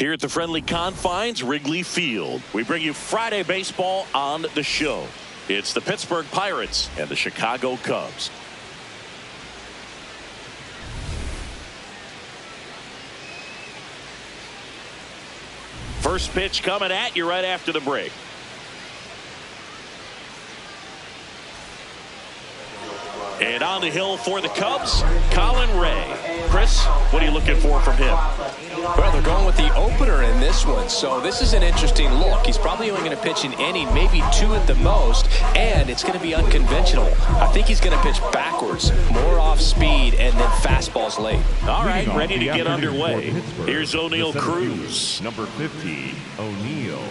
Here at the friendly confines, Wrigley Field, we bring you Friday baseball on the show. It's the Pittsburgh Pirates and the Chicago Cubs. First pitch coming at you right after the break. And on the hill for the Cubs, Colin Ray. Chris, what are you looking for from him? Well, they're going with the opener in this one, so this is an interesting look. He's probably only going to pitch an inning, maybe two at the most, and it's going to be unconventional. I think he's going to pitch backwards, more off speed, and then fastballs late. All right, ready to get underway. Here's O'Neal Cruz. Number 50, O'Neal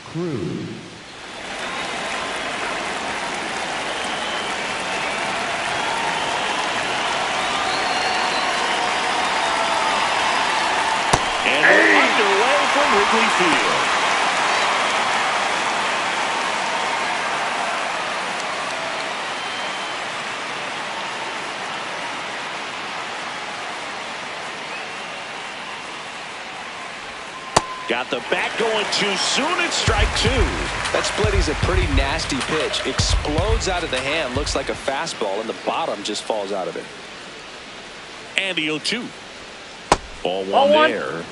Cruz. Underway from Wrigley Field. Got the bat going too soon. It's strike two. That split is a pretty nasty pitch. Explodes out of the hand. Looks like a fastball, and the bottom just falls out of it. And the 0-2. Ball one there.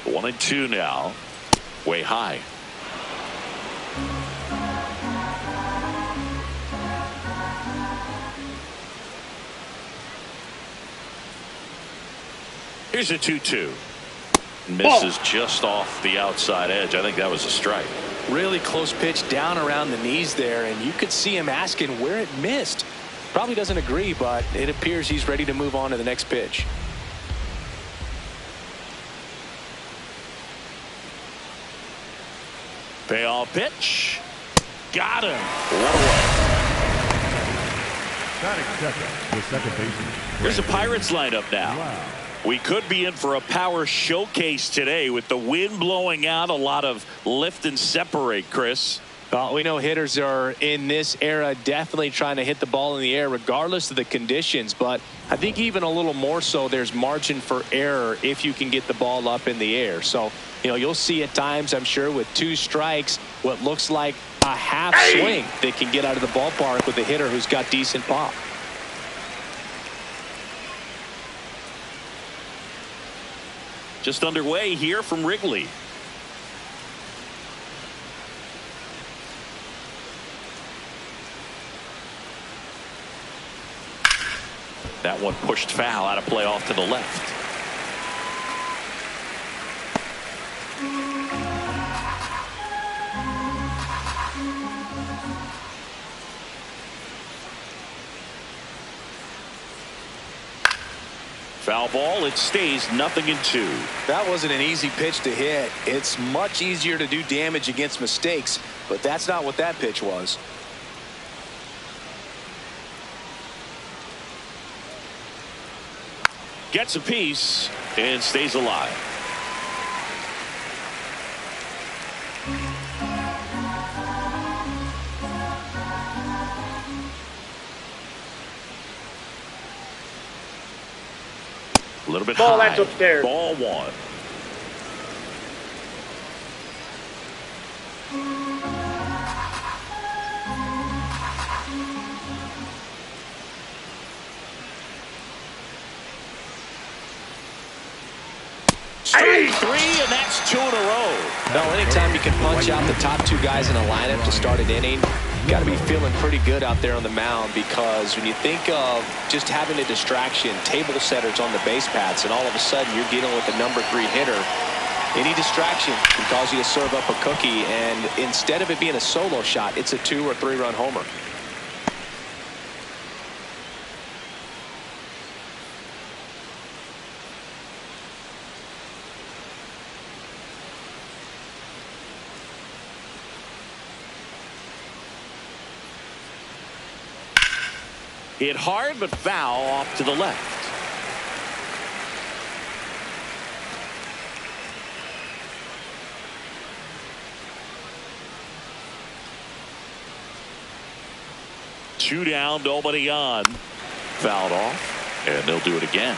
One and two now. Way high. Here's a 2-2. Misses just off the outside edge. I think that was a strike. Really close pitch down around the knees there, and you could see him asking where it missed. Probably doesn't agree, but it appears he's ready to move on to the next pitch. Payoff pitch. Got him. What away. Batting second, the second baseman. Here's the Pirates lineup now. Wow. We could be in for a power showcase today with the wind blowing out. A lot of lift and separate, Chris. Well, we know hitters are in this era definitely trying to hit the ball in the air regardless of the conditions, but I think even a little more so there's margin for error if you can get the ball up in the air. So, you know, you'll see at times, I'm sure, with two strikes, what looks like a half swing that can get out of the ballpark with a hitter who's got decent pop. Just underway here from Wrigley. That one pushed foul, out of play off to the left. Foul ball. It stays 0-2. That wasn't an easy pitch to hit. It's much easier to do damage against mistakes, but that's not what that pitch was. Gets a piece and stays alive. A little bit high. That's upstairs. Ball one. Strike three, and that's two in a row. Well, anytime you can punch out the top two guys in a lineup to start an inning, you got to be feeling pretty good out there on the mound, because when you think of just having a distraction, table setters on the base paths, and all of a sudden you're dealing with a number 3 hitter, any distraction can cause you to serve up a cookie, and instead of it being a solo shot, it's a 2 or 3 run homer. Hit hard, but foul off to the left. 2 down, nobody on. Fouled off, and they'll do it again.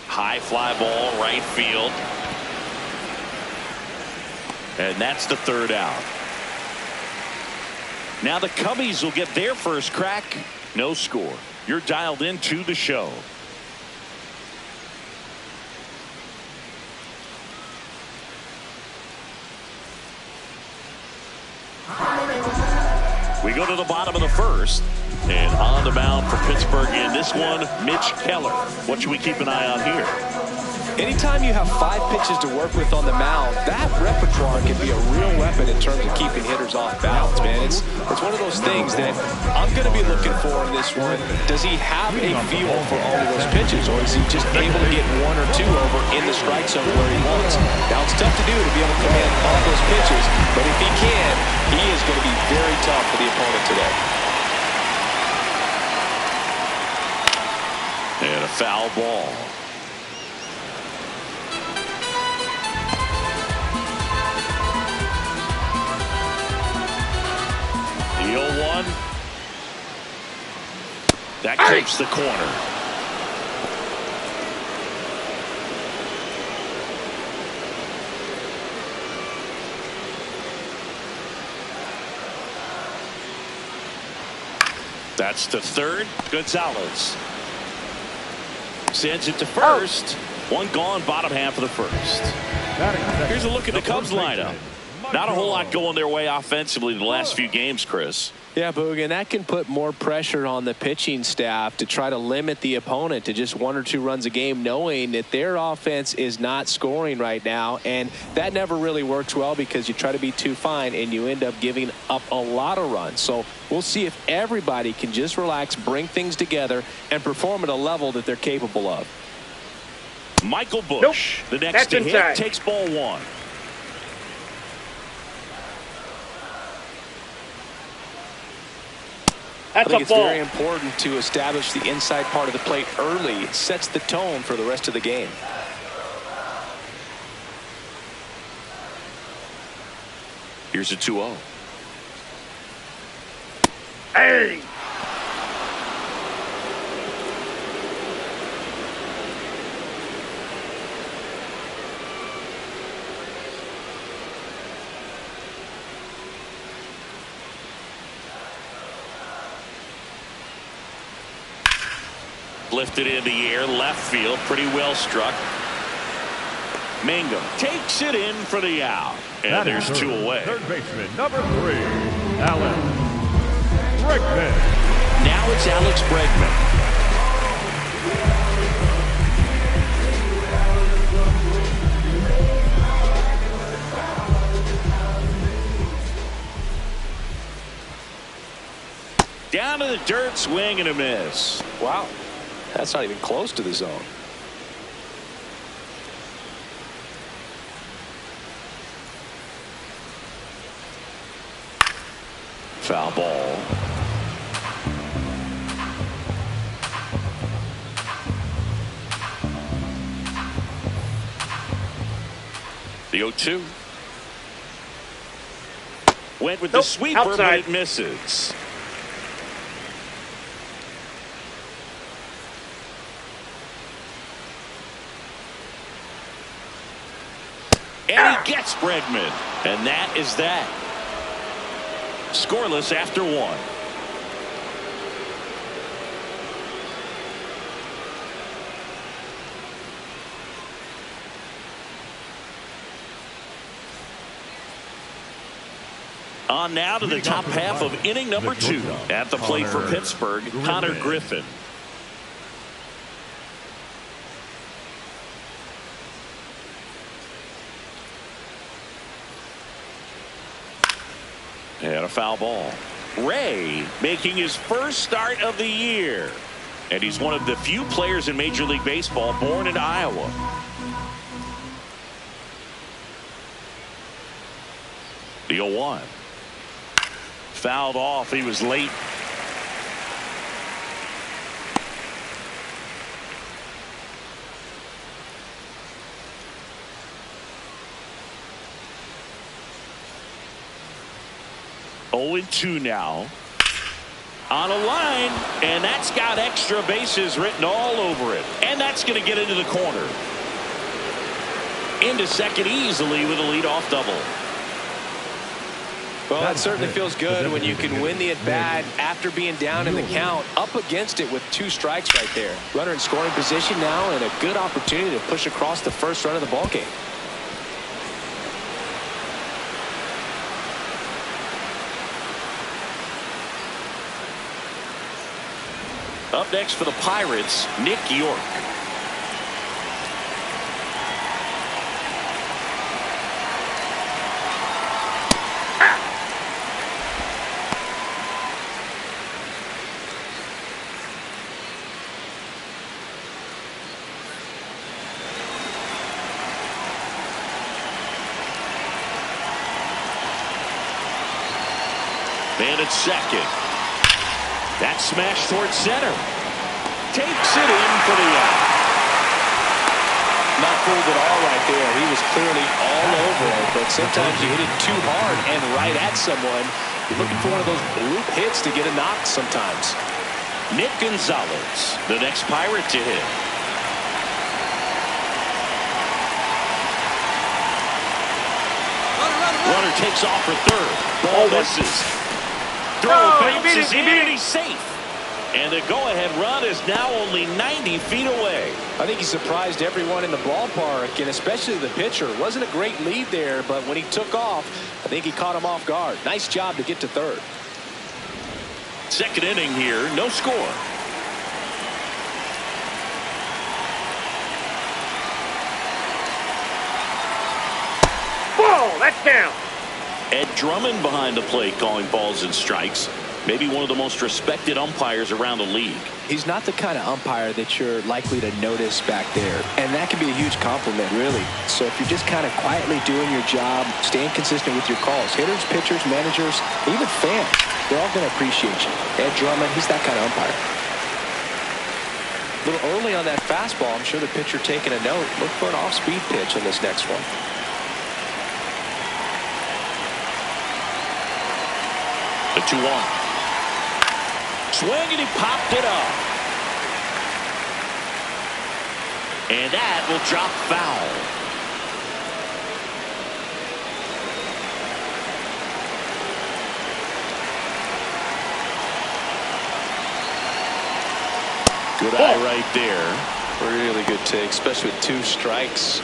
High fly ball, right field. And that's the 3rd out. Now the Cubbies will get their first crack. No score. You're dialed into the show. We go to the bottom of the 1st. And on the mound for Pittsburgh in this one, Mitch Keller. What should we keep an eye on here? Anytime you have 5 pitches to work with on the mound, that repertoire can be a real weapon in terms of keeping hitters off balance, man. It's one of those things that I'm going to be looking for in this one. Does he have a feel for all of those pitches, or is he just able to get 1 or 2 over in the strike zone where he wants? Now, it's tough to do to be able to command all those pitches, but if he can, he is going to be very tough for the opponent today. And a foul ball. The 0-1. That clips the corner. That's the 3rd. Gonzalez sends it to first. 1 gone, bottom half of the 1st. Here's a look at the Cubs lineup. Not a whole lot going their way offensively the last few games, Chris. Yeah, Boog, and that can put more pressure on the pitching staff to try to limit the opponent to just 1 or 2 runs a game, knowing that their offense is not scoring right now. And that never really works well because you try to be too fine and you end up giving up a lot of runs. So we'll see if everybody can just relax, bring things together, and perform at a level that they're capable of. Michael Busch, the next to hit, takes ball 1. I think it's very important to establish the inside part of the plate early. It sets the tone for the rest of the game. Here's a 2-0. Hey! Lifted in the air, left field, pretty well struck. Mangum takes it in for the out. And there's 2 away. Third baseman, number 3, Alex Bregman. Now it's Alex Bregman. Down to the dirt, swing and a miss. Wow. That's not even close to the zone. Foul ball. The 0-2. Went with the sweeper, outside. But it misses. And he gets Bregman. And that is that. Scoreless after 1. On now to the top half of inning number 2. At the plate for Pittsburgh, Connor Griffin. And a foul ball. Ray making his first start of the year. And he's one of the few players in Major League Baseball born in Iowa. The 0-1. Fouled off. He was late. 0-2 now. On a line, and that's got extra bases written all over it. And that's going to get into the corner. Into second easily with a leadoff double. Well, that certainly feels good when you can win the at-bat after being down in the count, up against it with 2 strikes right there. Runner in scoring position now, and a good opportunity to push across the first run of the ballgame. Up next for the Pirates, Nick York. Man at second. That smash towards center. Takes it in for the out. Not fooled at all right there. He was clearly all over it, but sometimes you hit it too hard and right at someone. You're looking for one of those loop hits to get a knock sometimes. Nick Gonzalez, the next Pirate to hit. Runner takes off for third. Ball misses. Throw bounces in, and he's safe. And the go-ahead run is now only 90 feet away. I think he surprised everyone in the ballpark, and especially the pitcher. It wasn't a great lead there, but when he took off, I think he caught him off guard. Nice job to get to third. Second inning here, no score. Ball, that's down. Ed Drummond behind the plate calling balls and strikes. Maybe one of the most respected umpires around the league. He's not the kind of umpire that you're likely to notice back there, and that can be a huge compliment, really. So if you're just kind of quietly doing your job, staying consistent with your calls, hitters, pitchers, managers, even fans, they're all going to appreciate you. Ed Drummond, he's that kind of umpire. A little early on that fastball. I'm sure the pitcher taking a note. Look for an off-speed pitch on this next one. The 2-1. Swing, and he popped it up. And that will drop foul. Good eye right there. Really good take, especially with 2 strikes.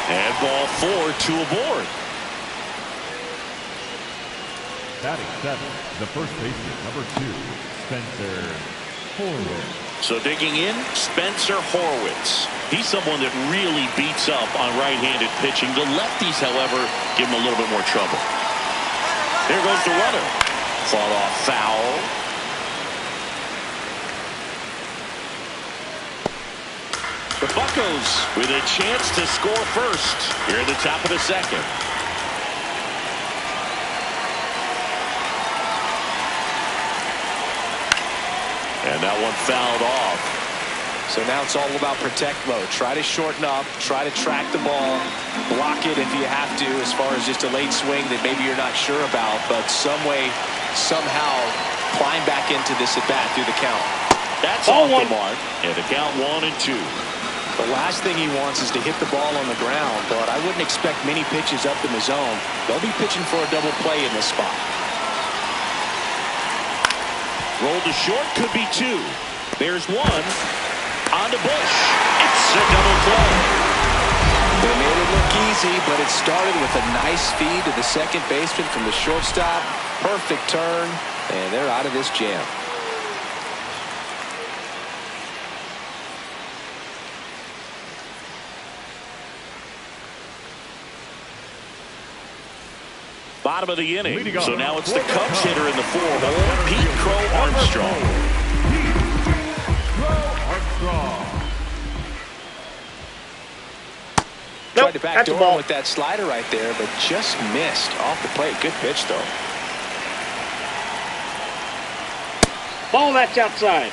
And ball 4, 2 aboard. Batting 7, the first baseman, number 2, Spencer Horwitz. So digging in, Spencer Horwitz. He's someone that really beats up on right-handed pitching. The lefties, however, give him a little bit more trouble. There goes the runner. Fall off foul. The Buccos with a chance to score first here at the top of the second. And that one fouled off. So now it's all about protect mode. Try to shorten up, try to track the ball, block it if you have to, as far as just a late swing that maybe you're not sure about, but some way, somehow climb back into this at bat through the count. That's off the mark. And the count 1 and 2. The last thing he wants is to hit the ball on the ground, but I wouldn't expect many pitches up in the zone. They'll be pitching for a double play in this spot. Roll to short, could be 2. There's 1. On to Bush. It's a double play. They made it look easy, but it started with a nice feed to the second baseman from the shortstop. Perfect turn, and they're out of this jam. Bottom of the inning. So now it's the Cubs hitter in the 4-hole, Pete Crow Armstrong. Tried to backdoor with that slider right there, but just missed off the plate. Good pitch, though. Ball that's outside.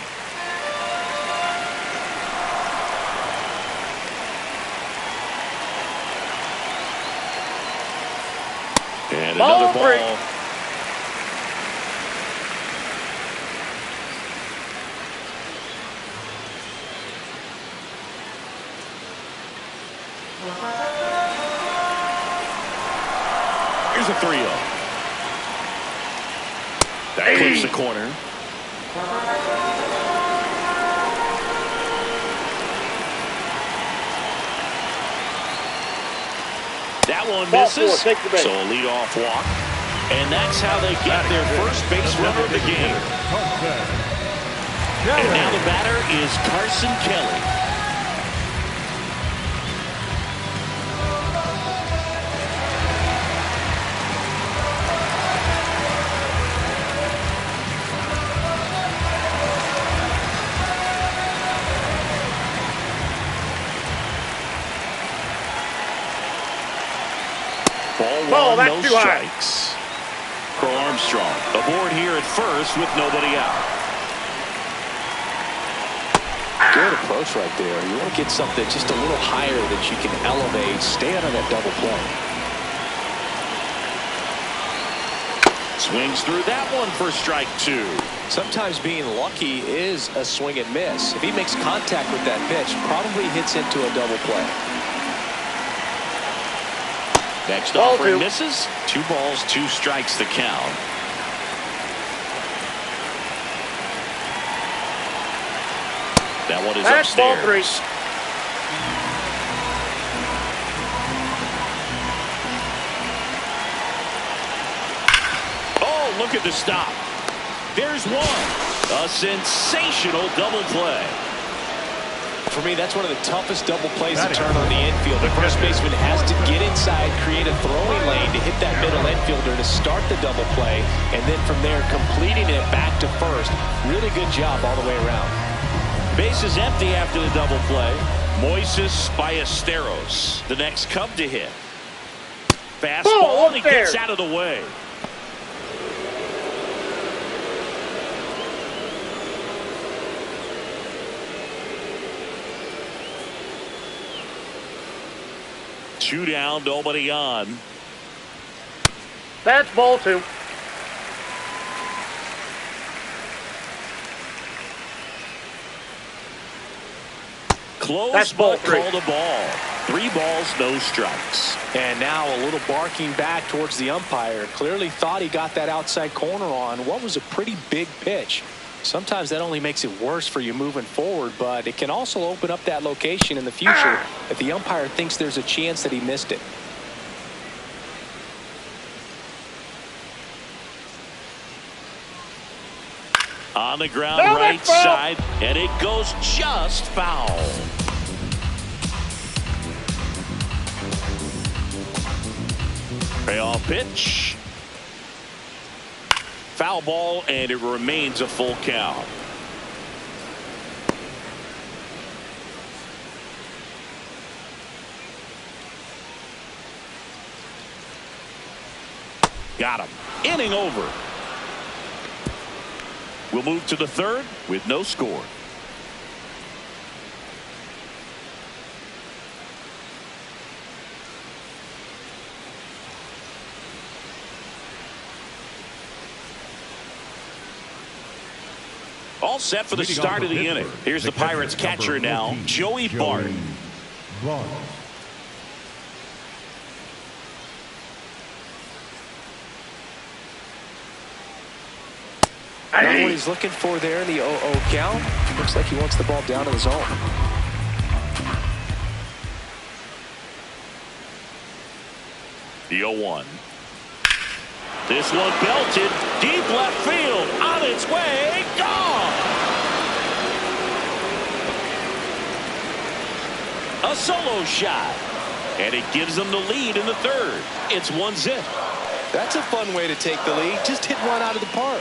And another ball. Here's a 3-0. That clips the corner. That one misses, so a leadoff walk. And that's how they get their first base runner of the game. And now the batter is Carson Kelly. Ball one, no strikes. Crow Armstrong aboard here at first with nobody out. Good approach right there. You want to get something just a little higher that you can elevate. Stay out of that double play. Swings through that one for strike 2. Sometimes being lucky is a swing and miss. If he makes contact with that pitch, probably hits into a double play. Next offering misses. 2 balls, 2 strikes the count. That one is upstairs. Oh, look at the stop. There's one. A sensational double play. For me, that's one of the toughest double plays to turn on the infield. The first baseman has to get inside, create a throwing lane to hit that middle infielder to start the double play, and then from there completing it back to first. Really good job all the way around. Base is empty after the double play. Moises Ballesteros, the next Cub to hit. Fastball, and he gets out of the way. Two down, nobody on. That's ball 2. Close, but called a ball. 3 balls, no strikes. And now a little barking back towards the umpire. Clearly thought he got that outside corner on what was a pretty big pitch. Sometimes that only makes it worse for you moving forward, but it can also open up that location in the future if the umpire thinks there's a chance that he missed it. On the ground, right side, and it goes just foul. Payoff pitch. Foul ball, and it remains a full count. Got him. Inning over. We'll move to the third with no score. All set for the start of the inning. Here's the Pirates catcher now, Joey Bart. Not what he's looking for there in the 0-0 count. Looks like he wants the ball down in the zone. The 0-1. This one belted deep left field, on its way, gone. A solo shot, and it gives them the lead in the third. It's 1-0. That's a fun way to take the lead. Just hit one out of the park.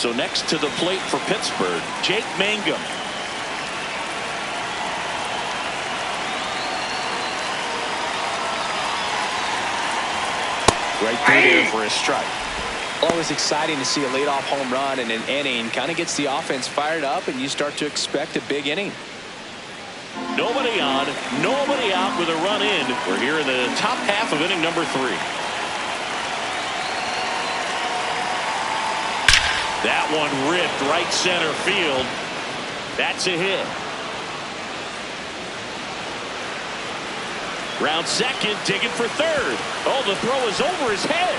So next to the plate for Pittsburgh, Jake Mangum. Right through there for a strike. Always exciting to see a leadoff home run in an inning. Kind of gets the offense fired up, and you start to expect a big inning. Nobody on, nobody out with a run in. We're here in the top half of inning number 3. That one ripped right center field. That's a hit. Round second, digging for third. Oh, the throw is over his head.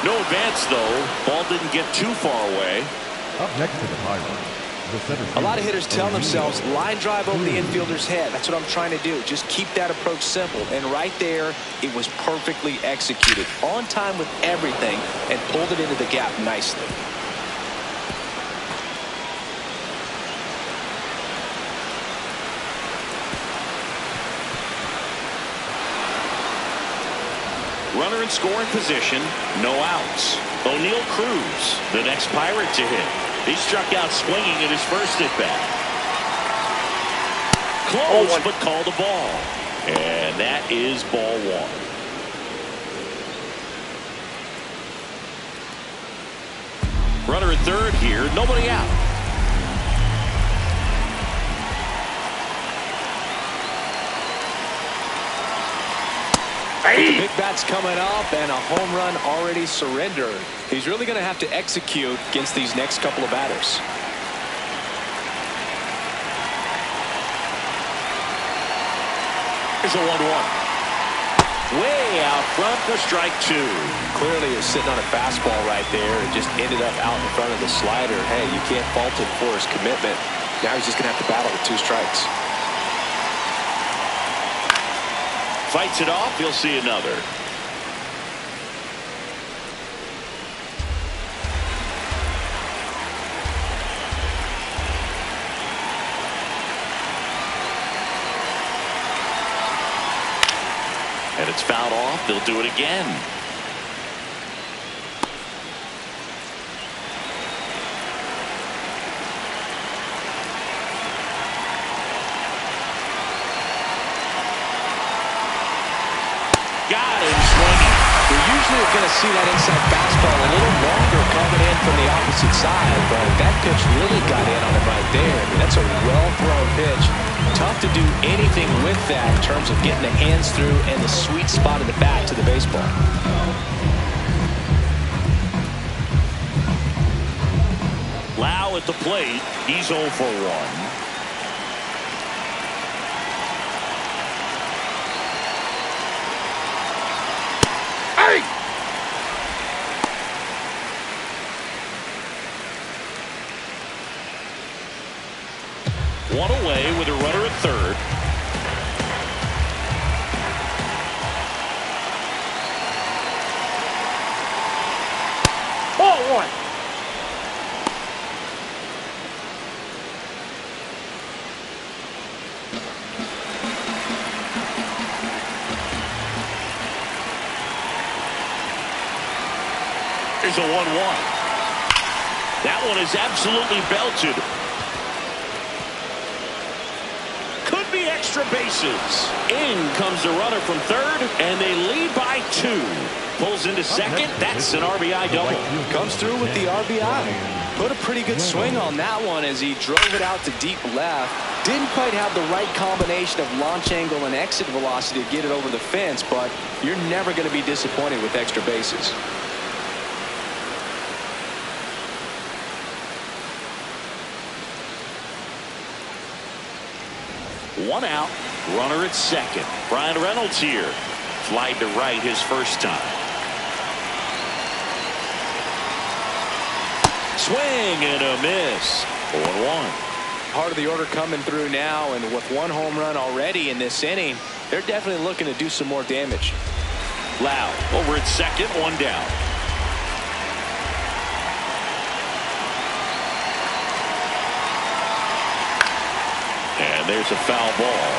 No advance, though. Ball didn't get too far away. Up next to the Pirates, the center A lot of hitters tell themselves, line drive over the infielder's head. That's what I'm trying to do. Just keep that approach simple. And right there, it was perfectly executed. On time with everything, and pulled it into the gap nicely. Runner in scoring position, no outs. O'Neal Cruz, the next Pirate to hit. He struck out swinging in his first at bat. Close, but called a ball. And that is ball 1. Runner at third here, nobody out. The big bat's coming up, and a home run already surrendered. He's really going to have to execute against these next couple of batters. Here's a 1-1. Way out front for strike 2. Clearly is sitting on a fastball right there and just ended up out in front of the slider. Hey, you can't fault him for his commitment. Now he's just going to have to battle with 2 strikes. Fights it off, you'll see another. And it's fouled off. They'll do it again. Got him swinging. We're usually going to see that inside fastball a little longer coming in from the opposite side, but that pitch really got in on him right there. I mean, that's a well-thrown pitch. Tough to do anything with that in terms of getting the hands through and the sweet spot of the bat to the baseball. Lau at the plate. He's 0 for 1. One away with a runner at third. Ball 1. Here's a 1-1. That one is absolutely belted. Extra bases. In comes the runner from third, and they lead by 2. Pulls into second. That's an RBI double. Comes through with the RBI. Put a pretty good swing on that one as he drove it out to deep left. Didn't quite have the right combination of launch angle and exit velocity to get it over the fence, but you're never going to be disappointed with extra bases. One out, runner at second. Brian Reynolds here. Flied to right his first time. Swing and a miss. 0-1. Part of the order coming through now, and with 1 home run already in this inning, they're definitely looking to do some more damage. Lau over at second, 1 down. And there's a foul ball.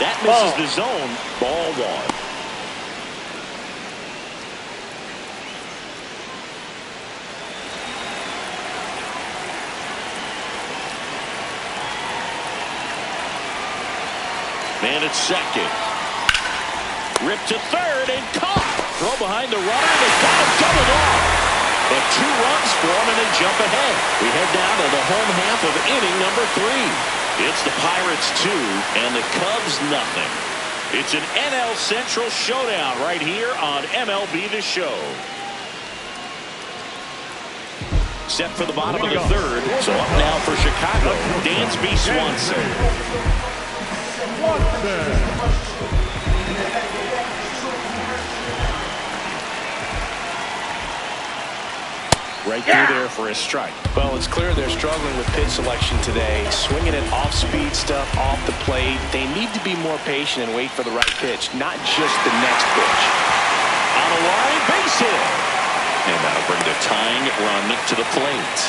That misses the zone. Ball one. Man at second. Ripped to third and caught. Throw behind the runner. They've got him doubled off. But 2 runs for him and they jump ahead. We head down to the home half of inning number 3. It's the Pirates 2 and the Cubs nothing. It's an NL Central showdown right here on MLB The Show. Set for the bottom of the 3rd. So up now for Chicago, Dansby Swanson. Right through there for a strike. Well, it's clear they're struggling with pitch selection today. Swinging it off-speed stuff off the plate. They need to be more patient and wait for the right pitch, not just the next pitch. On the line, base hit. And that'll bring the tying run to the plate.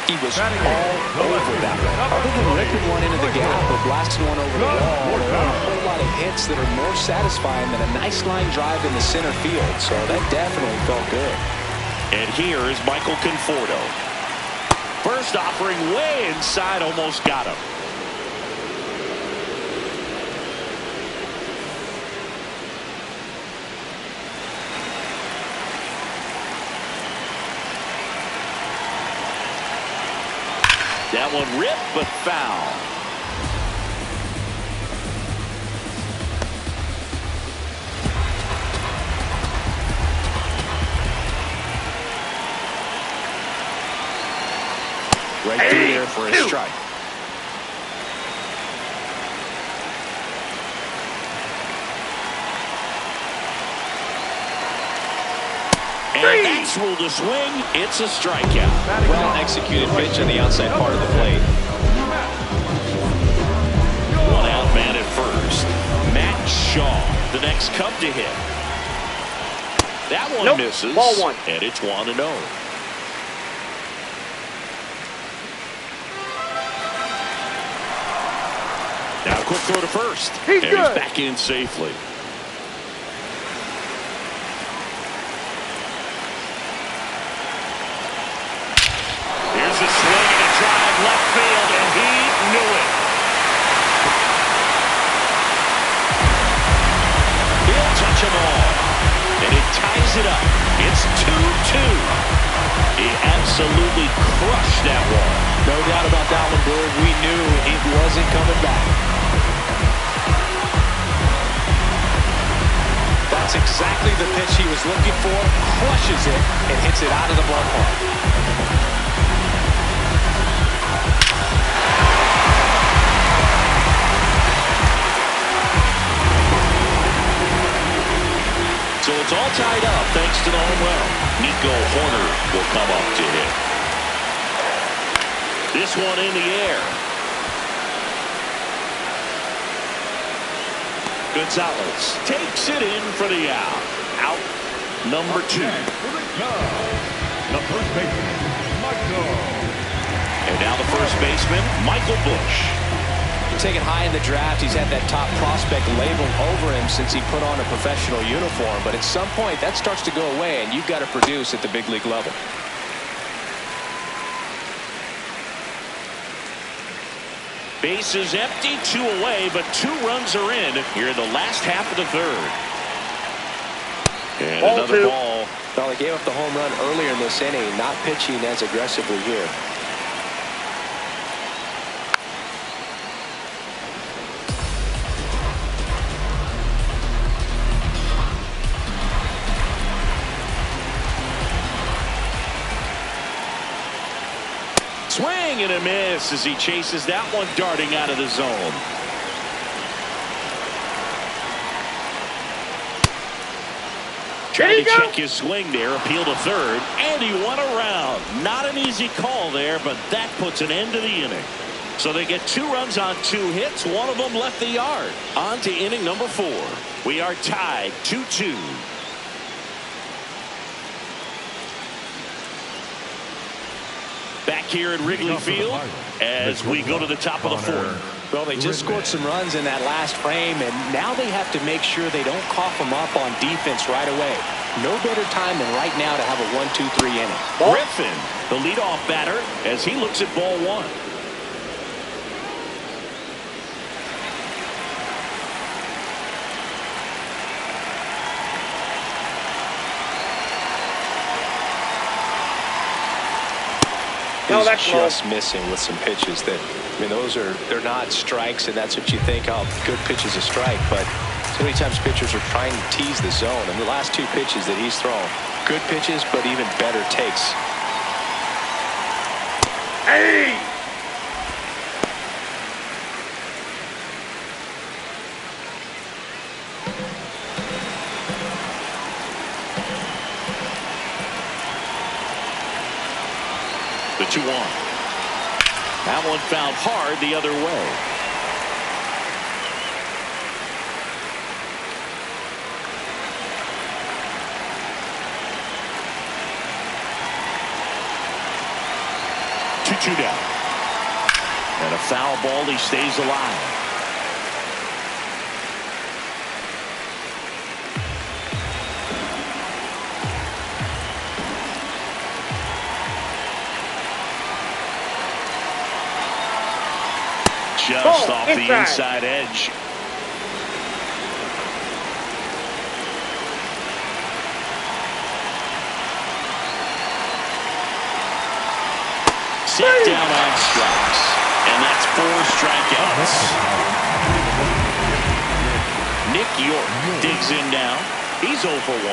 He was all over that one. Other than ripping one into the gap or blasting one over the wall, there are a whole lot of hits that are more satisfying than a nice line drive in the center field. So that definitely felt good. And here is Michael Conforto. First offering way inside, almost got him. That one ripped, but foul. Right through there for a strike. And that's ruled a swing. It's a strikeout. Well executed pitch on the outside part of the plate. 1 out, man at first. Matt Shaw, the next Cub to hit. That one misses. Ball 1. And it's 1-0. Now a quick throw to first. He's back in safely. Here's a swing and a drive left field, and he knew it. He'll touch them all. And it ties it up. It's 2-2. He absolutely crushed that one. No doubt about that one, Bird. We knew it wasn't coming back. That's exactly the pitch he was looking for. Crushes it and hits it out of the ballpark. So it's all tied up thanks to the home run. Nico Horner will come up to hit. This one in the air. Gonzalez takes it in for the out. Out number 2. The first baseman, Michael. And now the first baseman, Michael Busch. Taken high in the draft, he's had that top prospect labeled over him since he put on a professional uniform. But at some point, that starts to go away, and you've got to produce at the big league level. Bases empty, 2 away, but 2 runs are in here in the last half of the 3rd. And Ball another 2. ball. Well, he gave up the home run earlier in this inning, not pitching as aggressively here. Swing and a miss as he chases that one darting out of the zone. Trying to check his swing there, appeal to third, and he won around. Not an easy call there, but that puts an end to the inning. So they get 2 runs on 2 hits. One of them left the yard. On to inning number 4. We are tied 2-2. Back here at Wrigley Field as we go to the top of the 4th. Well, they just scored some runs in that last frame, and now they have to make sure they don't cough them up on defense right away. No better time than right now to have a 1-2-3 inning. Griffin, the leadoff batter, as he looks at ball one. He's just missing with some pitches that, I mean, they're not strikes, and that's what you think, oh, good pitch is a strike, but so many times pitchers are trying to tease the zone, and the last two pitches that he's thrown, good pitches, but even better takes. Hey! The 2-1. That one fouled hard the other way. Two down. And a foul ball. He stays alive. Just off the inside edge. Set down on strikes. And that's 4 strikeouts. Nick York digs in now. He's 0 for 1.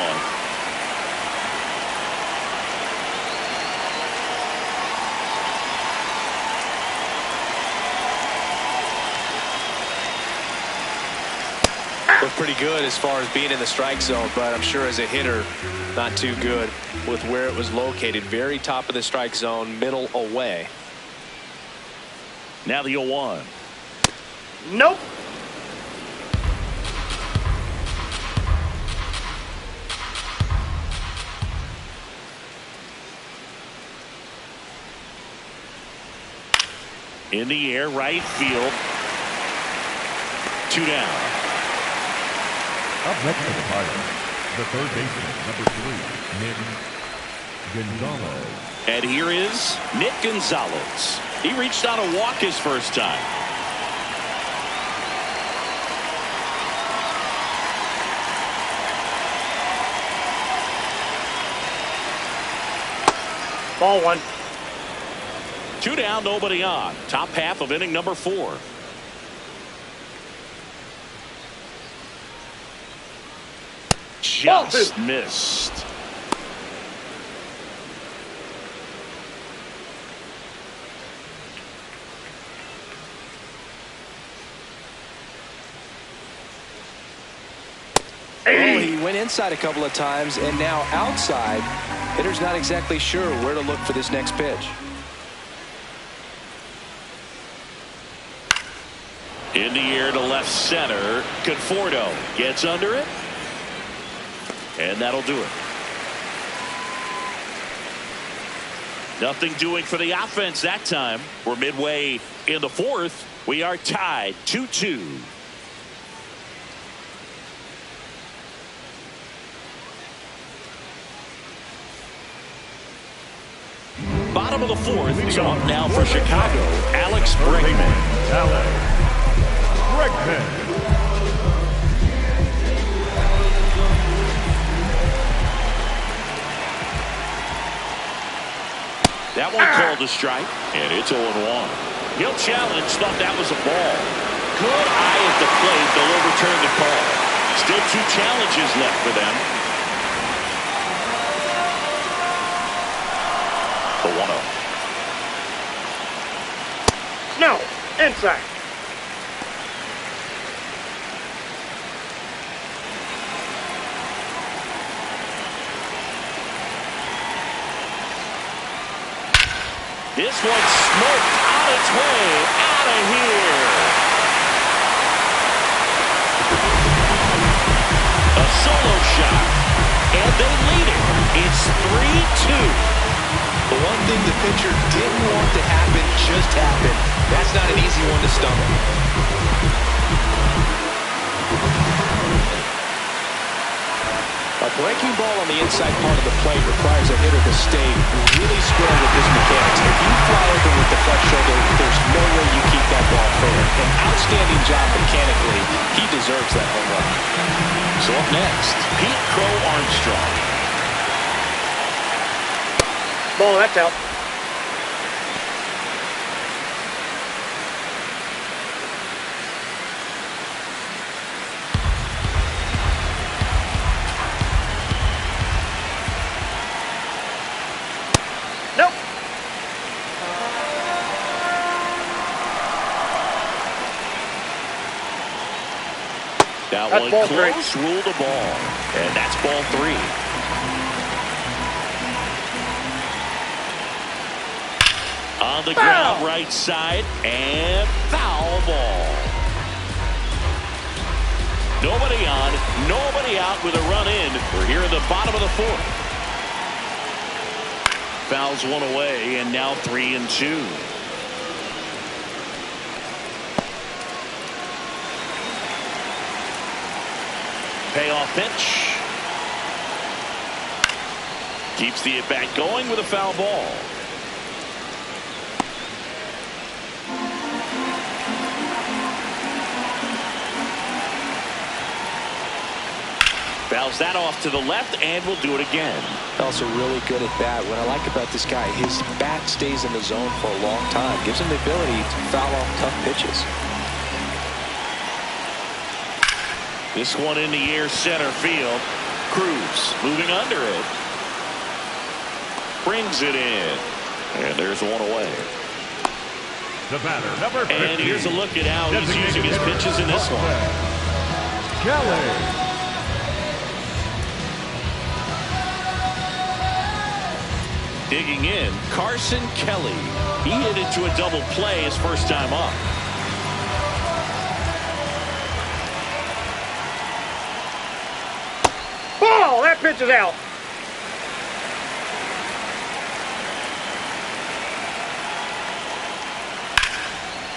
Looked pretty good as far as being in the strike zone, but I'm sure as a hitter, not too good with where it was located. Very top of the strike zone, middle away. Now the 0-1. Nope. In the air, right field. 2 down. Up next to the Pirates, the third baseman, number 3, Nick Gonzalez. And here is Nick Gonzalez. He reached on a walk his first time. Ball 1. 2 down, nobody on. Top half of inning number 4. Just missed. Oh, he went inside a couple of times, and now outside. Hitter's not exactly sure where to look for this next pitch. In the air to left center. Conforto gets under it. And that'll do it. Nothing doing for the offense that time. We're midway in the 4th. We are tied 2-2. Bottom of the 4th is off now for Chicago. Alex Bregman. Alex Bregman. That one called a strike, and it's 0-1. He'll challenge, thought that was a ball. Good eye at the plate. They'll overturn the call. Still 2 challenges left for them. The 1-0. No, inside. This one's smoked on its way out of here. A solo shot, and they lead it. It's 3-2. The one thing the pitcher didn't want to happen just happened. That's not an easy one to stomach. A breaking ball on the inside part of the plate requires a hitter to stay really square with his mechanics. If you fly open with the flex shoulder, there's no way you keep that ball fair. An outstanding job mechanically. He deserves that home run. So up next, Pete Crow Armstrong. Ball, that's out. Nope. That That's one ball close, ruled a ball. And that's ball 3. On the ground, right side, and foul ball. Nobody on, nobody out with a run in. We're here in the bottom of the 4th. Fouls one away, and now 3-2. Payoff pitch. Keeps the at-bat going with a foul ball. Fouls that off to the left, and will do it again. Also really good at bat. What I like about this guy, his bat stays in the zone for a long time. Gives him the ability to foul off tough pitches. This one in the air, center field. Cruz moving under it. Brings it in. And there's one away. The batter, number 50. And here's a look at how he's using his pitches in this one. Kelly. Digging in, Carson Kelly. He hit into a double play his first time up. Ball, that pitch is out.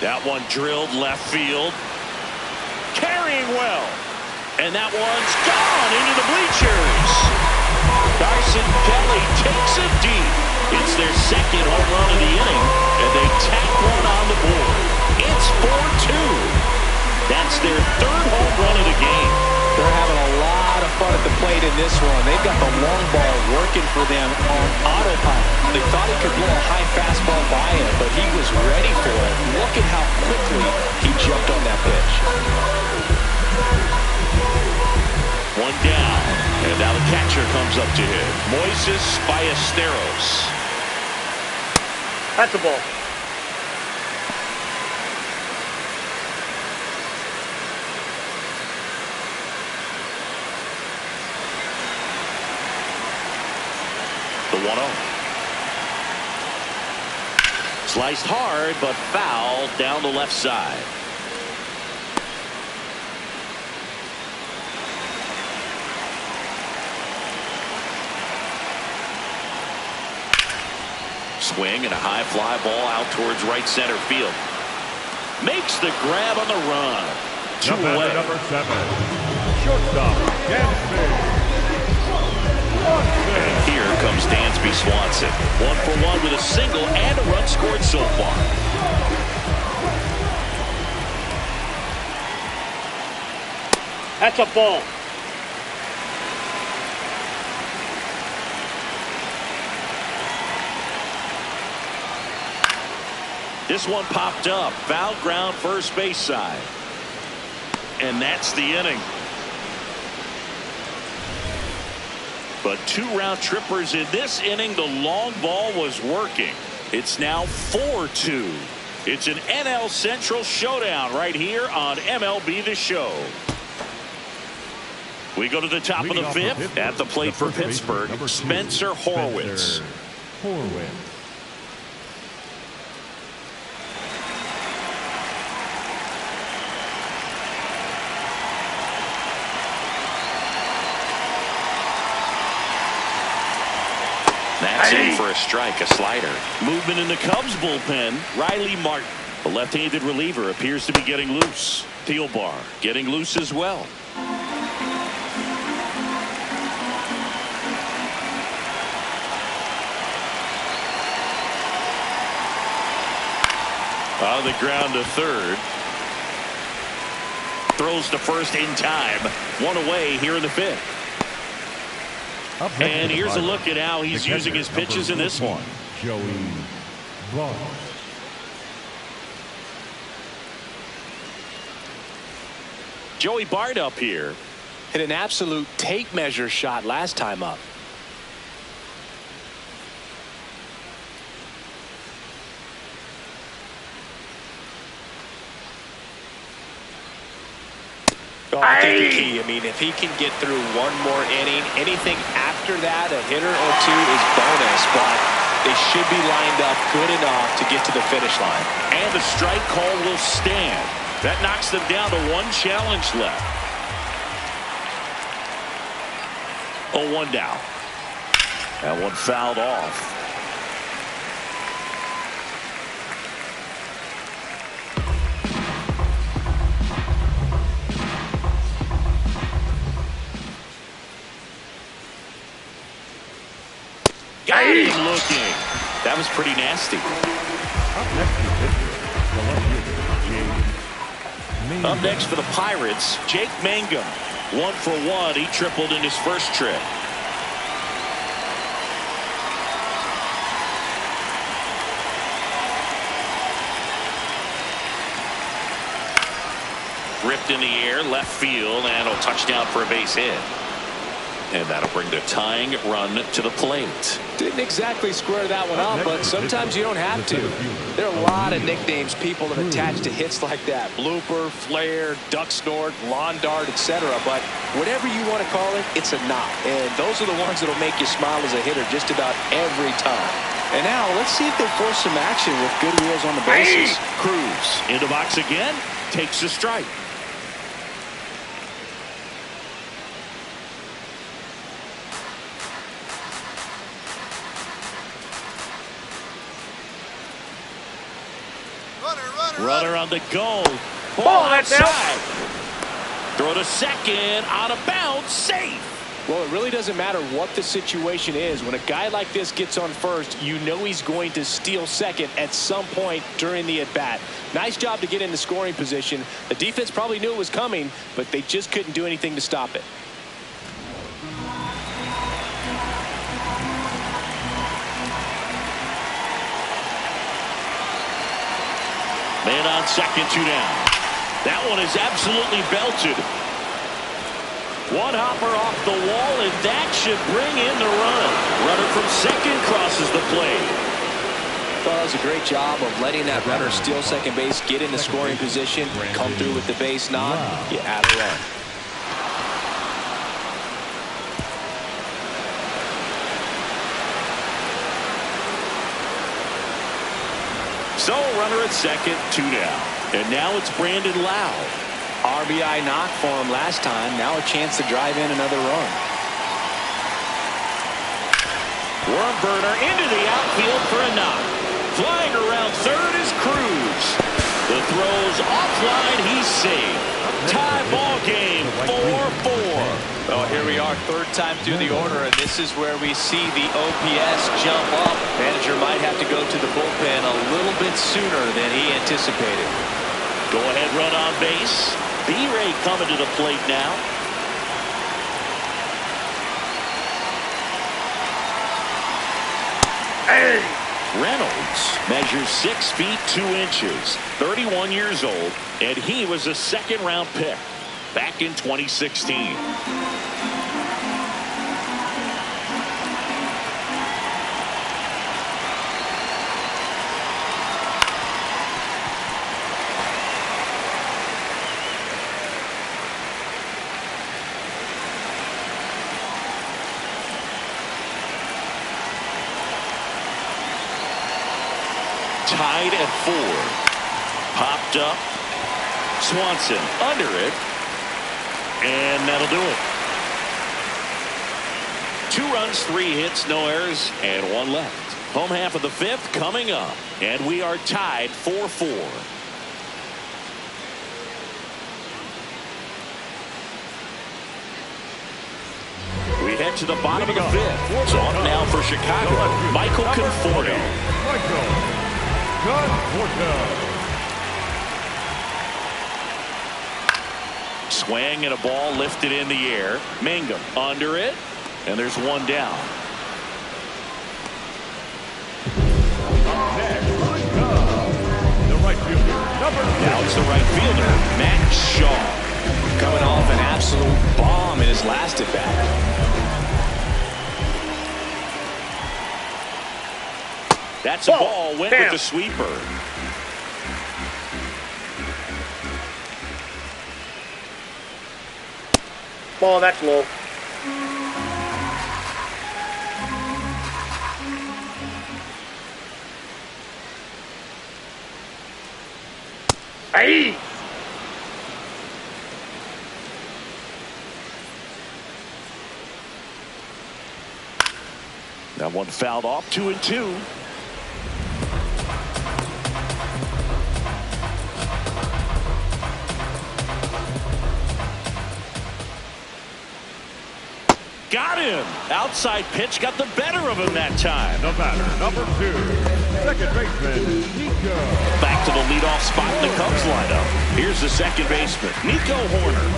That one drilled left field. Carrying well. And that one's gone into the bleachers. Carson Kelly takes it deep. It's their second home run of the inning, and they tack one on the board. It's 4-2. That's their 3rd home run of the game. They're having a lot of fun at the plate in this one. They've got the long ball working for them on autopilot. They thought he could blow a high fastball by him, but he was ready for it. Look at how quickly he jumped on that pitch. One down, and now the catcher comes up to him. Moises Ballesteros. That's a ball. The 1-0. Sliced hard, but fouled down the left side. Swing and a high fly ball out towards right center field. Makes the grab on the run. 2 away. Number 7. Shortstop, GAMEDAY. And here comes Dansby Swanson. 1 for 1 with a single and a run scored so far. That's a ball. This one popped up. Foul ground first base side. And that's the inning. But 2 round trippers in this inning. The long ball was working. It's now 4-2. It's an NL Central showdown right here on MLB The Show. We go to the top of the 5th. At the plate for Pittsburgh, Spencer Horwitz. That's in for a strike, a slider. Movement in the Cubs bullpen. Riley Martin, the left-handed reliever, appears to be getting loose. Thielbar getting loose as well. On the ground to third. Throws to first in time. One away here in the fifth. And here's a look at how he's using his pitches in this one. Joey Bart. Joey Bart up here. Hit an absolute tape measure shot last time up. Oh, I think the key, I mean, if he can get through one more inning, anything after that, a hitter or two is bonus, but they should be lined up good enough to get to the finish line. And the strike call will stand. That knocks them down to one challenge left. 0-1 down. That one fouled off. Got him looking. That was pretty nasty. Up next for the Pirates, Jake Mangum. 1 for 1. He tripled in his first trip. Ripped in the air, left field, and a touchdown for a base hit. And that'll bring the tying run to the plate. Didn't exactly square that one up, but sometimes you don't have to. There are a lot of nicknames people have attached to hits like that. Blooper, flare, duck snort, lawn dart, etc. But whatever you want to call it, it's a knock. And those are the ones that'll make you smile as a hitter just about every time. And now let's see if they force some action with good wheels on the bases. Cruz in the box again, takes a strike. Runner on the go. Ball outside. Throw to second. Out of bounds. Safe. Well, it really doesn't matter what the situation is. When a guy like this gets on first, you know he's going to steal second at some point during the at-bat. Nice job to get in the scoring position. The defense probably knew it was coming, but they just couldn't do anything to stop it. Man on second, 2 down. That one is absolutely belted. One hopper off the wall, and that should bring in the run. Runner from second crosses the plate. Well, that was a great job of letting that runner steal second base, get in the scoring position, come through with the base knock. You add a run. So, runner at second, 2 down. And now it's Brandon Lau. RBI knock for him last time. Now a chance to drive in another run. Worm burner into the outfield for a knock. Flying around third is Cruz. The throw's offline. He's safe. Tie ball game, 4-4. Well, here we are, third time through the order, and this is where we see the OPS jump up. Manager might have to go to the bullpen a little bit sooner than he anticipated. Go ahead run on base. B-Ray coming to the plate now. Hey! Reynolds measures 6 feet 2 inches, 31 years old, and he was a second-round pick back in 2016. Tied at 4. Popped up. Swanson under it. And that'll do it. 2 runs, 3 hits, no errors, and 1 left. Home half of the 5th coming up, and we are tied 4-4. We head to the bottom of the 5th. It's off now for Chicago. Michael Conforto. Swing and a ball lifted in the air. Mangum under it, and there's 1 down. Now it's the right fielder, Matt Shaw, coming off an absolute bomb in his last at bat. That's a ball. Went with the sweeper. Ball, that's low. Hey! That one fouled off. 2-2. Got him. Outside pitch got the better of him that time. The batter, number 2, second baseman, Nico. Back to the leadoff spot in the Cubs lineup. Here's the second baseman, Nico Horner.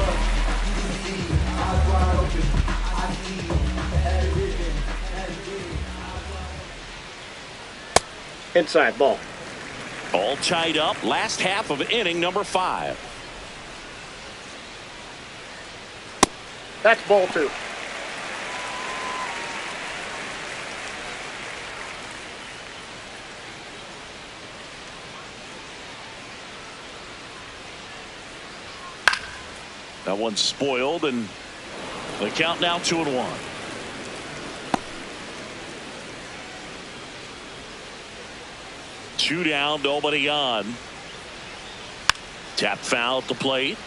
Inside ball. All tied up. Last half of inning number 5. That's ball 2. That one's spoiled, and the count now 2-1. Two down, nobody on. Tap foul at the plate.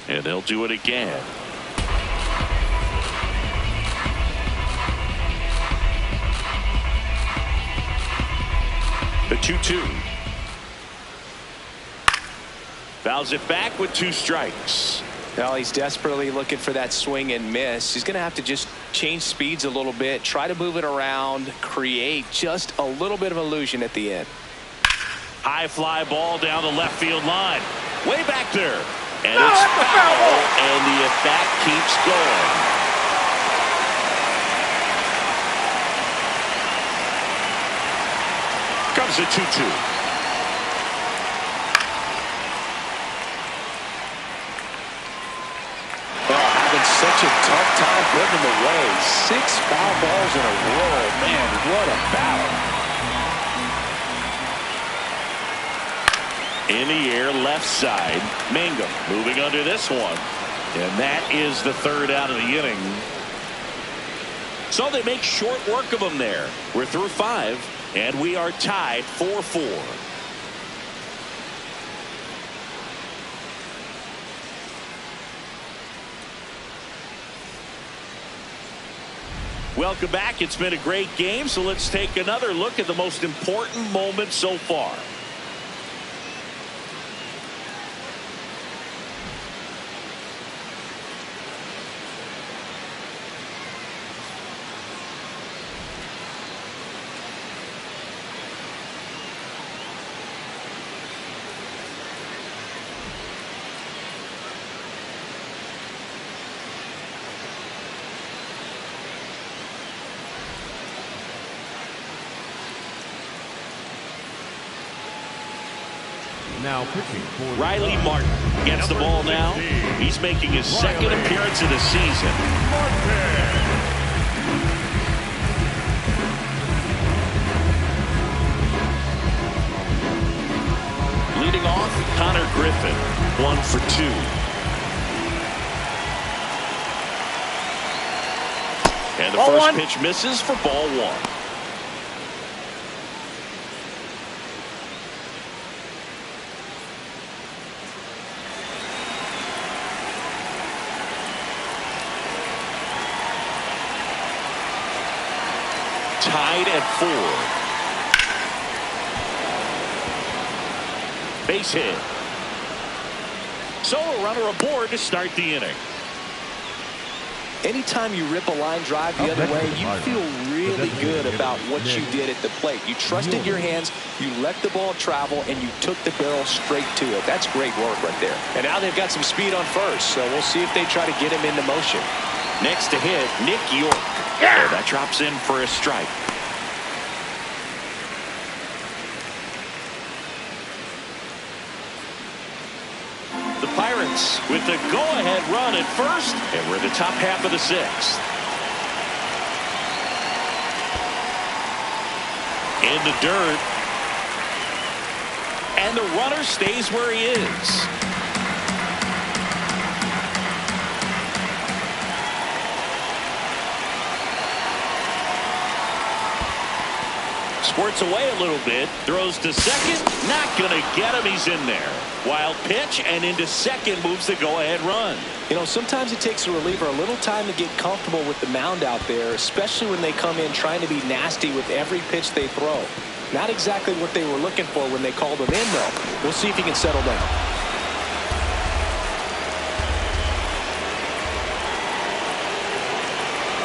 And they'll do it again. The 2-2. Fouls it back with 2 strikes. Well, he's desperately looking for that swing and miss. He's going to have to just change speeds a little bit, try to move it around, create just a little bit of illusion at the end. High fly ball down the left field line. Way back there. And it's foul, and the at-bat keeps going. Comes the 2-2. Such a tough time putting him away. 6 foul balls in a row. Man, what a battle. In the air, left side. Mangum moving under this one. And that is the 3rd out of the inning. So they make short work of him there. We're through 5, and we are tied 4-4. Welcome back. It's been a great game, so let's take another look at the most important moment so far. Now pitching for Riley Martin gets the ball now. He's making his second appearance of the season. Leading off, Connor Griffin, 1 for 2. And the Ball first 1. pitch misses for ball 1. tied at 4. Base hit. So a runner aboard to start the inning. Anytime you rip a line drive the other way, you feel really good about what you did at the plate. You trusted your hands, you let the ball travel, and you took the barrel straight to it. That's great work right there. And now they've got some speed on first, so we'll see if they try to get him into motion. Next to hit, Nick York. Yeah. That drops in for a strike. The Pirates with the go-ahead run at first, and we're in the top half of the 6th. In the dirt, and the runner stays where he is. Squirts away a little bit, throws to second, not gonna get him, he's in there. Wild pitch, and into second moves the go-ahead run. You know, sometimes it takes a reliever a little time to get comfortable with the mound out there, especially when they come in trying to be nasty with every pitch they throw. Not exactly what they were looking for when they called him in, though. We'll see if he can settle down.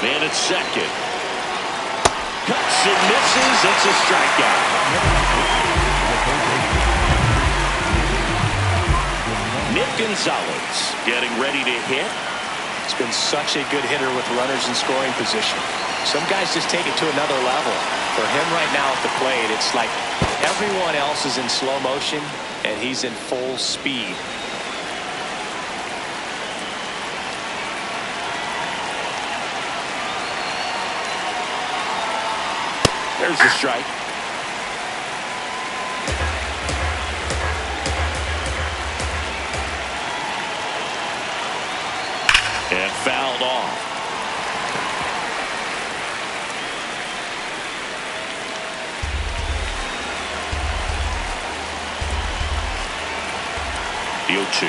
Man at second. Cuts and misses. It's a strikeout. Nick Gonzalez getting ready to hit. He's been such a good hitter with runners in scoring position. Some guys just take it to another level. For him right now at the plate, it's like everyone else is in slow motion and he's in full speed. There's the strike. And fouled off. The 0-2.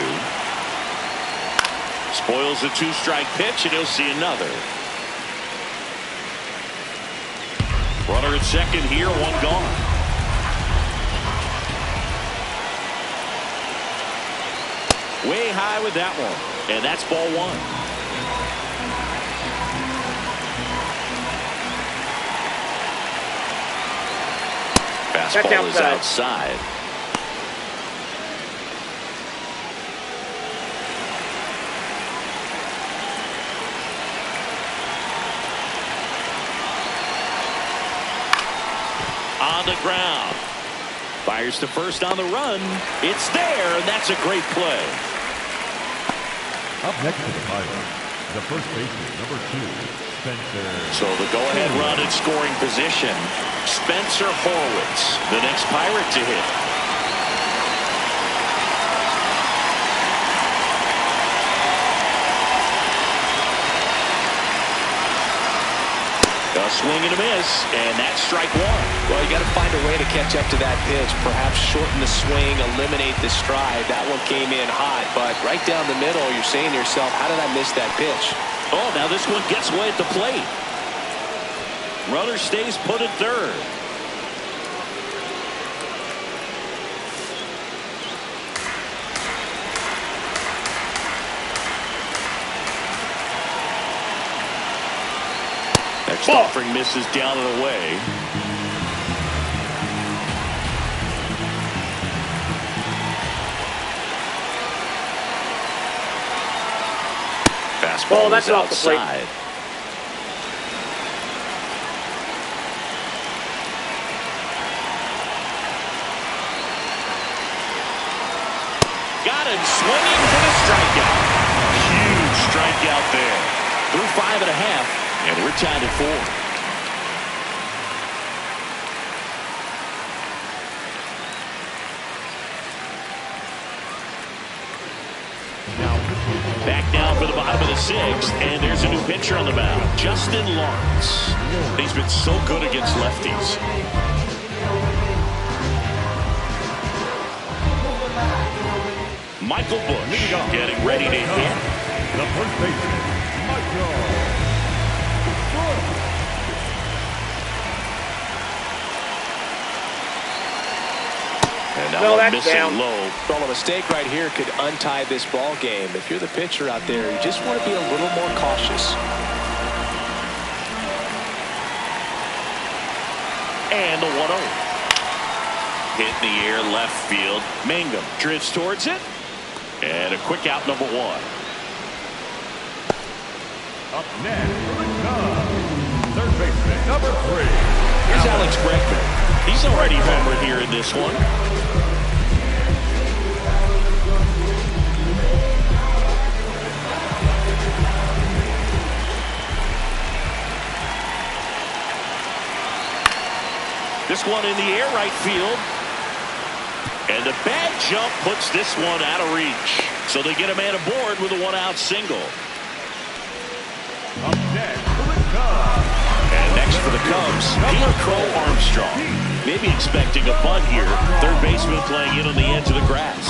Spoils the 2-strike pitch, and he'll see another. Runner at second here, one gone. Way high with that one, and that's ball 1. Fastball is outside. On the ground. Fires to first on the run. It's there, and that's a great play. Up next to the Pirates, the first baseman, number 2, Spencer. So the go-ahead run in scoring position. Spencer Horwitz, the next Pirate to hit. A swing and a miss, and that's strike 1. Well, you got to find a way to catch up to that pitch. Perhaps shorten the swing, eliminate the stride. That one came in hot, but right down the middle, you're saying to yourself, how did I miss that pitch? Oh, now this one gets away at the plate. Runner stays put at third. Next offering misses down and away. Fastball is outside. Got him swinging for the strikeout. Huge strikeout there. Through 5.5. And we're tied at 4. Back down for the bottom of the 6th, and there's a new pitcher on the mound, Justin Lawrence. He's been so good against lefties. Michael Bush getting ready to hit. The first baseman, Michael. And that No, one that's missing down. low. Well, a mistake right here could untie this ball game. If you're the pitcher out there, you just want to be a little more cautious. And the 1-0. Hit in the air left field. Mangum drifts towards it. And a quick out, number 1. Up next for the Cubs, third baseman, number 3. Here's Alex Bregman. He's already homered here in this one. This one in the air, right field. And the bad jump puts this one out of reach. So they get a man aboard with a 1-out single. Up next for the Cubs. And next for the Cubs, Pete Crow Armstrong. Maybe expecting a bunt here. Third baseman playing in on the edge of the grass.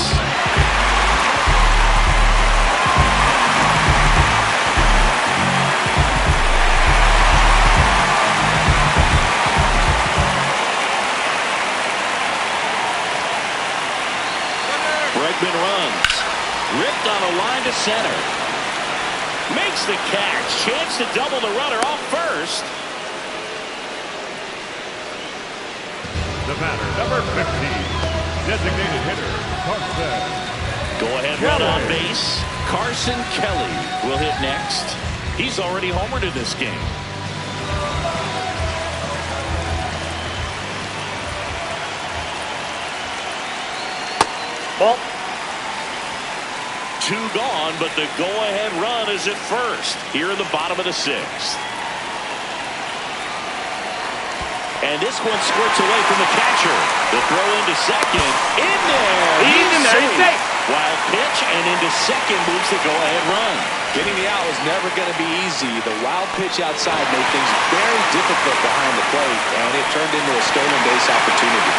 Bregman runs. Ripped on a line to center. Makes the catch. Chance to double the runner off first. The batter, number 15, designated hitter, Carmen. Go ahead run on base. Carson Kelly will hit next. He's already homered in this game. Ball. 2 gone, but the go-ahead run is at first here in the bottom of the 6th. And this one squirts away from the catcher. The throw into second. In there. He's in there. He's safe. Wild pitch and into second moves the go-ahead run. Getting the out was never going to be easy. The wild pitch outside made things very difficult behind the plate, and it turned into a stolen base opportunity.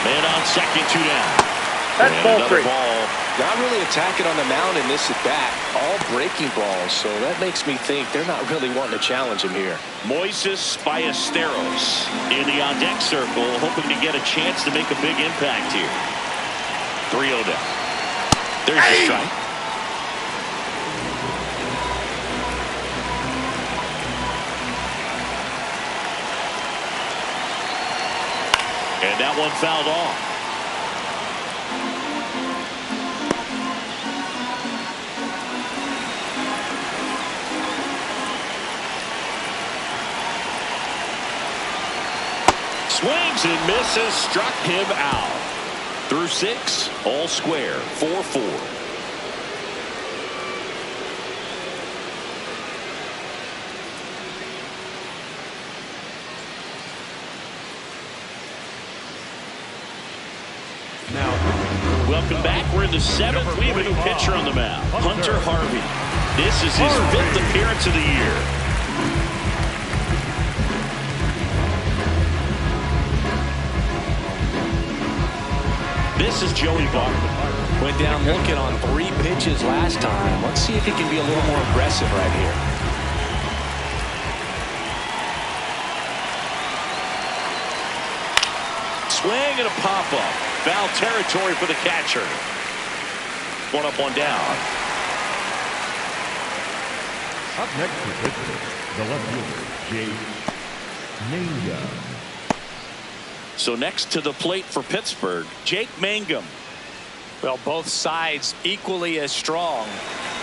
Man on second, 2 down. That's ball 3. Ball. Not really attacking on the mound in this at-bat. All breaking balls, so that makes me think they're not really wanting to challenge him here. Moises Ballesteros in the on-deck circle, hoping to get a chance to make a big impact here. 3-0 down. There's the strike. And that one fouled off. Swings and misses, struck him out. Through 6, all square, 4-4. Welcome back. We're in the 7th. We have a new pitcher on the mound, Hunter Harvey. This is his 5th appearance of the year. This is Joey Barton. Went down looking on 3 pitches last time. Let's see if he can be a little more aggressive right here. Swing and a pop-up. Foul territory for the catcher. 1 up, 1 down. Up next for Pittsburgh, the left fielder, Mangum. So next to the plate for Pittsburgh, Jake Mangum. Well, both sides equally as strong.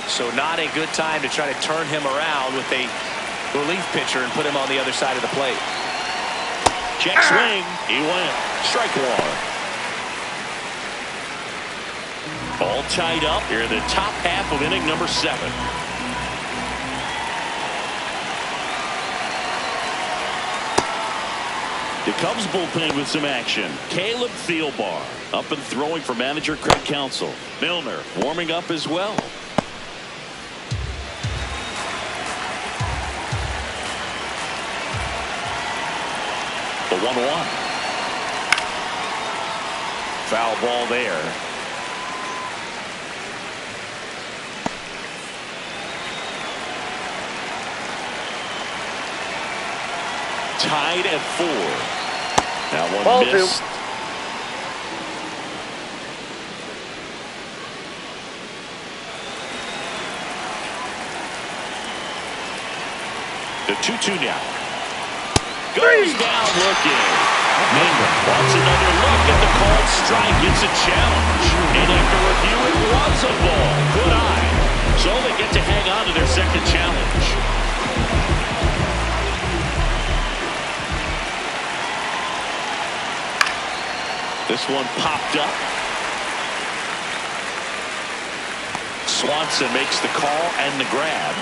So not a good time to try to turn him around with a relief pitcher and put him on the other side of the plate. Check swing. He went. Strike 1. All tied up here in the top half of inning number 7. The Cubs bullpen with some action. Caleb Thielbar up and throwing for manager Craig Counsell. Milner warming up as well. The 1-1. Foul ball there. tied at 4. That one Ball missed. 2. The 2-2 now. Goes down looking. Mangum wants another look at the called strike. It's a challenge. And after review, it was a ball. Good eye. So they get to hang on to their second challenge. This one popped up. Swanson makes the call and the grab.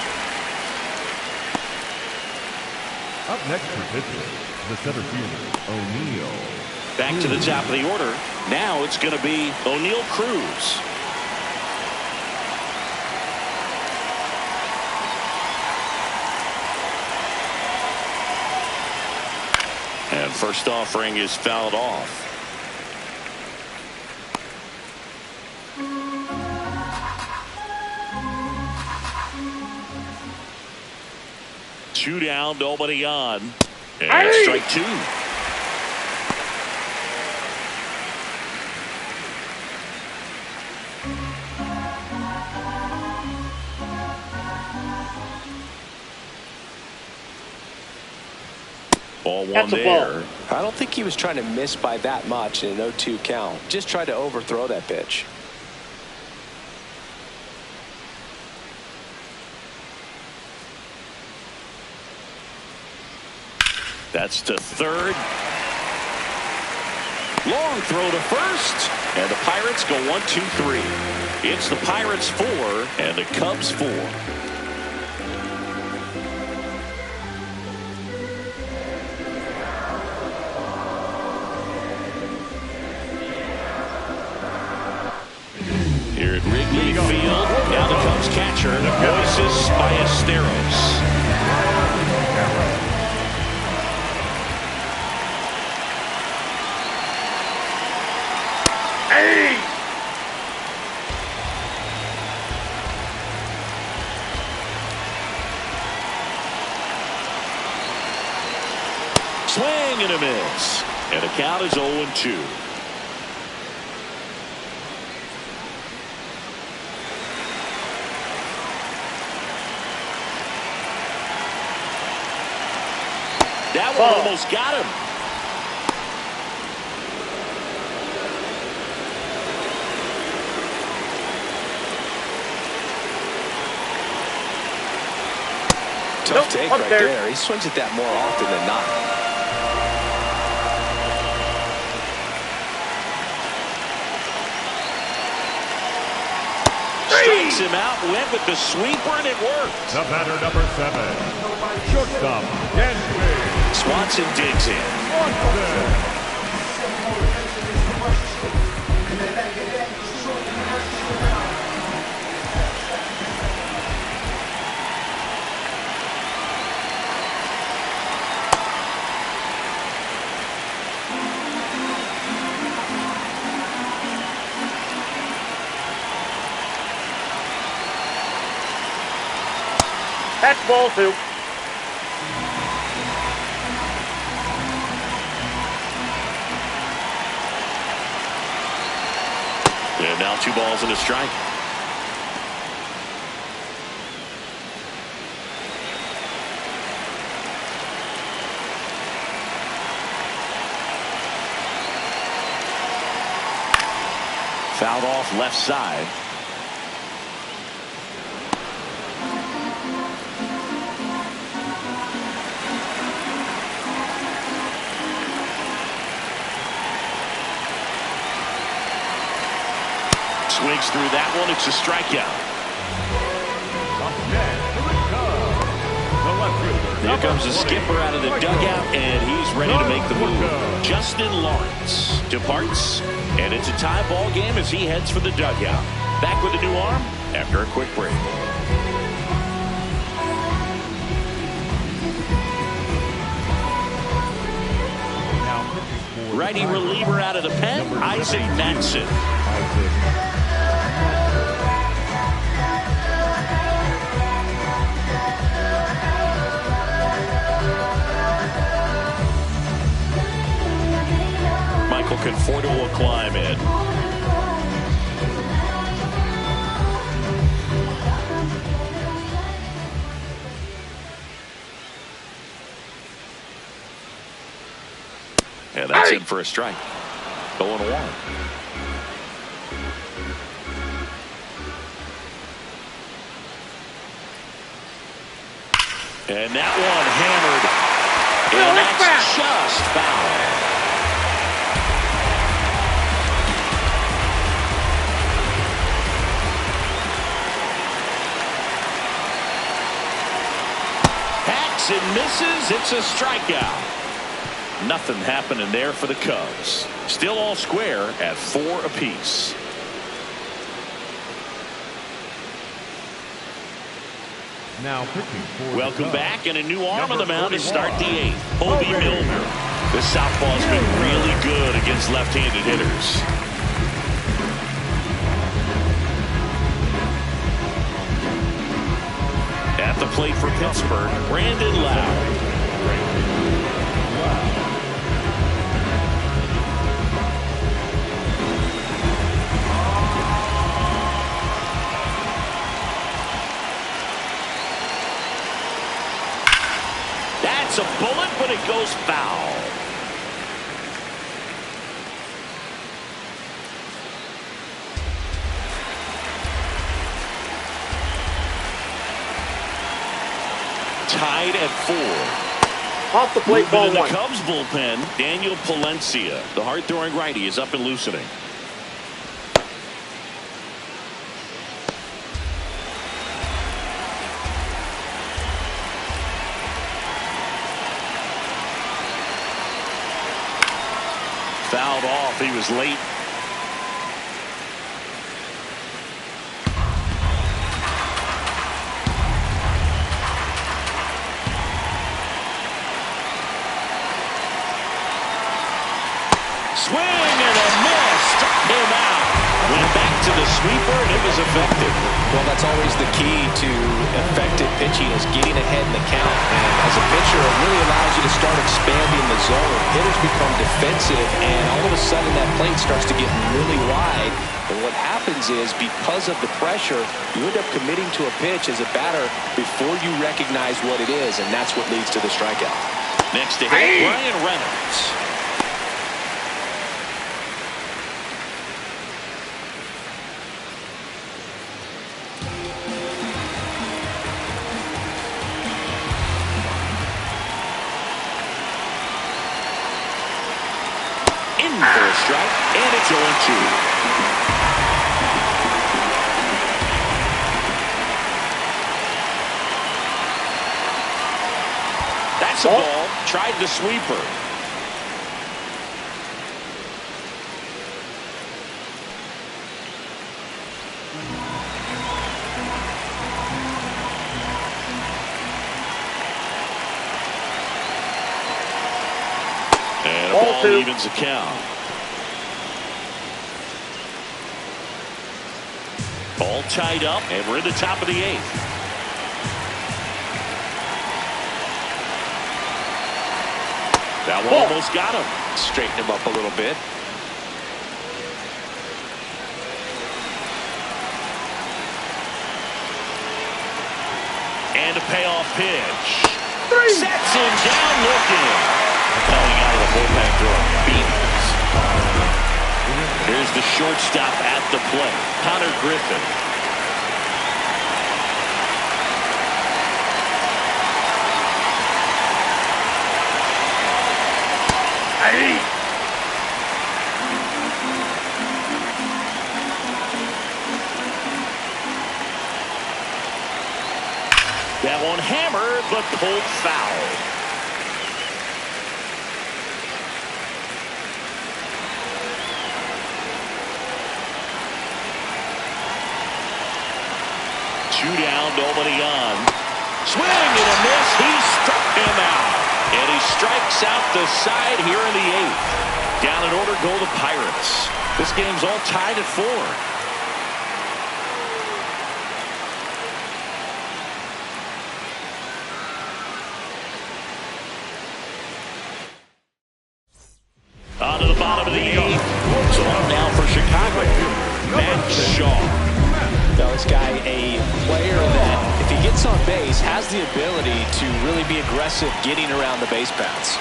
Up next for Pittsburgh, the center fielder, O'Neill. Back to the top of the order. Now it's going to be O'Neill Cruz. And first offering is fouled off. Two down, nobody on. And strike 2. Ball 1 That's a there. I don't think he was trying to miss by that much in an 0-2 count. Just tried to overthrow that pitch. That's to third. Long throw to first. And the Pirates go 1-2-3. It's the Pirates 4 and the Cubs 4. Here at Wrigley Field, now the Cubs catcher, Moises Ballesteros. Swing and a miss. And the count is 0-2. That one almost got him. Tough take right there. He swings at that more often than not. Strikes him out, went with the sweeper, and it worked. The batter, number 7, shortstop, Swanson digs in. That's ball 2. And now 2 balls and a strike. Fouled off left side. Swings through that one. It's a strikeout. Here comes the skipper out of the dugout, and he's ready to make the move. Justin Lawrence departs, and it's a tie ball game as he heads for the dugout. Back with a new arm after a quick break. Righty reliever out of the pen, Isaac Matson. Looking forward to a climb in. And that's in for a strike. 0-1. And that one hammered. And that's just foul. Hacks and misses. It's a strikeout. Nothing happening there for the Cubs. Still all square at 4 apiece. Now pitching for Welcome back, and a new arm on the mound to start the 8th. Obi Milner. This southpaw's been really good against left-handed hitters. At the plate for Pittsburgh, Brandon Lowe. That's a bullet, but it goes foul. Tied at 4. Off the plate, ball in the 1. Cubs bullpen, Daniel Palencia, the hard-throwing righty, is up and loosening. Fouled off. He was late. Swing and a miss. Struck him out. Went back to the sweeper, and it was effective. Well, that's always the key to effective pitching, is getting ahead in the count. And as a pitcher, it really allows you to start expanding the zone. Hitters become defensive, and all of a sudden that plate starts to get really wide. And what happens is, because of the pressure, you end up committing to a pitch as a batter before you recognize what it is, and that's what leads to the strikeout. Next to hit, Brian Reynolds. For a strike, and it's 0-2. That's a ball. Tried the sweeper. And a ball evens the count. All tied up, and we're in the top of the 8th. That one almost got him. Straighten him up a little bit. And a payoff pitch. Sets him down looking. Coming out of the bullpen throwing beans. Here's the shortstop at the plate, Connor Griffin. That one hammered, but pulled foul. Two down, nobody on. Swing and a miss. He struck him out. And he strikes out the side here in the 8th. Down in order go the Pirates. This game's all tied at 4. On to the bottom bottom of the 8th. So up now for Chicago, Matt Shaw. Now this guy, a player that, if he gets on base, has the ability to really be aggressive getting around the base paths.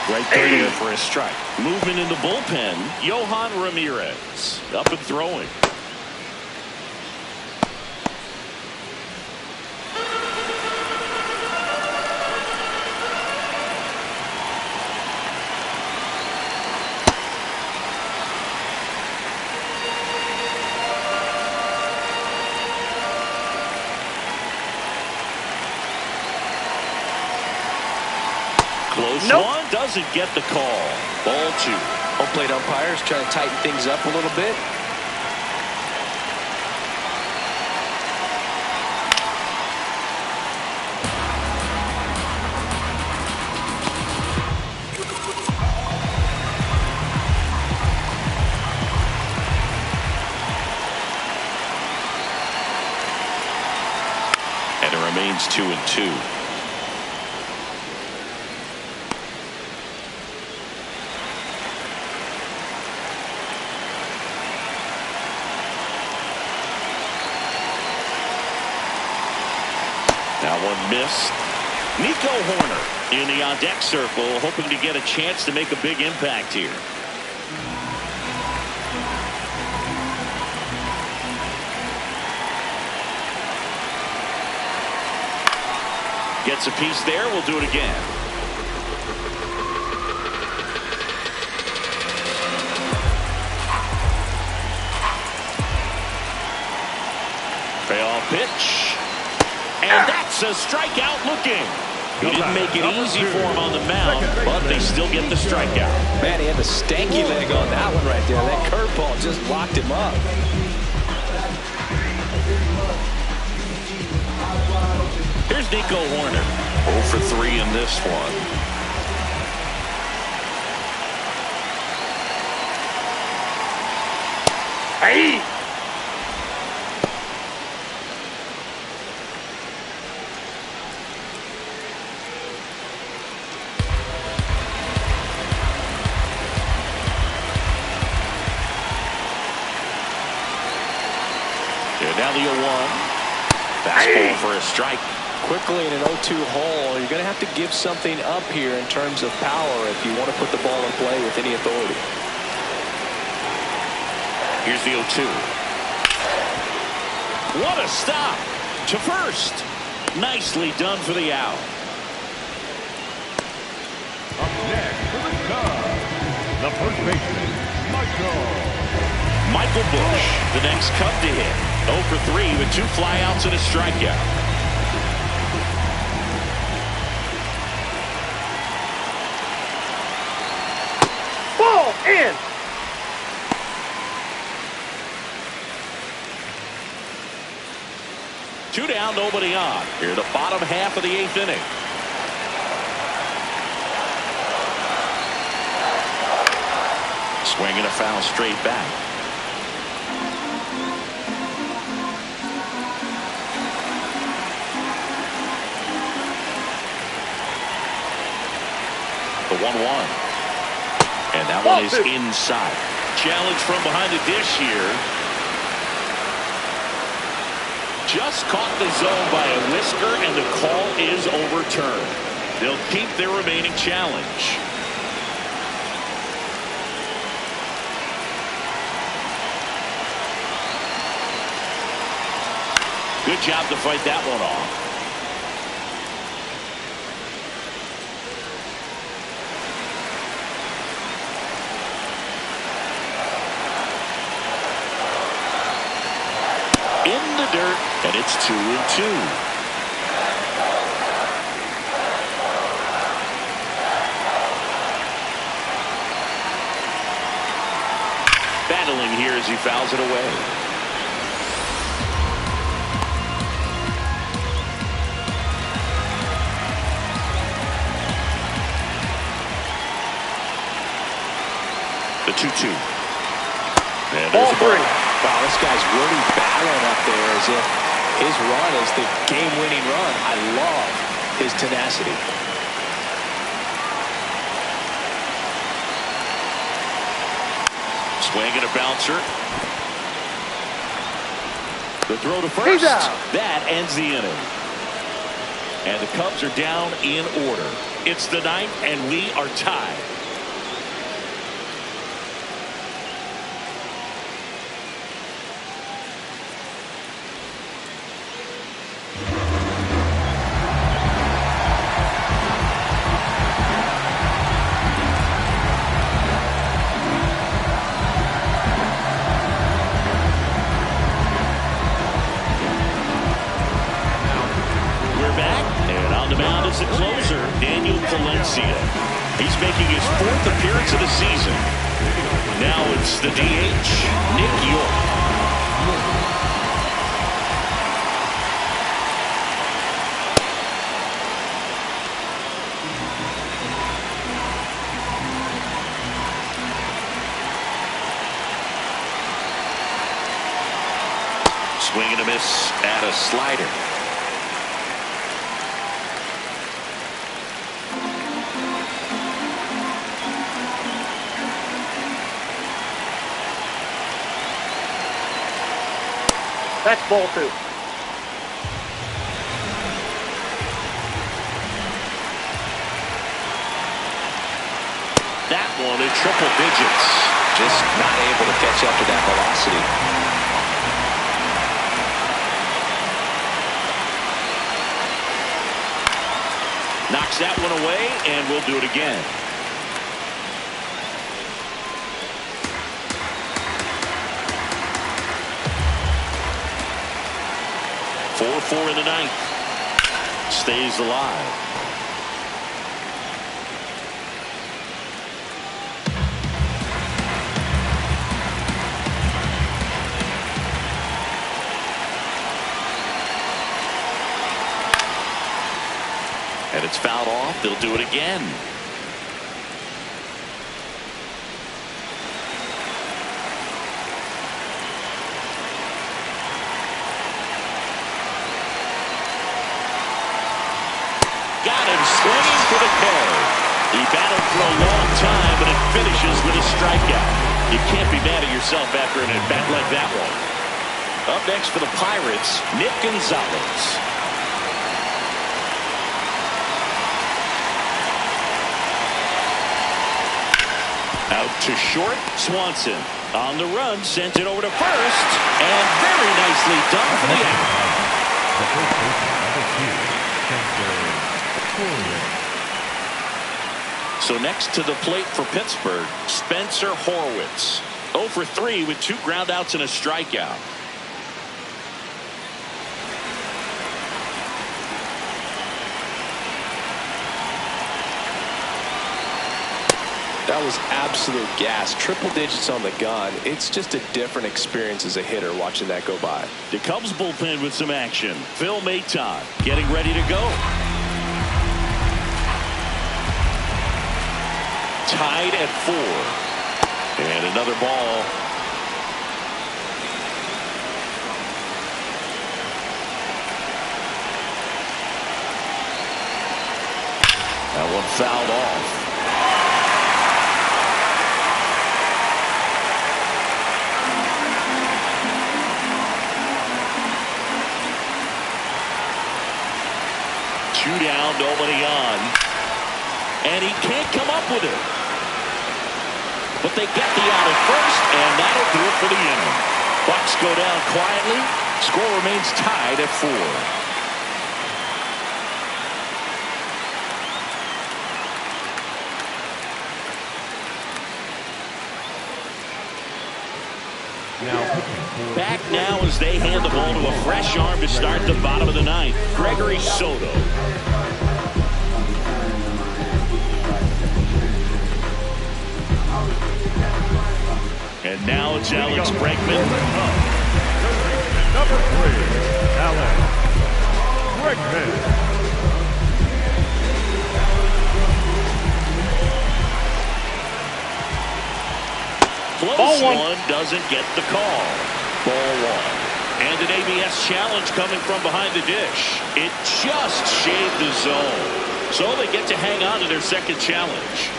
Right there for a strike. Movement in the bullpen. Yohan Ramirez up and throwing. Close one, doesn't get the call. Ball 2. Home plate umpires trying to tighten things up a little bit. And it remains 2-2. That one missed. Nico Horner in the on-deck circle, hoping to get a chance to make a big impact here. Gets a piece there. We'll do it again. Payoff pitch. And that's a strikeout looking. He didn't make it easy for him on the mound, but they still get the strikeout. Man, he had the stanky leg on that one right there. That curveball just locked him up. Here's Nico Horner. 0 for 3 in this one. Hey! Now the 0-1. Fastball for a strike. Quickly in an 0-2 hole, you're going to have to give something up here in terms of power if you want to put the ball in play with any authority. Here's the 0-2. What a stop to first. Nicely done for the out. Up next for the Cubs, the first baseman, Michael Busch, the next Cub to hit. 0 for 3 with 2 flyouts and a strikeout. Ball in. Two down, nobody on. Here, the bottom half of the 8th inning. Swinging a foul straight back. The 1-1. And that one is inside. Challenge from behind the dish here. Just caught the zone by a whisker, and the call is overturned. They'll keep their remaining challenge. Good job to fight that one off. In the dirt, and it's 2-2. Battling here as he fouls it away. The 2-2. And there's a ball. Wow, this guy's really battling up there as if his run is the game-winning run. I love his tenacity. Swing and a bouncer. The throw to He's first. out. That ends the inning. And the Cubs are down in order. It's the ninth, and we are tied. The closer, He's making his 4th appearance of the season. Now it's the DH, Nick York. Swing and a miss at a slider. That's ball 2. That one in triple digits. Just not able to catch up to that velocity. Knocks that one away, and we'll do it again. 4-4 in the ninth. Stays alive. And it's fouled off. They'll do it again. Swinging for the carry. He battled for a long time, but it finishes with a strikeout. You can't be mad at yourself after an at-bat like that one. Up next for the Pirates, Nick Gonzalez. Out to short, Swanson. On the run, sends it over to first, and very nicely done for the out. The first baseman, number 2, So next to the plate for Pittsburgh, Spencer Horwitz. 0 for 3 with 2 groundouts and a strikeout. That was absolute gas. Triple digits on the gun. It's just a different experience as a hitter watching that go by. The Cubs bullpen with some action. Phil Maton getting ready to go. Tied at 4. And another ball. That one fouled off. Two down, nobody on. And he can't come up with it. But they get the out at first, and that'll do it for the inning. Bucks go down quietly. Score remains tied at 4. Back now as they hand the ball to a fresh arm to start the bottom of the ninth, Gregory Soto. And now it's Alex Bregman. Number 3, Alex Bregman. Close one doesn't get the call. Ball 1. And an ABS challenge coming from behind the dish. It just shaved the zone. So they get to hang on to their second challenge.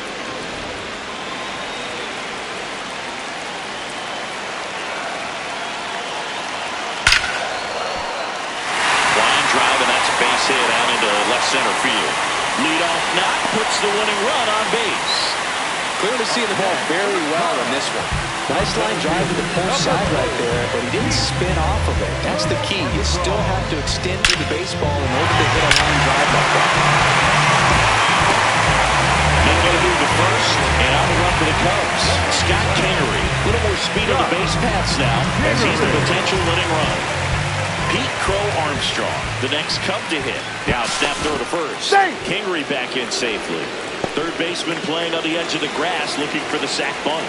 left center field. Leadoff knock puts the winning run on base. Clearly seeing the ball very well in this one. Nice line drive to the pull side right there, but he didn't spin off of it. That's the key. You still have to extend to the baseball in order to hit a line drive like that. Going to move to first, and on the run for the Cubs, Scott Kingery. A little more speed on the base paths now, as he's the potential winning run. Pete Crow Armstrong, the next Cub to hit. Now snap throw to first. Kingery back in safely. Third baseman playing on the edge of the grass, looking for the sac bunt.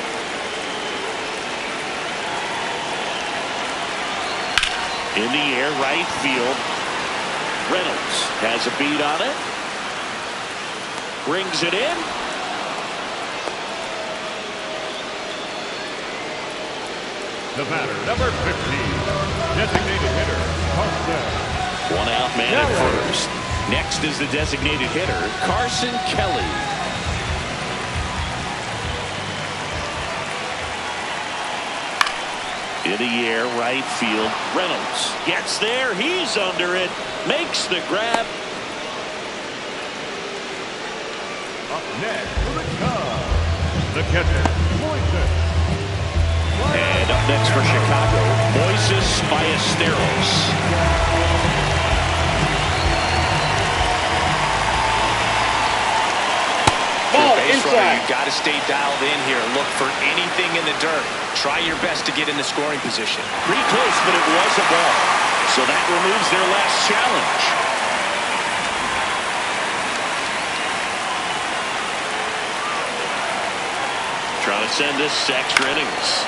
In the air, right field. Reynolds has a beat on it. Brings it in. The batter, number 15, designated hitter, Carmen. One out man at first. Next is the designated hitter, Carson Kelly. In the air, right field. Reynolds gets there. He's under it. Makes the grab. Up next for the Cubs, the catcher, Moises. And up next for Chicago, Moises Ballesteros. Ball Base runner, inside. you've got to stay dialed in here. Look for anything in the dirt. Try your best to get in the scoring position. Pretty close, but it was a ball. So that removes their last challenge. Trying to send this to extra innings.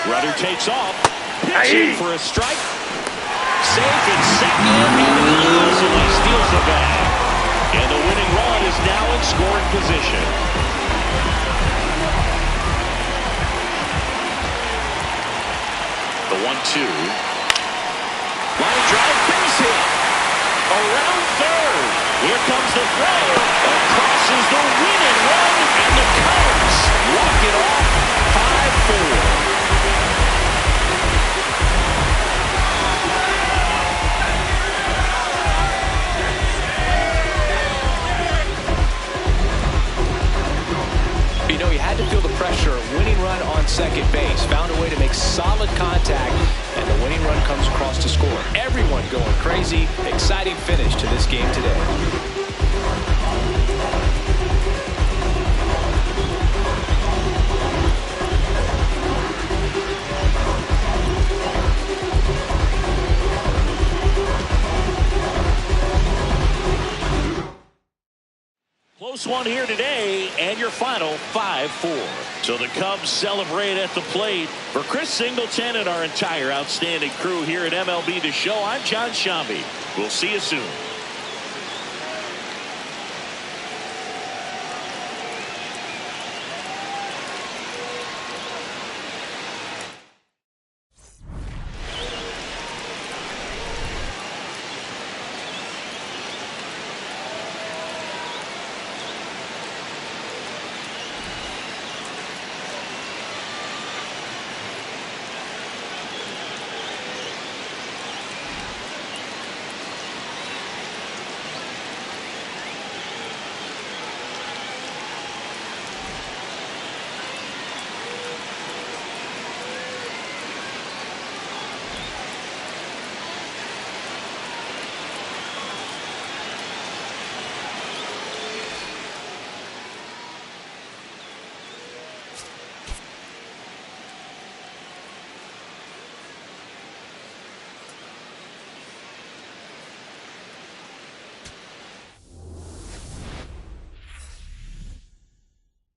Runner takes off. Pitching for a strike. Safe in second, and he easily steals the bag. And the winning run is now in scoring position. The 1-2. Line drive, base hit. Around third. Here comes the throw. Crosses the winning run, and the Cubs walk it off 5-4. You know, he had to feel the pressure. Winning run on second base. Found a way to make solid contact, and the winning run comes across to score. Everyone going crazy. Exciting finish to this game today. Close one here today, and your final 5-4. So the Cubs celebrate at the plate. For Chris Singleton and our entire outstanding crew here at MLB The Show, I'm John Shambi. We'll see you soon.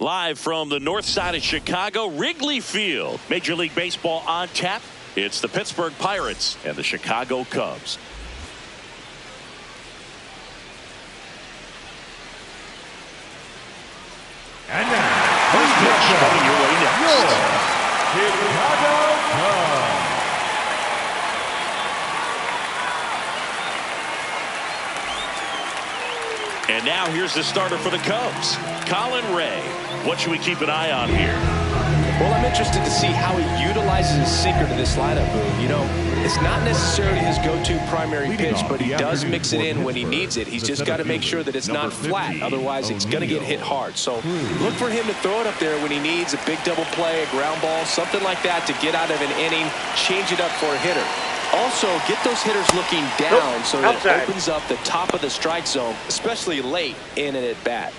Live from the north side of Chicago, Wrigley Field. Major League Baseball on tap. It's the Pittsburgh Pirates and the Chicago Cubs. And now, first pitch Coming your way next. Chicago Cubs. And now here's the starter for the Cubs, Colin Ray. What should we keep an eye on here? Well, I'm interested to see how he utilizes his sinker to this lineup, Boog. You know, it's not necessarily his go-to primary pitch, but he does mix it in when he needs it. He's just got to make sure that it's not flat. Otherwise, it's going to get hit hard. So look for him to throw it up there when he needs a big double play, a ground ball, something like that to get out of an inning, change it up for a hitter. Also, get those hitters looking down so that it opens up the top of the strike zone, especially late in an at-bat.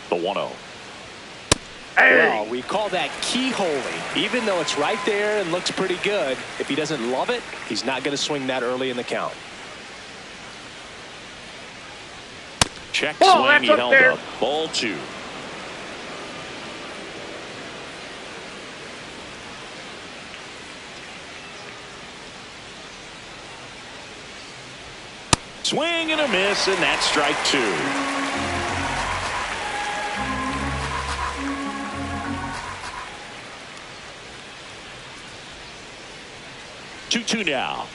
The 1-0. Well, we call that keyholing. Even though it's right there and looks pretty good, if he doesn't love it, he's not going to swing that early in the count. Check swing, he held up. Ball 2. Swing and a miss, and that's strike 2. Two now.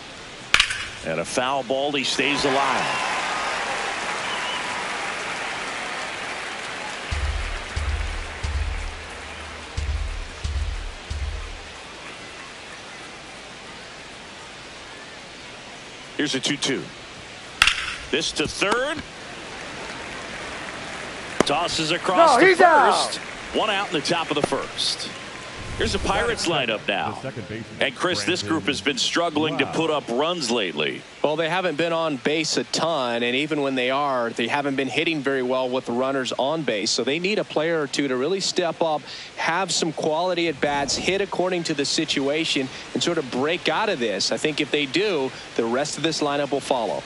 And a foul ball. He stays alive. Here's a 2-2. This to third. Tosses across to first. Out. One out in the top of the first. Here's the Pirates lineup now. And Chris, this group has been struggling to put up runs lately. Well, they haven't been on base a ton, and even when they are, they haven't been hitting very well with the runners on base. So they need a player or two to really step up, have some quality at bats, hit according to the situation, and sort of break out of this. I think if they do, the rest of this lineup will follow.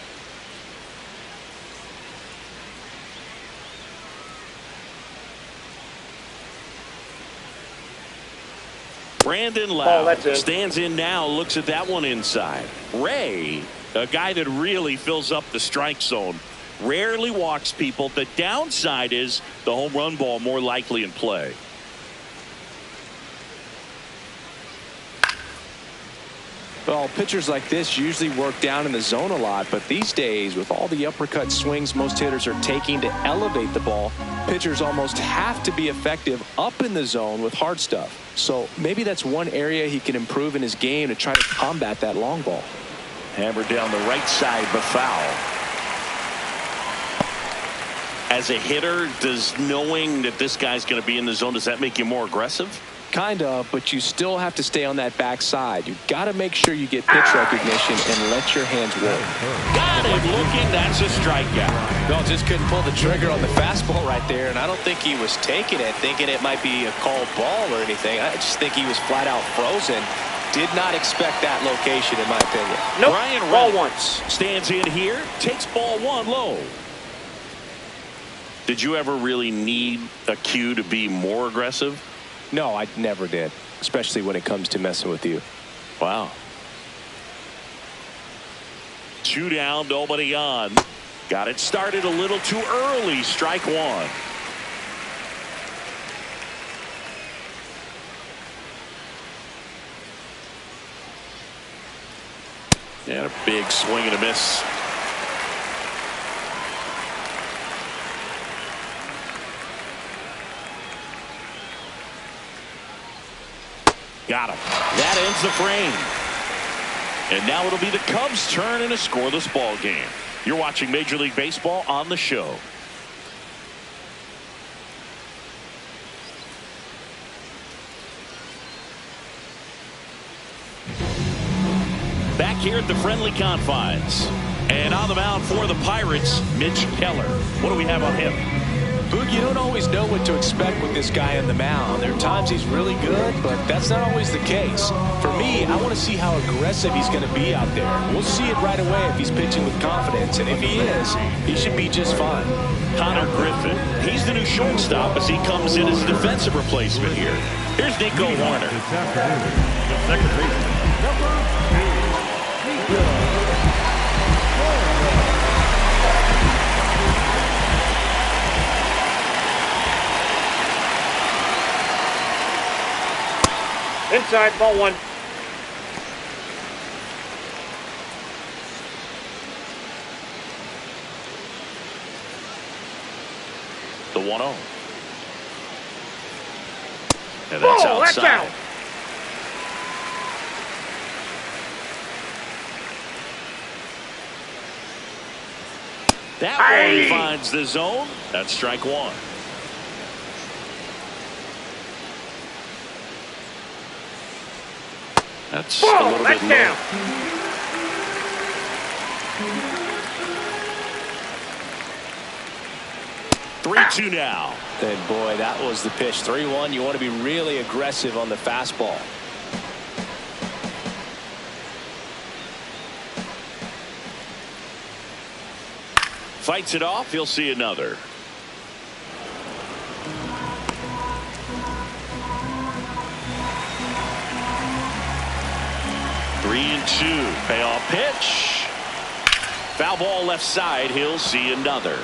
Brandon Lau stands in now, looks at that one inside. Ray, a guy that really fills up the strike zone, rarely walks people. The downside is the home run ball more likely in play. Well, pitchers like this usually work down in the zone a lot, but these days, with all the uppercut swings most hitters are taking to elevate the ball, pitchers almost have to be effective up in the zone with hard stuff. So maybe that's one area he can improve in his game to try to combat that long ball. Hammered down the right side, but foul. As a hitter, does knowing that this guy's going to be in the zone, does that make you more aggressive? Kind of, but you still have to stay on that backside. You've got to make sure you get pitch recognition and let your hands work. Got him looking. That's a strikeout. No, just couldn't pull the trigger on the fastball right there, and I don't think he was taking it, thinking it might be a called ball or anything. I just think he was flat out frozen. Did not expect that location, in my opinion. Nope. Brian Ball Reynolds stands in here, takes ball 1 low. Did you ever really need a cue to be more aggressive? No, I never did, especially when it comes to messing with you. Wow. 2 down, nobody on. Got it started a little too early. Strike 1. And a big swing and a miss. Got him. That ends the frame. And now it'll be the Cubs' turn in a scoreless ball game. You're watching Major League Baseball on the show. Back here at the friendly confines. And on the mound for the Pirates, Mitch Keller. What do we have on him? Boog, you don't always know what to expect with this guy on the mound. There are times he's really good, but that's not always the case. For me, I want to see how aggressive he's going to be out there. We'll see it right away if he's pitching with confidence, and if he is, he should be just fine. Connor Griffin, he's the new shortstop as he comes in as a defensive replacement here. Here's Nico Warner. This afternoon, the second baseman, number 2, Nico. Inside, ball one. The 1-0. And that's outside. That's out. That one finds the zone. That's strike one. That's a little bit low. Down. 3-2 now. And boy, that was the pitch. 3-1. You want to be really aggressive on the fastball. Fights it off. He'll see another. Three and two. Payoff pitch. Foul ball left side. He'll see another.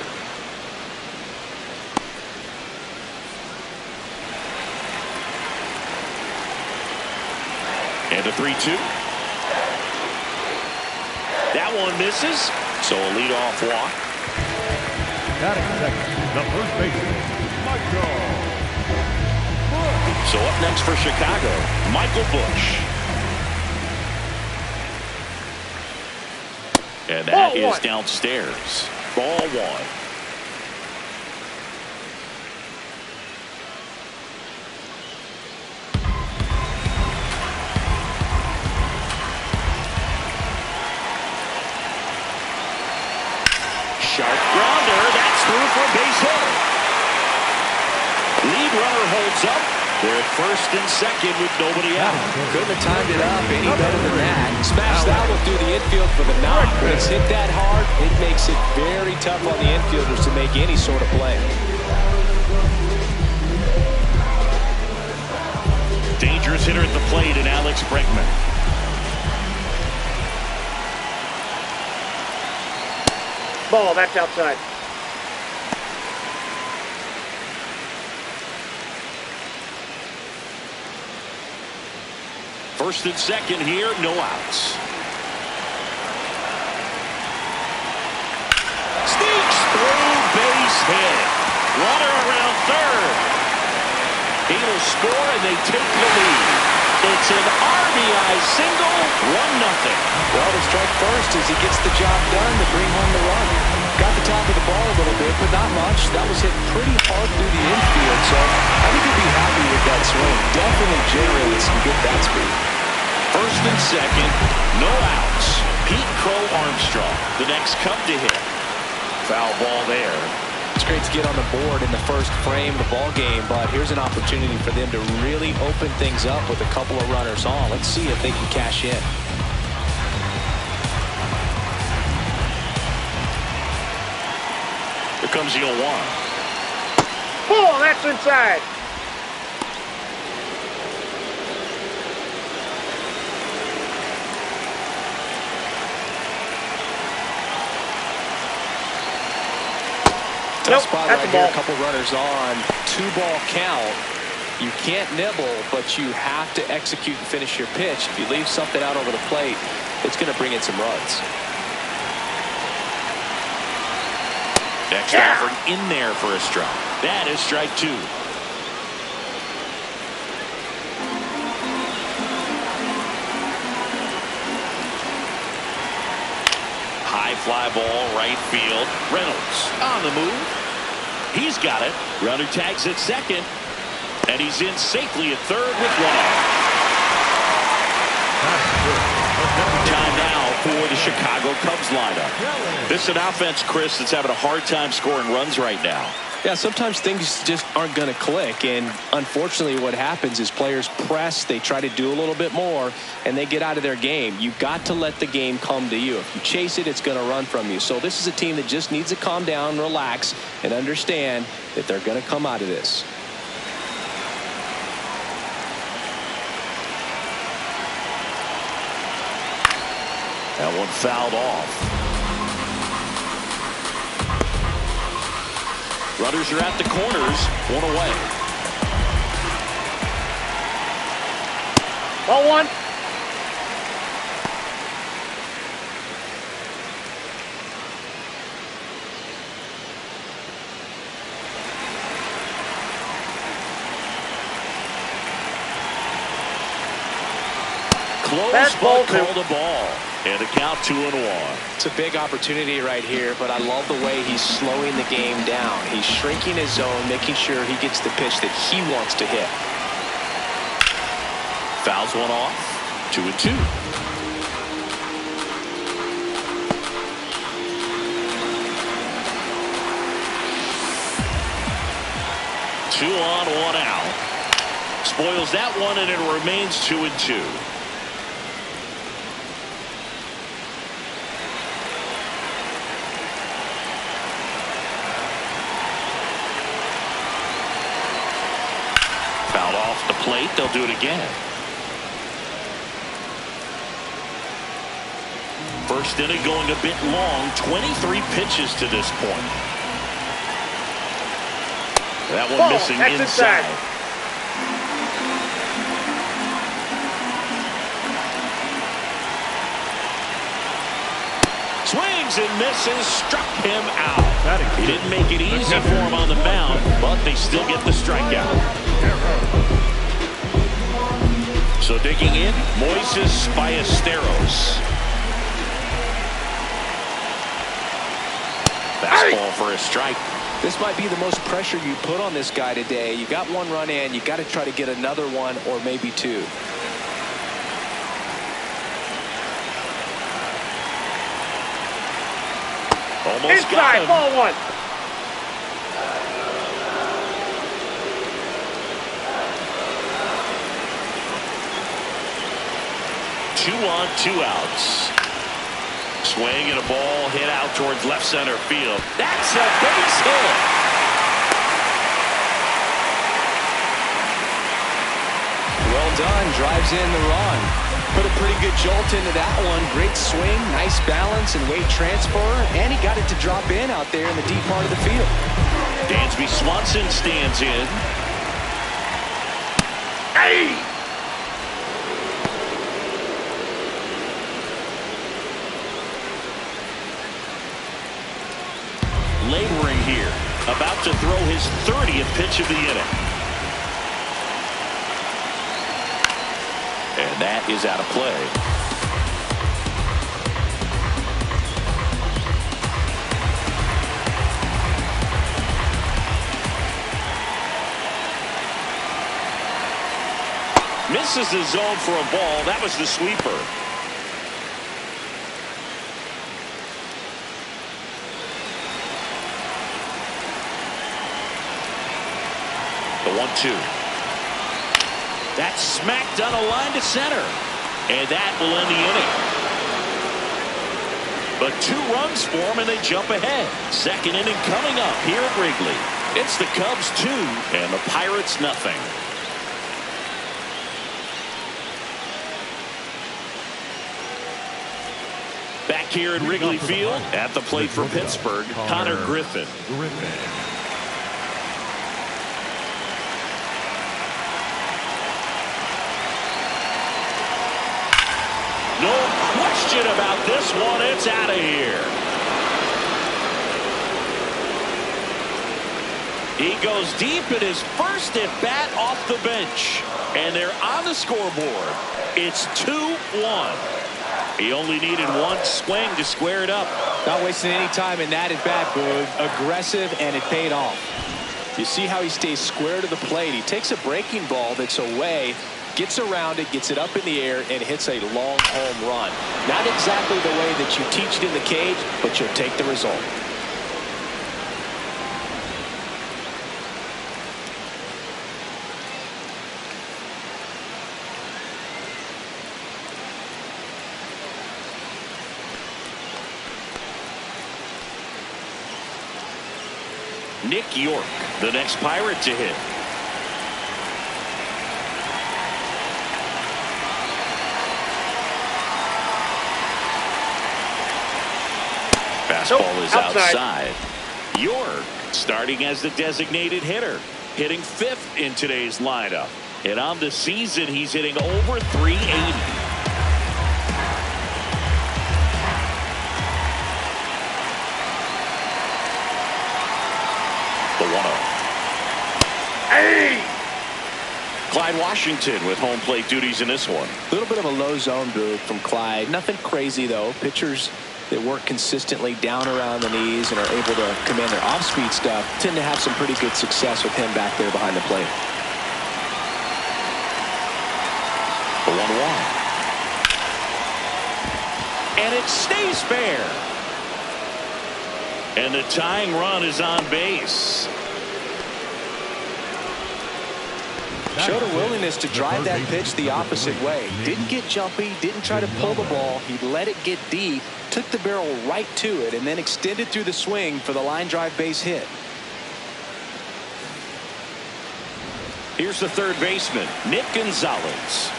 And a 3-2. That one misses. So a leadoff walk. Batting second, the first baseman, Michael Busch. So up next for Chicago, Michael Busch. And that is downstairs. Ball one. Sharp grounder. That's through for a base hit. Lead runner holds up. They're at first and second with nobody out. Couldn't have timed it up any better than that. Smash that one through the infield for the knock. When it's hit that hard, it makes it very tough on the infielders to make any sort of play. Dangerous hitter at the plate in Alex Bregman. Ball, that's outside. First and second here, no outs. Sneaks through, base hit. Runner around third. He will score and they take the lead. It's an RBI single, 1-0. Well, to strike first as he gets the job done to bring home the run. Got the top of the ball a little bit, but not much. That was hit pretty hard through the infield, so I think he'll be happy with that swing. Definitely generated some good bat speed. First and second, no outs. Pete Crow Armstrong, the next Cub to hit. Foul ball there. It's great to get on the board in the first frame of the ball game, but here's an opportunity for them to really open things up with a couple of runners on. Let's see if they can cash in. Here comes the 0-1. Ball, that's inside. Tough spot that's right a here. ball. A couple runners on. 2-ball count. You can't nibble, but you have to execute and finish your pitch. If you leave something out over the plate, it's going to bring in some runs. Next offered in there for a strike. That is strike two. High fly ball, right field. Reynolds on the move. He's got it. Runner tags at second. And he's in safely at third with one out. Time now for the Chicago Cubs lineup. This is an offense, Chris, that's having a hard time scoring runs right now. Yeah, sometimes things just aren't going to click, and unfortunately what happens is players press, they try to do a little bit more, and they get out of their game. You've got to let the game come to you. If you chase it, it's going to run from you. So this is a team that just needs to calm down, relax, and understand that they're going to come out of this. That one fouled off. Runners are at the corners, one away. Ball one. Close, but called a ball. And a count 2-1. It's a big opportunity right here, but I love the way he's slowing the game down. He's shrinking his zone, making sure he gets the pitch that he wants to hit. Fouls one off. 2-2. 2 on, 1 out. Spoils that one, and it remains 2-2. Foul off the plate. They'll do it again. First inning going a bit long. 23 pitches to this point. That one missing inside. Swings and misses, struck him out. He didn't make it easy for him on the mound, but they still get the strikeout. So digging in, Moises Ballesteros. Fastball for a strike. This might be the most pressure you put on this guy today. You got one run in, you got to try to get another one or maybe two. Almost got inside, him. ball one. Two on, 2 outs. Swing and a ball hit out towards left center field. That's a base hit. Well done, drives in the run. Put a pretty good jolt into that one. Great swing, nice balance and weight transfer, and he got it to drop in out there in the deep part of the field. Dansby Swanson stands in. Hey! Laboring here, about to throw his 30th pitch of the inning. And that is out of play. Misses the zone for a ball. That was the sweeper. The 1-2. That's smacked on a line to center. And that will end the inning. But 2 runs for them and they jump ahead. Second inning coming up here at Wrigley. It's the Cubs 2 and the Pirates nothing. Back here at Wrigley Field, at the plate for Pittsburgh, Connor Griffin. No question about this one. It's out of here. He goes deep in his first at bat off the bench. And they're on the scoreboard. It's 2-1. He only needed one swing to square it up. Not wasting any time in that at bat, Boog. Aggressive, and it paid off. You see how he stays square to the plate. He takes a breaking ball that's away, gets around it, gets it up in the air, and hits a long home run. Not exactly the way that you teach it in the cage, but you'll take the result. Nick York, the next Pirate to hit. Fastball is outside. York starting as the designated hitter, hitting 5th in today's lineup. And on the season, he's hitting over 380. The 1-0. Hey! Clyde Washington with home plate duties in this one. A little bit of a low zone move from Clyde. Nothing crazy, though. Pitchers that work consistently down around the knees and are able to command their off-speed stuff tend to have some pretty good success with him back there behind the plate. The 1-1. And it stays fair. And the tying run is on base. Showed a willingness to drive that pitch the opposite way. Didn't get jumpy, didn't try to pull the ball. He let it get deep, took the barrel right to it, and then extended through the swing for the line drive base hit. Here's the third baseman, Nick Gonzalez.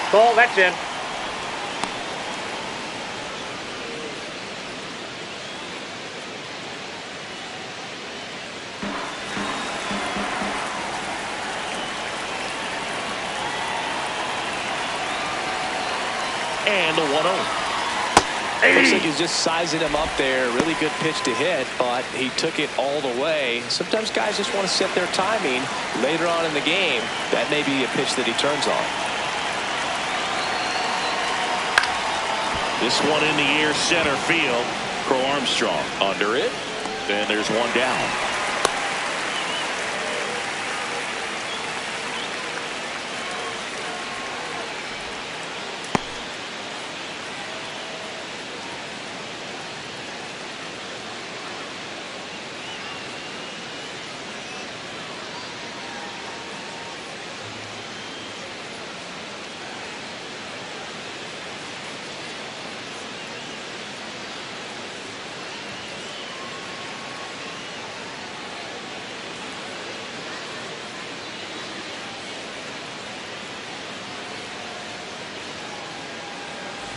Ball, that's in. And the 1-0. Looks like he's just sizing him up there. Really good pitch to hit, but he took it all the way. Sometimes guys just want to set their timing later on in the game. That may be a pitch that he turns on. This one in the air, center field. Crow Armstrong under it. And there's one down.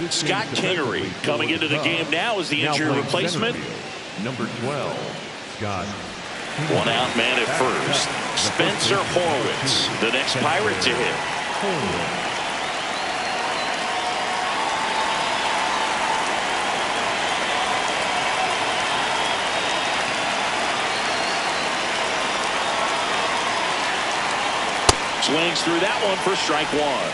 Scott Kingery coming into the game now as the injury replacement. Number 12, Scott. One out man at first. Spencer Horwitz, the next Pirate to hit. Swings through that one for strike one.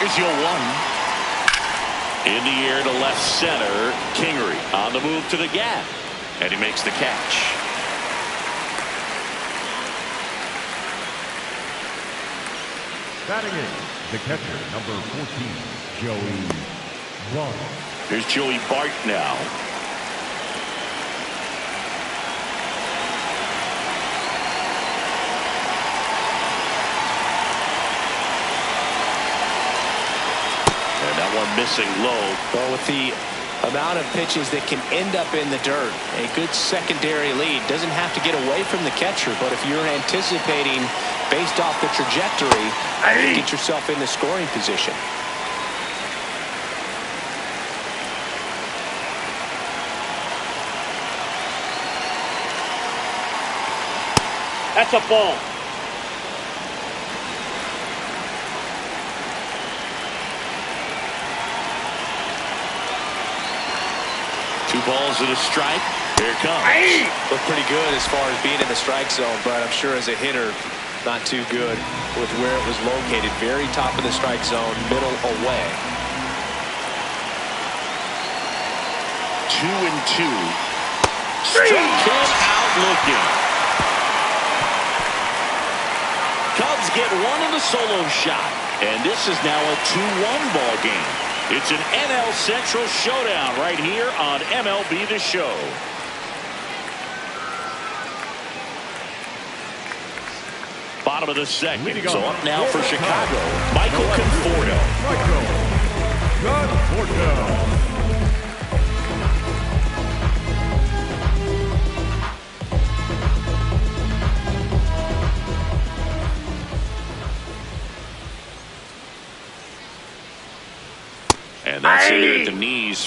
Here's your 1. In the air to left center. Kingery on the move to the gap. And he makes the catch. Batting in, the catcher, number 14, Joey Bart. Here's Joey Bart now. One missing low. Well, with the amount of pitches that can end up in the dirt, a good secondary lead doesn't have to get away from the catcher, but if you're anticipating based off the trajectory, get yourself in the scoring position. That's a ball. Two balls and a strike. Here it comes. Looked pretty good as far as being in the strike zone, but I'm sure as a hitter, not too good with where it was located. Very top of the strike zone, middle away. 2-2. Struck him out looking. Cubs get one in the solo shot, and this is now a 2-1 ball game. It's an NL Central showdown right here on MLB The Show. Bottom of the second. So up now for Chicago, Michael Conforto.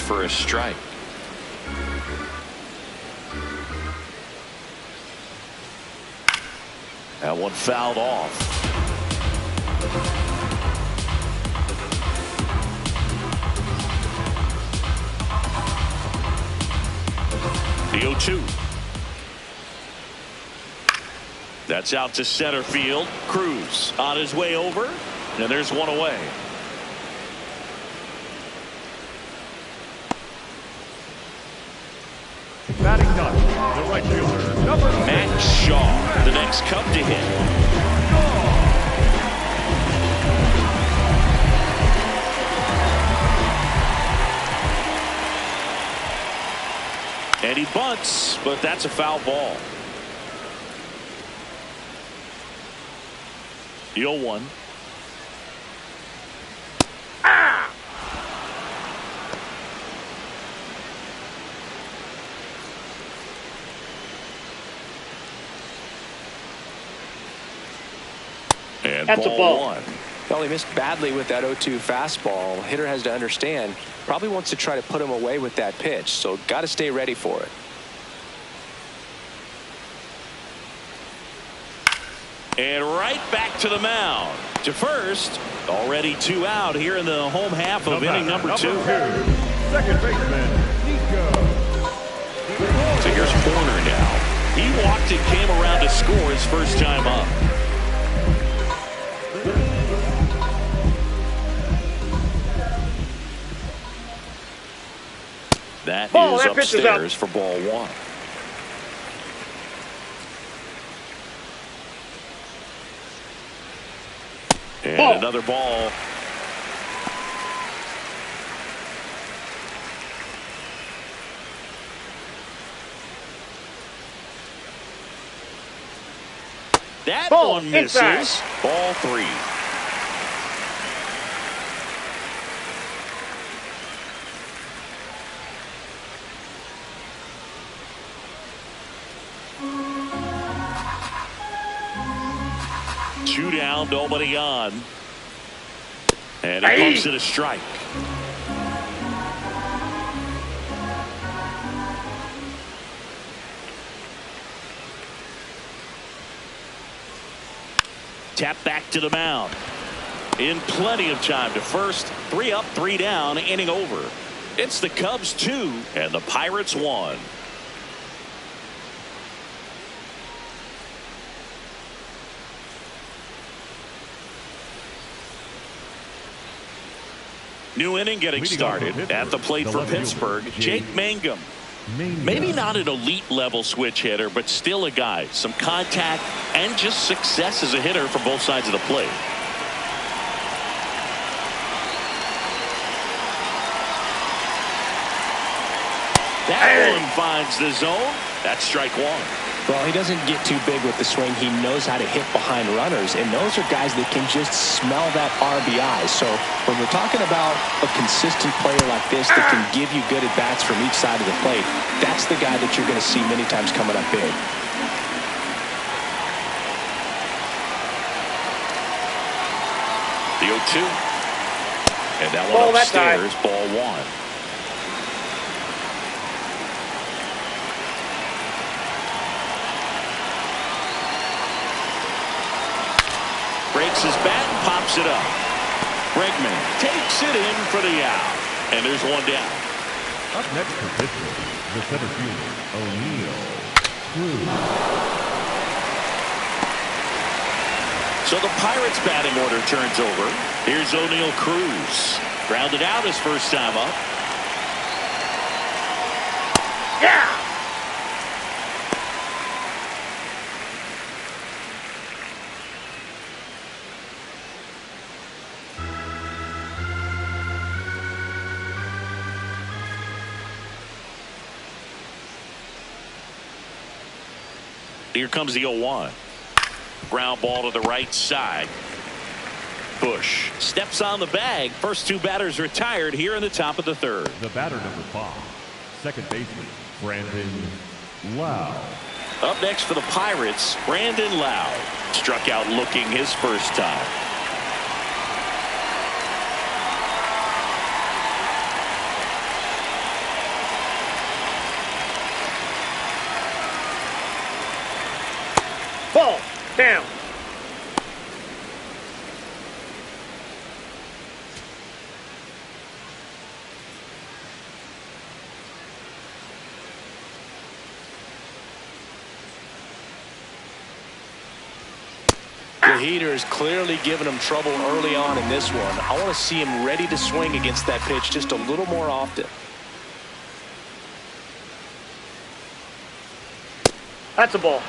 for a strike. That one fouled off. The 0-2. That's out to center field. Cruz on his way over, and there's one away. Batting done. The right fielder, number 6. Matt Shaw, the next Cub to hit. And he bunts, but that's a foul ball. The 0-1. And that's a ball. 1. Well, he missed badly with that 0-2 fastball. Hitter has to understand, probably wants to try to put him away with that pitch, so got to stay ready for it. And right back to the mound. To first. Already 2 out here in the home half of inning number 2. Second baseman, Nico. So here's Horner now. He walked and came around to score his first time up. That is upstairs for ball 1. And another ball. That one misses. Inside. Ball 3. Two down, nobody on. And it comes to the strike. Tap back to the mound. In plenty of time to first. 3 up, 3 down, inning over. It's the Cubs 2 and the Pirates 1. New inning getting started. At the plate for Pittsburgh, Jake Mangum. Maybe not an elite level switch hitter, but still a guy. Some contact and just success as a hitter from both sides of the plate. That one finds the zone. That's strike 1. Well, he doesn't get too big with the swing. He knows how to hit behind runners, and those are guys that can just smell that RBI. So when we're talking about a consistent player like this that can give you good at-bats from each side of the plate, that's the guy that you're going to see many times coming up big. The 0-2. And that one upstairs, ball 1. Breaks his bat and pops it up. Bregman takes it in for the out. And there's one down. Up next for Pittsburgh, the center fielder, O'Neill Cruz. So the Pirates batting order turns over. Here's O'Neill Cruz. Grounded out his first time up. Yeah! Here comes the 0-1. Ground ball to the right side. Bush steps on the bag. First 2 batters retired here in the top of the 3rd. The batter number 5, second baseman, Brandon Lau. Up next for the Pirates, Brandon Lau. Struck out looking his first time. Ball. Down. The heater is clearly giving him trouble early on in this one. I want to see him ready to swing against that pitch just a little more often. That's a ball.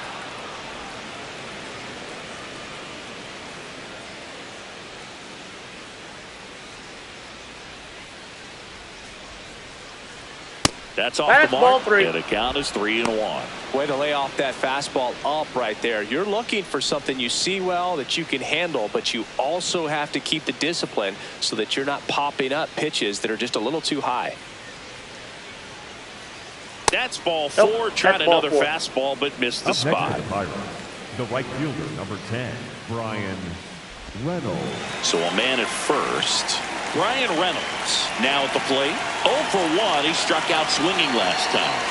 That's off That's the ball mark. 3. And the count is 3-1. Way to lay off that fastball up right there. You're looking for something you see well that you can handle, but you also have to keep the discipline so that you're not popping up pitches that are just a little too high. That's ball 4. Nope, Tried that's ball another 4. fastball, but missed the Up next spot. for the Pirates, the right fielder, number 10, Brian Reynolds. So a man at first. Brian Reynolds now at the plate. 0 for 1. He struck out swinging last time.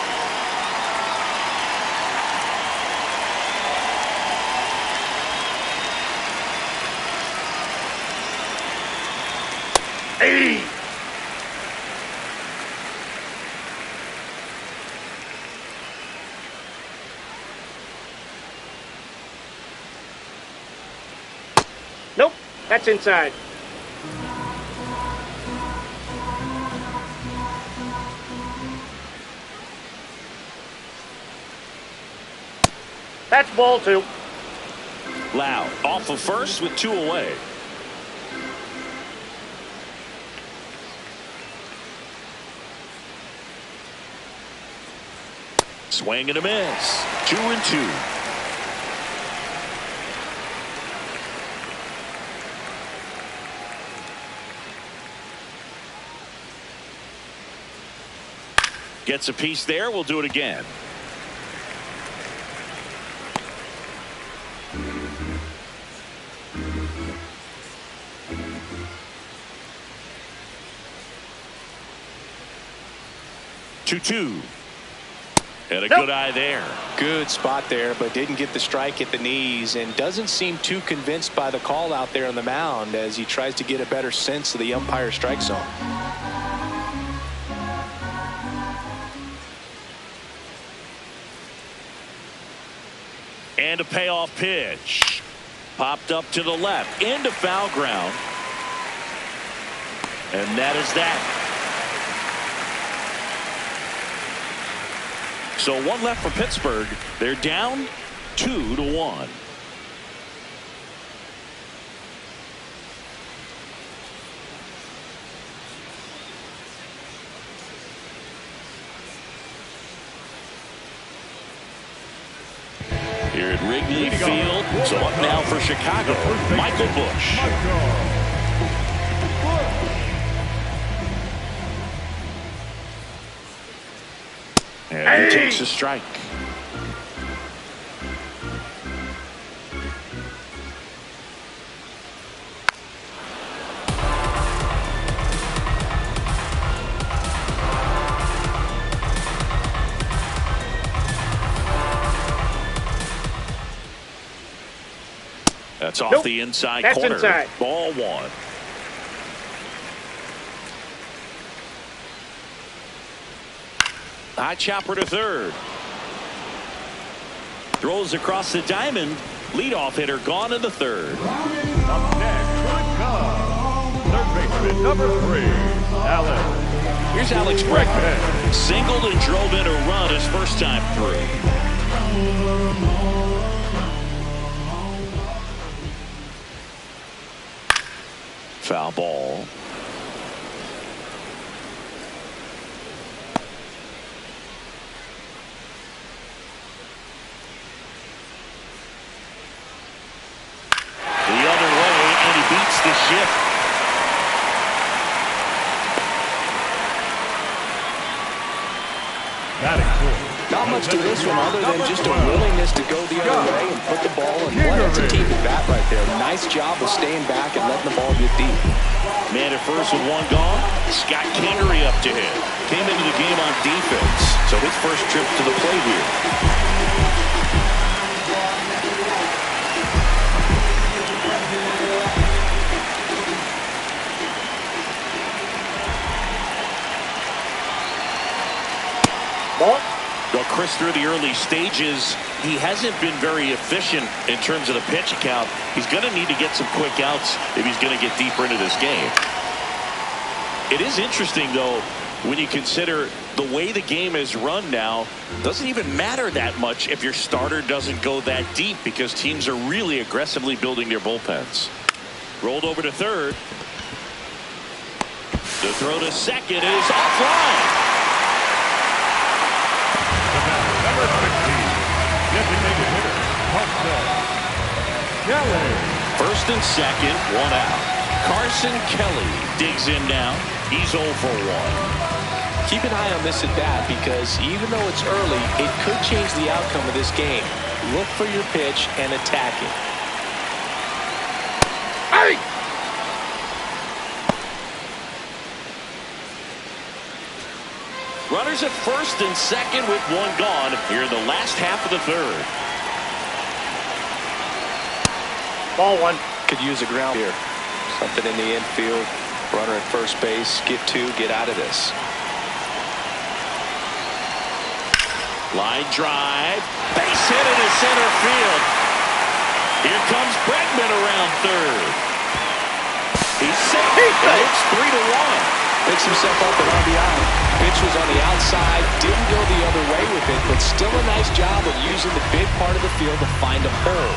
Hey. Nope. That's inside. That's ball 2. Loud off of first with 2 away. Swing and a miss. 2-2. Gets a piece there. We'll do it again. Two. And a good eye there. Good spot there, but didn't get the strike at the knees and doesn't seem too convinced by the call out there on the mound as he tries to get a better sense of the umpire strike zone. And a payoff pitch. Popped up to the left into foul ground. And that is that. So 1 left for Pittsburgh. They're down 2-1. Here at Wrigley Field. So up now for Chicago, Michael Busch. And he takes a strike. That's off the inside That's corner. inside. Ball 1. High chopper to third. Throws across the diamond. Leadoff hitter gone in the third. Up next for the Cubs, third baseman, number 3, Alex. Here's Alex Bregman. Singled and drove in a run his first time through. Foul ball. The shift. Not much to this one other than just a willingness to go the other way and put the ball in play. That's a team at bat right there. Nice job of staying back and letting the ball get deep. Man at first with 1 gone. Scott Kingery up to hit. Came into the game on defense. So his first trip to the plate here. Ball. Well, Chris, through the early stages, he hasn't been very efficient in terms of the pitch count. He's going to need to get some quick outs if he's going to get deeper into this game. It is interesting, though, when you consider the way the game is run now. Doesn't even matter that much if your starter doesn't go that deep, because teams are really aggressively building their bullpens. Rolled over to third. The throw to second is offline. Number 16, designated hitter, Kelly. First and second, one out. Carson Kelly digs in now. He's 0 for 1. Keep an eye on this at bat, because even though it's early, it could change the outcome of this game. Look for your pitch and attack it. Hey! Runners at first and second with one gone here in the last half of the third. Ball 1. Could use a ground here. Something in the infield. Runner at first base. Get 2. Get out of this. Line drive. Base hit into center field. Here comes Bregman around third. He's safe. It's 3-1. Picks himself up at RBI. Pitch was on the outside, didn't go the other way with it, but still a nice job of using the big part of the field to find a hole.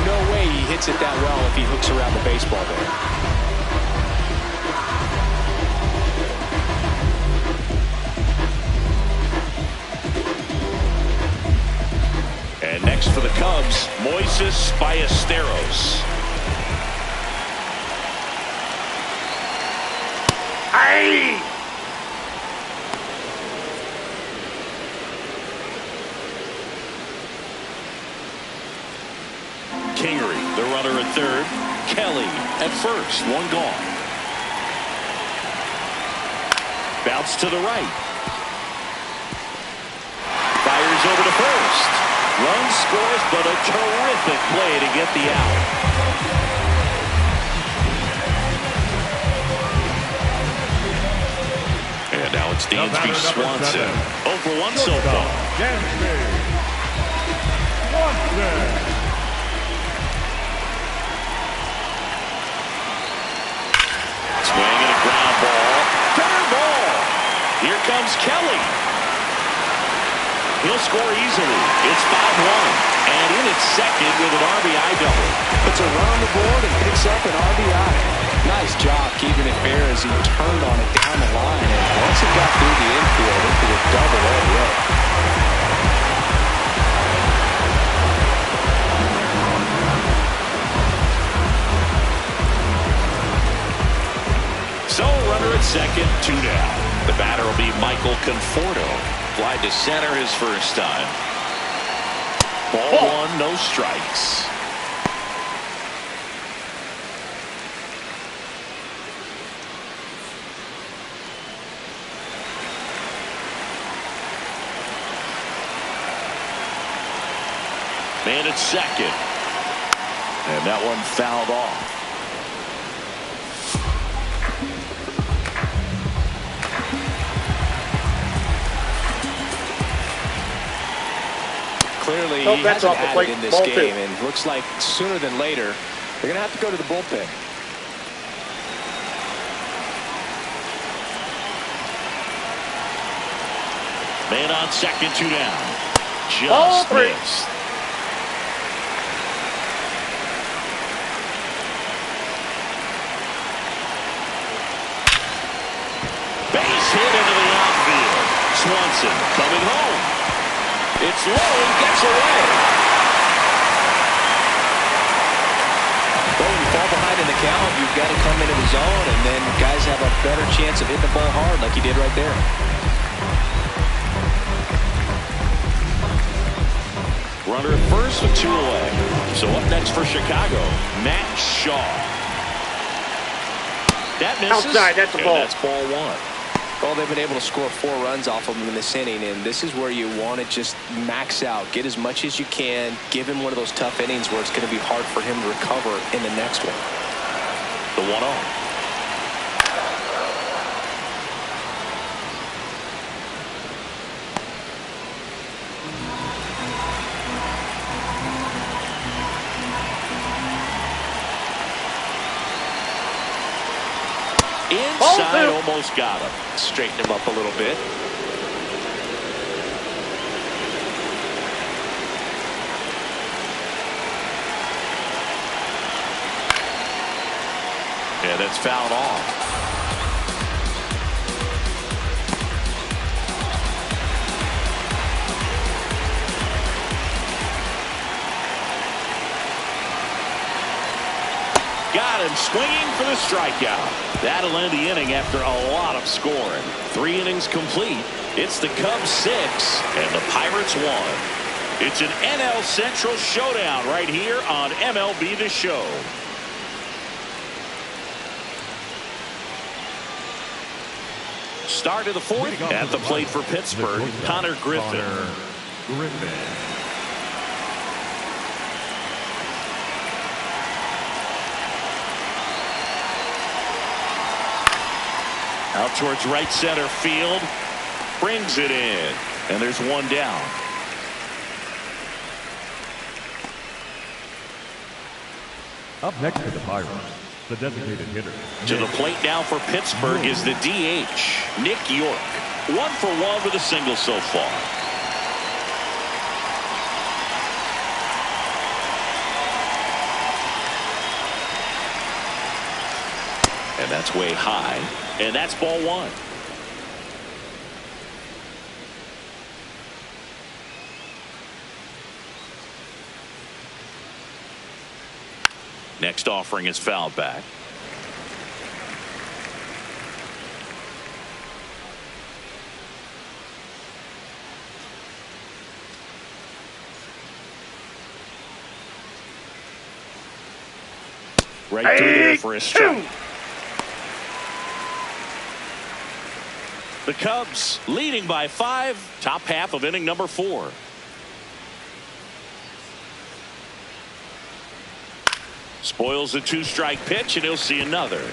No way he hits it that well if he hooks around the baseball there. And next for the Cubs, Moises Ballesteros. Hey! Kingery, the runner at third. Kelly at first, one gone. Bounce to the right. Fires over to first. Run scores, but a terrific play to get the out. And now it's Dansby Swanson. 0 for 1 so far. Dansby Swanson. Swing and a ground ball. Fair ball. Here comes Kelly. He'll score easily. It's 5-1. And in at second with an RBI double. Puts a run on the board and picks up an RBI. Nice job keeping it fair as he turned on it down the line. And once it got through the infield, it could have doubled all the way. So runner at second, 2 down. The batter will be Michael Conforto. Fly to center his first time. Ball 1, no strikes. Man at second. And that one fouled off. Clearly, he hasn't had it in this game, and looks like sooner than later, they're going to have to go to the bullpen. Man on second, 2 down. Just missed. Base hit into the outfield. Swanson coming home. It's low and gets away. Well, when you fall behind in the count, you've got to come into the zone, and then guys have a better chance of hitting the ball hard like he did right there. Runner at first with 2 away. So up next for Chicago, Matt Shaw. That misses. Outside, that's a ball. That's ball 1. Well, they've been able to score 4 runs off of him in this inning, and this is where you want to just max out, get as much as you can, give him one of those tough innings where it's going to be hard for him to recover in the next one. The 1-0. Inside, almost got him. Straighten him up a little bit. And it's fouled off. Got him swinging for the strikeout. That'll end the inning after a lot of scoring. 3 innings complete. It's the Cubs 6 and the Pirates 1. It's an NL Central showdown right here on MLB The Show. Start of the 4th at the plate for Pittsburgh, Connor Griffin. Out towards right center field. Brings it in. And there's one down. Up next for the Pirates, the designated hitter. To the plate now for Pittsburgh is the DH, Nick York. 1 for 1 with a single so far. And that's way high. And that's ball 1. Next offering is fouled back. Right through there for a strike. The Cubs leading by 5. Top half of inning number 4. Spoils a 2-strike pitch, and he'll see another.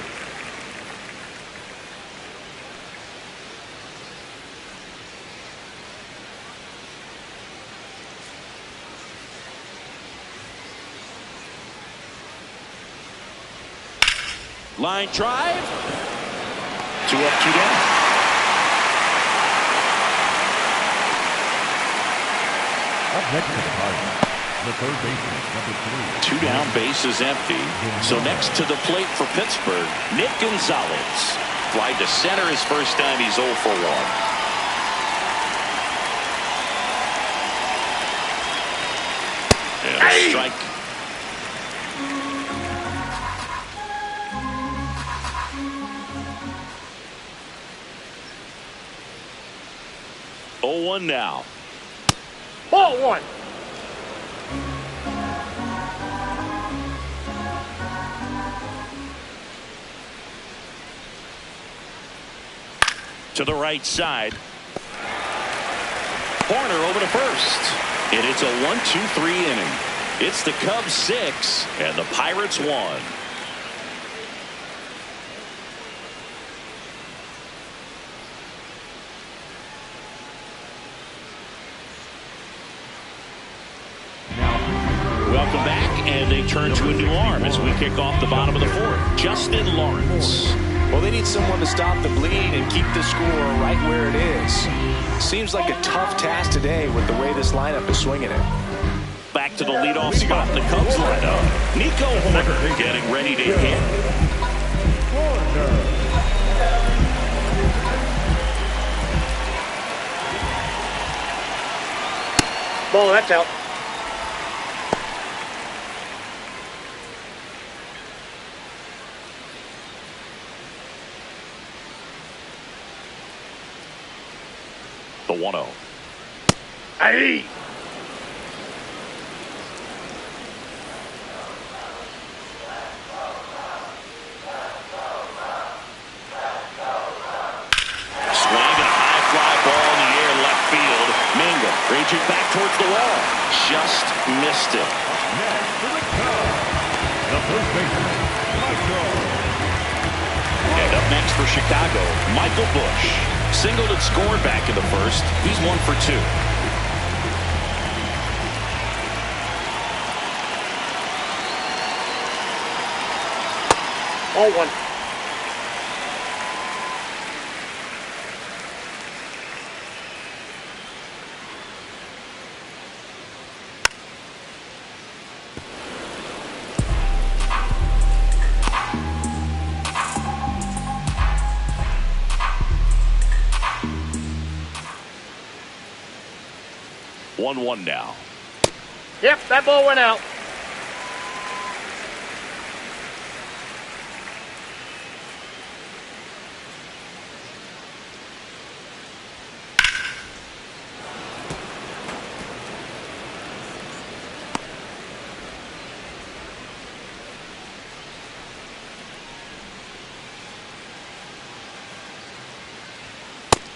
Line drive. 2 up, 2 down. Up next to the Pirates, the third baseman, number 3. 2 down, base is empty. So next to the plate for Pittsburgh, Nick Gonzalez. Fly to center his first time. He's 0 for 1. And a strike. Oh, 1 now. Ball 1. To the right side. Corner over to first. And it's a 1-2-3 inning. It's the Cubs 6 and the Pirates 1. Welcome back, and they turn to a new arm as we kick off the bottom of the 4th. Justin Lawrence. Well, they need someone to stop the bleed and keep the score right where it is. Seems like a tough task today with the way this lineup is swinging it. Back to the leadoff spot in the Cubs lineup. Nico Horner getting ready to hit. Ball, that's out. The 1-0. Aye. Raging back towards the wall. Just missed it. Next for the Cubs, the first baseman, Michael. And up next for Chicago, Michael Busch. Singled and scored back in the first. He's 1 for 2. Ball one. One now. Yep, that ball went out.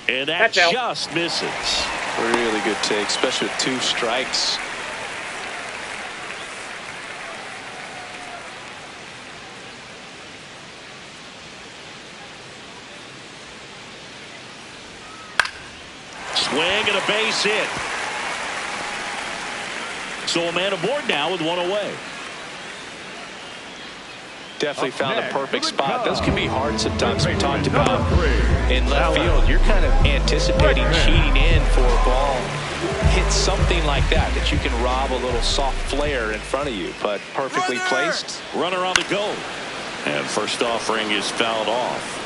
And that That's out. just misses. Really good take, especially with 2 strikes. Swing and a base hit. So a man aboard now with 1 away. Definitely found a next, perfect for the spot. Those Cubs, can be hard sometimes. We talked number about 3, in left Allen. field, you're kind of anticipating Right. cheating in for a ball. Hit something like that you can rob a little soft flare in front of you, but perfectly placed. Runner on the go. And first offering is fouled off.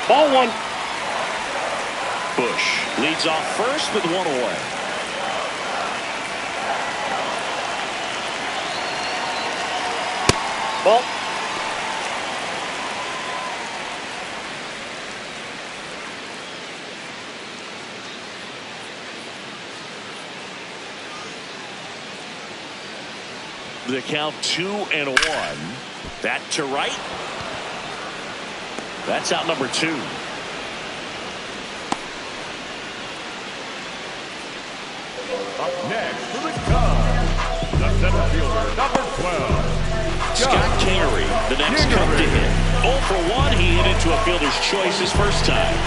Ball one. Bush leads off first with 1 away. Ball. The count 2-1. That to right. That's out number 2. Up next for the Cubs, the center fielder, number 12. Scott Kingery, the next Cub to hit. 0 for 1. He hit into a fielder's choice his first time.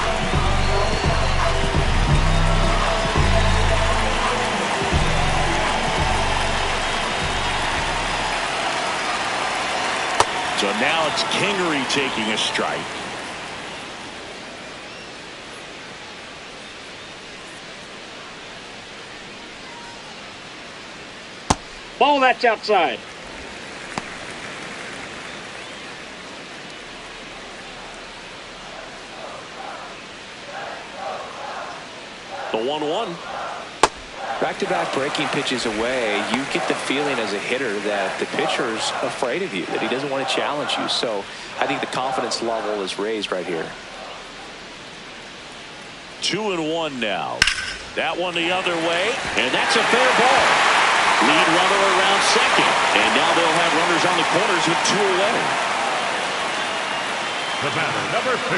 So now it's Kingery taking a strike. Ball, that's outside. The 1-1. Back-to-back breaking pitches away, you get the feeling as a hitter that the pitcher's afraid of you, that he doesn't want to challenge you. So I think the confidence level is raised right here. 2-1 now. That one the other way, and that's a fair ball. Lead runner around second, and now they'll have runners on the corners with 2 away. The batter, number 15.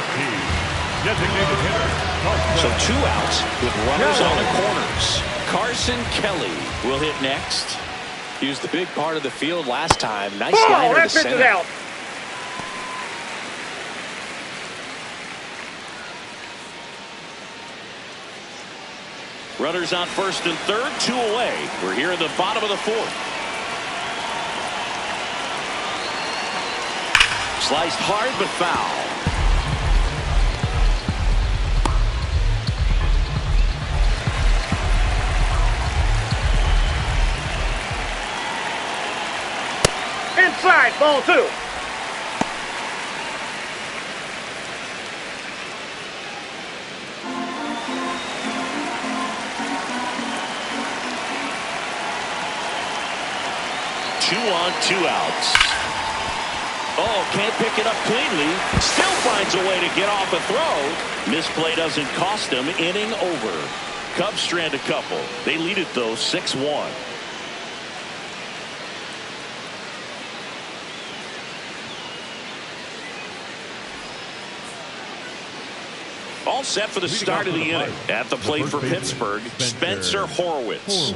Designated hitter, Carmen. So 2 outs with runners on the corners. Carson Kelly will hit next. He was the big part of the field last time. Nice Ball, liner that to pitch is center. out. Runners on first and third, 2 away. We're here in the bottom of the 4th. Sliced hard but foul. Inside, ball 2. Two on, 2 outs. Oh, can't pick it up cleanly. Still finds a way to get off a throw. Misplay doesn't cost him. Inning over. Cubs strand a couple. They lead it though 6-1. All set for the start of the inning. At the plate for Pittsburgh, Spencer Horwitz.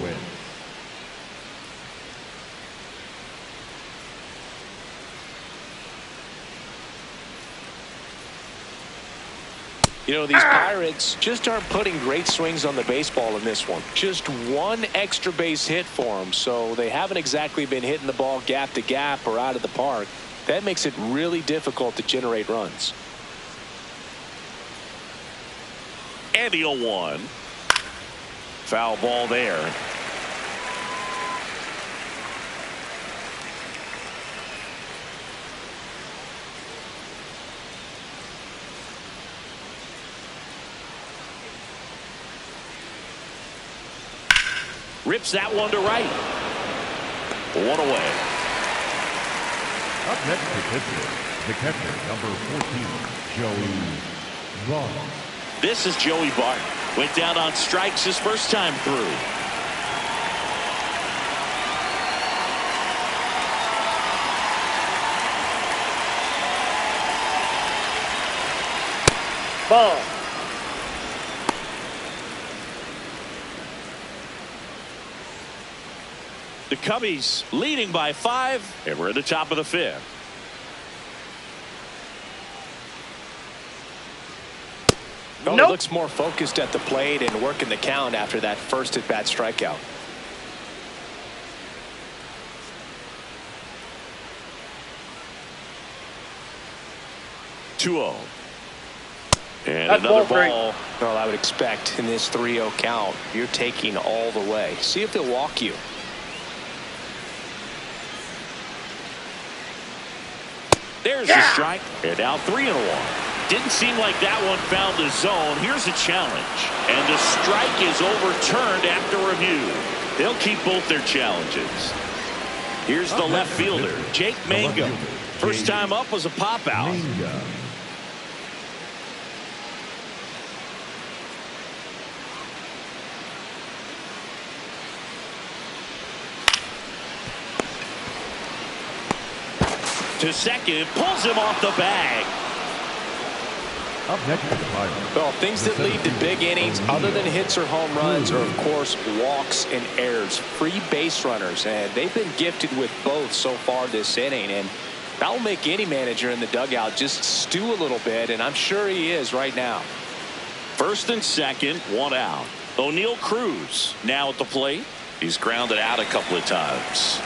You know, these Pirates just aren't putting great swings on the baseball in this one. Just one extra base hit for them, so they haven't exactly been hitting the ball gap to gap or out of the park. That makes it really difficult to generate runs. And the 0-1. Foul ball there. Rips that one to right. One away. Up next to Pittsburgh, the catcher, number 14, Joey Barton. This is Joey Barton. Went down on strikes his first time through. Ball. The Cubbies leading by 5, and we're at the top of the 5th. Well, he looks more focused at the plate and working the count after that first at-bat strikeout. Two-0. And that's another ball. Well, I would expect in this 3-0 count, you're taking all the way. See if they'll walk you. There's a strike. And now 3-1. Didn't seem like that one found the zone. Here's a challenge. And the strike is overturned after review. They'll keep both their challenges. Here's the left fielder, Jake Mango. First time up was a pop out. To second, pulls him off the bag. Up next to the Pirates. Well, things that lead to big innings other than hits or home runs are, of course, walks and errors, free base runners, and they've been gifted with both so far this inning, and that will make any manager in the dugout just stew a little bit, and I'm sure he is right now. First and second, one out. O'Neal Cruz now at the plate. He's grounded out a couple of times.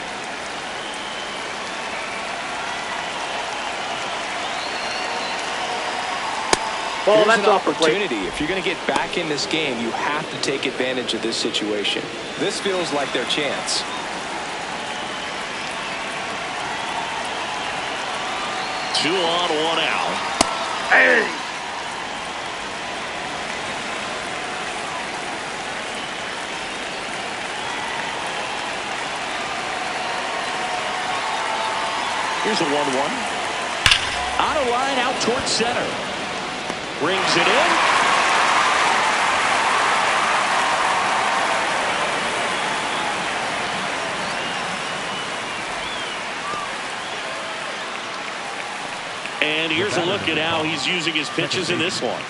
Ball, Here's that's an off the plate. opportunity. If you're going to get back in this game, you have to take advantage of this situation. This feels like their chance. Two on, one out. Hey! Here's a 1-1. On a line out towards center. Brings it in. And here's a look at how he's using his pitches in this one.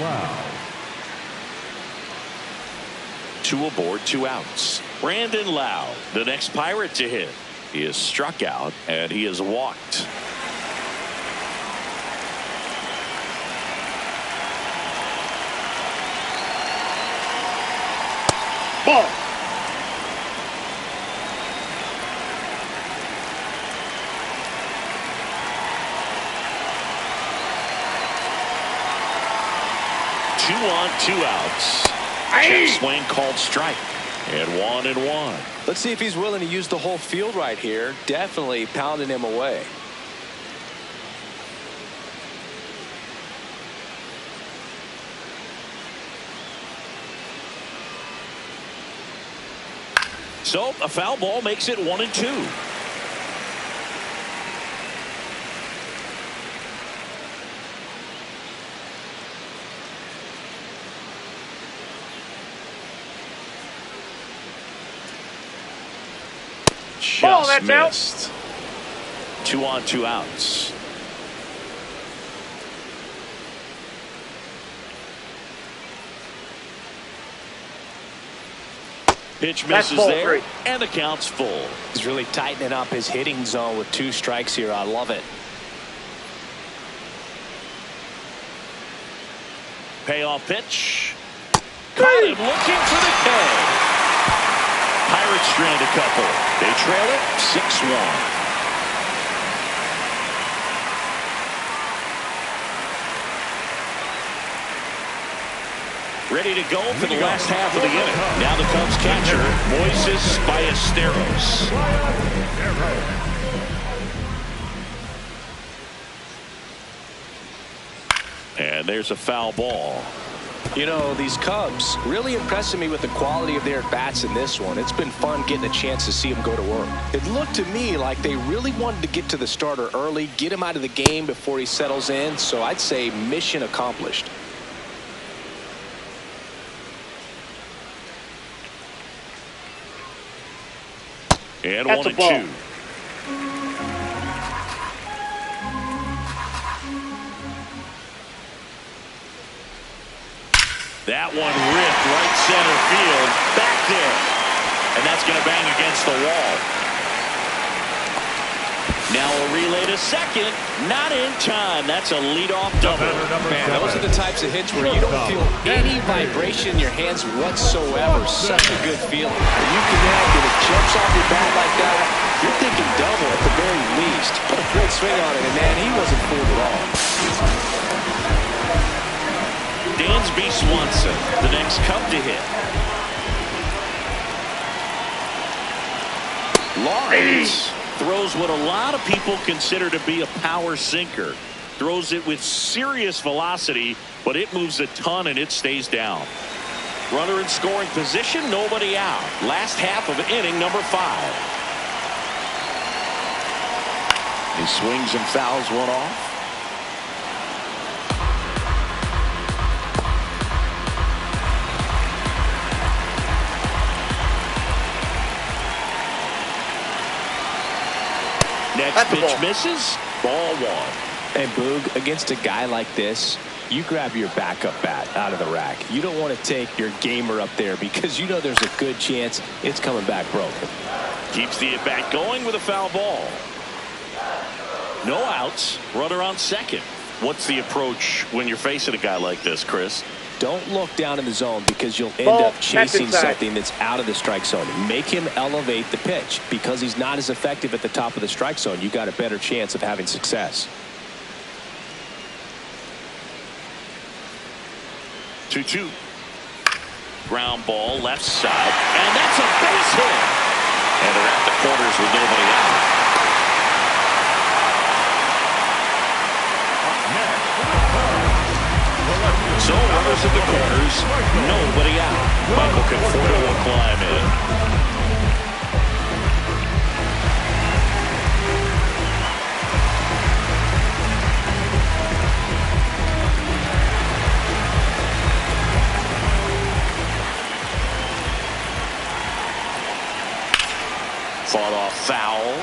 Wow. 2 aboard, 2 outs. Brandon Lau, the next Pirate to hit. He is struck out and he is walked. Ball. Two on, 2 outs. Check swing called strike. And 1-1. Let's see if he's willing to use the whole field right here. Definitely pounding him away. So a foul ball makes it 1-2. Ball, Just that's missed. 2 on, 2 outs. Pitch misses there, 3. and the count's full. He's really tightening up his hitting zone with 2 strikes here. I love it. Payoff pitch. Caught him looking for the K. Pirates strand a couple. They trail it 6-1. Ready to go for the last half of the inning. Now the Cubs catcher, Moises Ballesteros. And there's a foul ball. You know, these Cubs really impressing me with the quality of their at-bats in this one. It's been fun getting a chance to see them go to work. It looked to me like they really wanted to get to the starter early, get him out of the game before he settles in. So I'd say mission accomplished. And That's 1-2. That one ripped right center field. Back there. And that's going to bang against the wall. Now a relay to second. Not in time. That's a leadoff double. Man, those are the types of hits where you don't feel any vibration in your hands whatsoever. Such a good feeling. When you connect and it jumps off your bat like that, you're thinking double at the very least. Put a great swing on it, and man, he wasn't fooled at all. Dansby Swanson, the next Cub to hit. Lawrence throws what a lot of people consider to be a power sinker. Throws it with serious velocity, but it moves a ton and it stays down. Runner in scoring position, nobody out. Last half of inning number 5. He swings and fouls one off. Next pitch misses. Ball 1. And Boog, against a guy like this, you grab your backup bat out of the rack. You don't want to take your gamer up there because you know there's a good chance it's coming back broken. Keeps the at-bat going with a foul ball. No outs. Runner on second. What's the approach when you're facing a guy like this, Chris? Don't look down in the zone because you'll end up chasing something that's out of the strike zone. Make him elevate the pitch. Because he's not as effective at the top of the strike zone, you got a better chance of having success. 2-2. Ground ball left side. And that's a base hit. And they're at the corners with nobody out. So runners at the corners, nobody out. Michael Conforto will climb in. Fought off foul.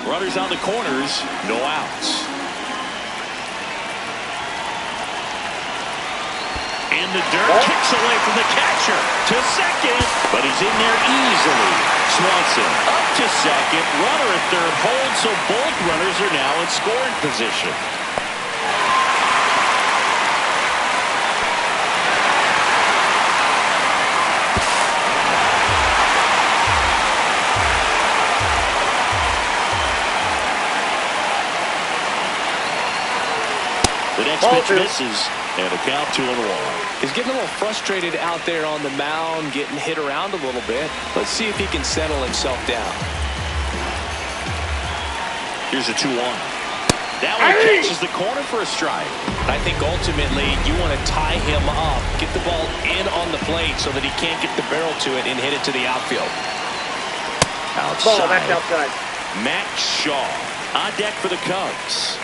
Runners on the corners, no outs. In the dirt, kicks away from the catcher to second, but he's in there easily. Swanson up to second, runner at third holds, so both runners are now in scoring position. The next pitch misses, and a count 2-1. He's getting a little frustrated out there on the mound, getting hit around a little bit. Let's see if he can settle himself down. Here's a 2-1. That one catches the corner for a strike. I think ultimately you want to tie him up, get the ball in on the plate so that he can't get the barrel to it and hit it to the outfield. Outside. Ball, that's outside. Max Shaw on deck for the Cubs.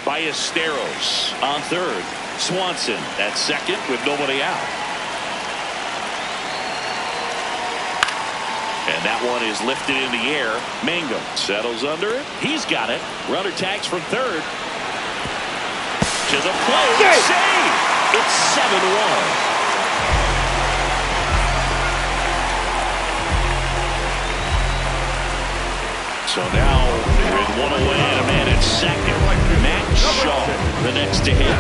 Ballesteros on third. Swanson at second with nobody out. And that one is lifted in the air. Mangum settles under it. He's got it. Runner tags from third. To the plate. Save! It's 7-1. So now One away and a man at second. Matt Shaw, the next to hit.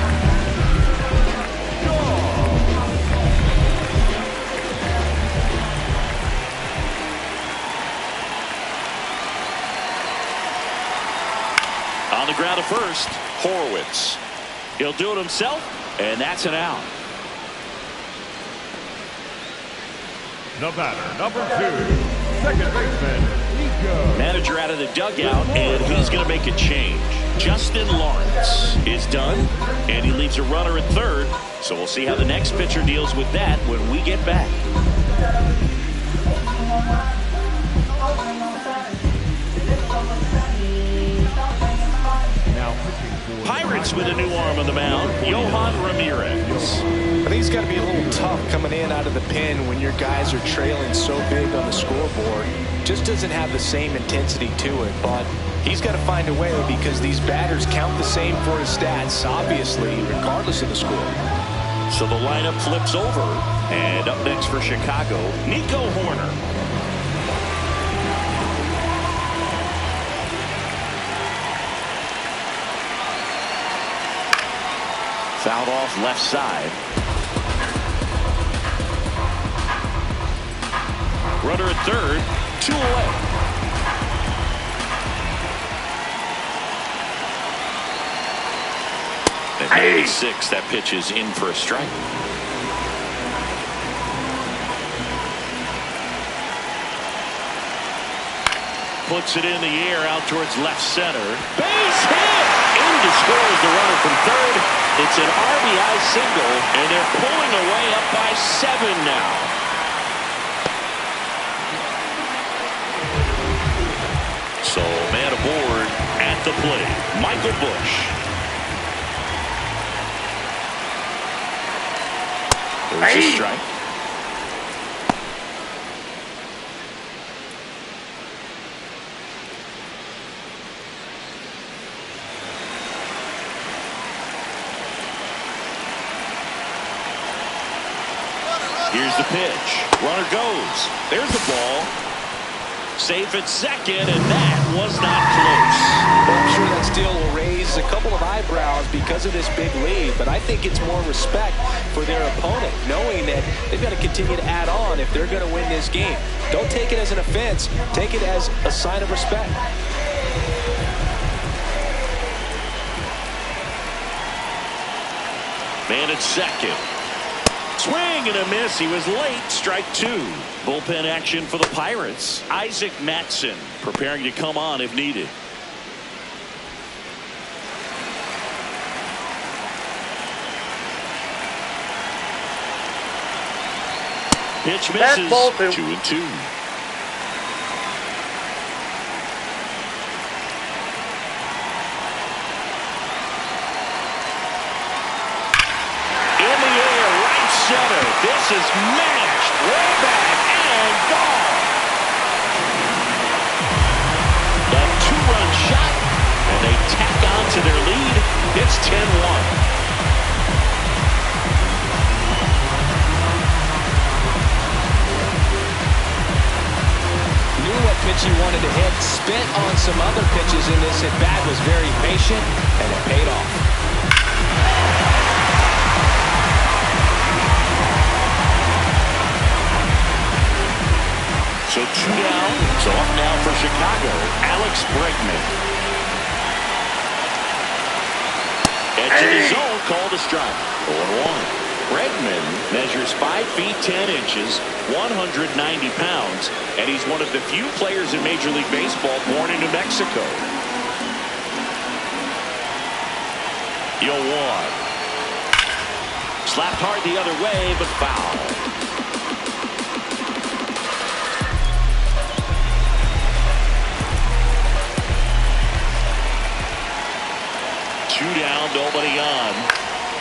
On the ground at first, Horwitz. He'll do it himself, and that's an out. The batter, number 2, second baseman, Nico. Manager out of the dugout, and he's going to make a change. Justin Lawrence is done, and he leaves a runner at third. So we'll see how the next pitcher deals with that when we get back. Pirates with a new arm on the mound, Yohan Ramirez. I think it's got to be a little tough coming in out of the pen when your guys are trailing so big on the scoreboard. Just doesn't have the same intensity to it, but he's got to find a way because these batters count the same for his stats, obviously, regardless of the score. So the lineup flips over, and up next for Chicago, Nico Horner. Fouled off left side. Runner at third, 2 away. At 96, that pitch is in for a strike. Puts it in the air out towards left center. Base hit! In to score is the runner from third. It's an RBI single, and they're pulling away up by 7 now. So man aboard at the plate, Michael Busch. There's a strike. Here's the pitch. Runner goes. There's the ball. Safe at second, and that was not close. Well, I'm sure that steal will raise a couple of eyebrows because of this big lead, but I think it's more respect for their opponent, knowing that they've got to continue to add on if they're going to win this game. Don't take it as an offense. Take it as a sign of respect. Man at second. Swing and a miss. He was late. Strike 2. Bullpen action for the Pirates. Isaac Matson preparing to come on if needed. Pitch misses. 2-2. This is mashed way back and gone. A 2-run shot, and they tack on to their lead. It's 10-1. Knew what pitch he wanted to hit, spent on some other pitches in this at-bat, was very patient, and it paid off. So 2 down. So up now for Chicago, Alex Bregman. Edge of the zone, called a strike. 0-1. Bregman measures 5 feet 10 inches, 190 pounds, and he's one of the few players in Major League Baseball born in New Mexico. 0-1. Slapped hard the other way, but foul. Down, nobody on.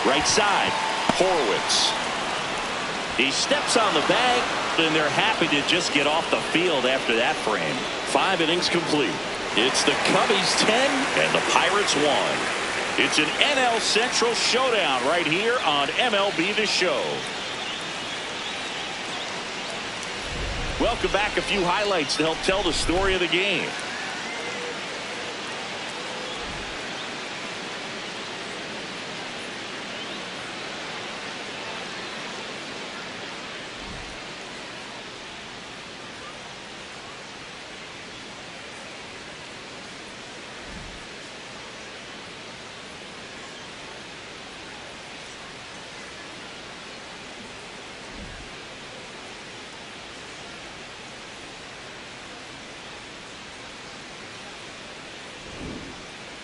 Right side, Horwitz. He steps on the bag, and they're happy to just get off the field after that frame. 5 innings complete. It's the Cubbies 10 and the Pirates 1. It's an NL Central showdown right here on MLB The Show. Welcome back. A few highlights to help tell the story of the game.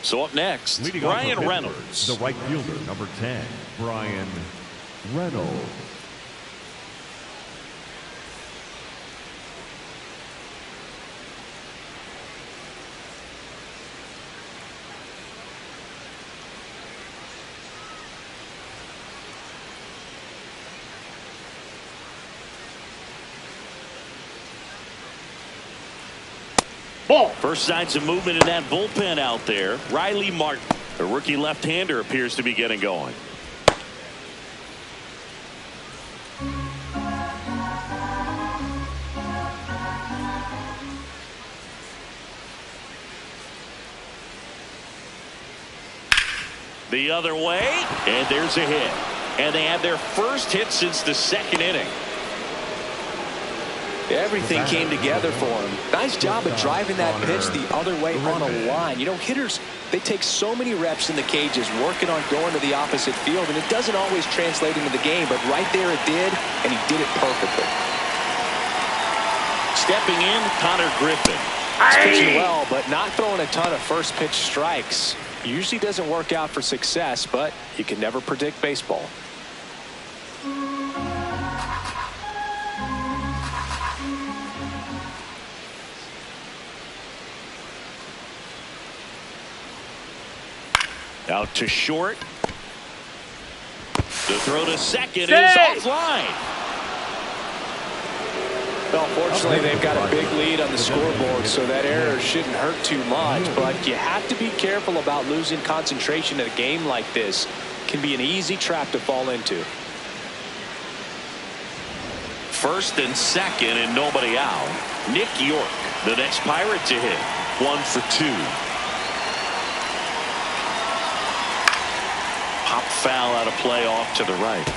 So up next, Leading off Brian for Pittsburgh, Reynolds. the right fielder, number 10, Brian Reynolds. Ball. First signs of movement in that bullpen out there. Riley Martin, the rookie left-hander, appears to be getting going. The other way, and there's a hit. And they had their first hit since the second inning. Everything came together for him. Nice job of driving that pitch the other way on a line. You know, hitters, they take so many reps in the cages working on going to the opposite field, and it doesn't always translate into the game, but right there it did, and he did it perfectly. Stepping in, Connor Griffin. He's pitching well, but not throwing a ton of first pitch strikes. Usually doesn't work out for success, but you can never predict baseball. Out to short. The throw to second is offline. Well, fortunately, they've got a big lead on the scoreboard, so that error shouldn't hurt too much. But you have to be careful about losing concentration in a game like this. It can be an easy trap to fall into. First and second and nobody out. Nick York, the next Pirate to hit. 1 for 2. Pop foul out of play off to the right.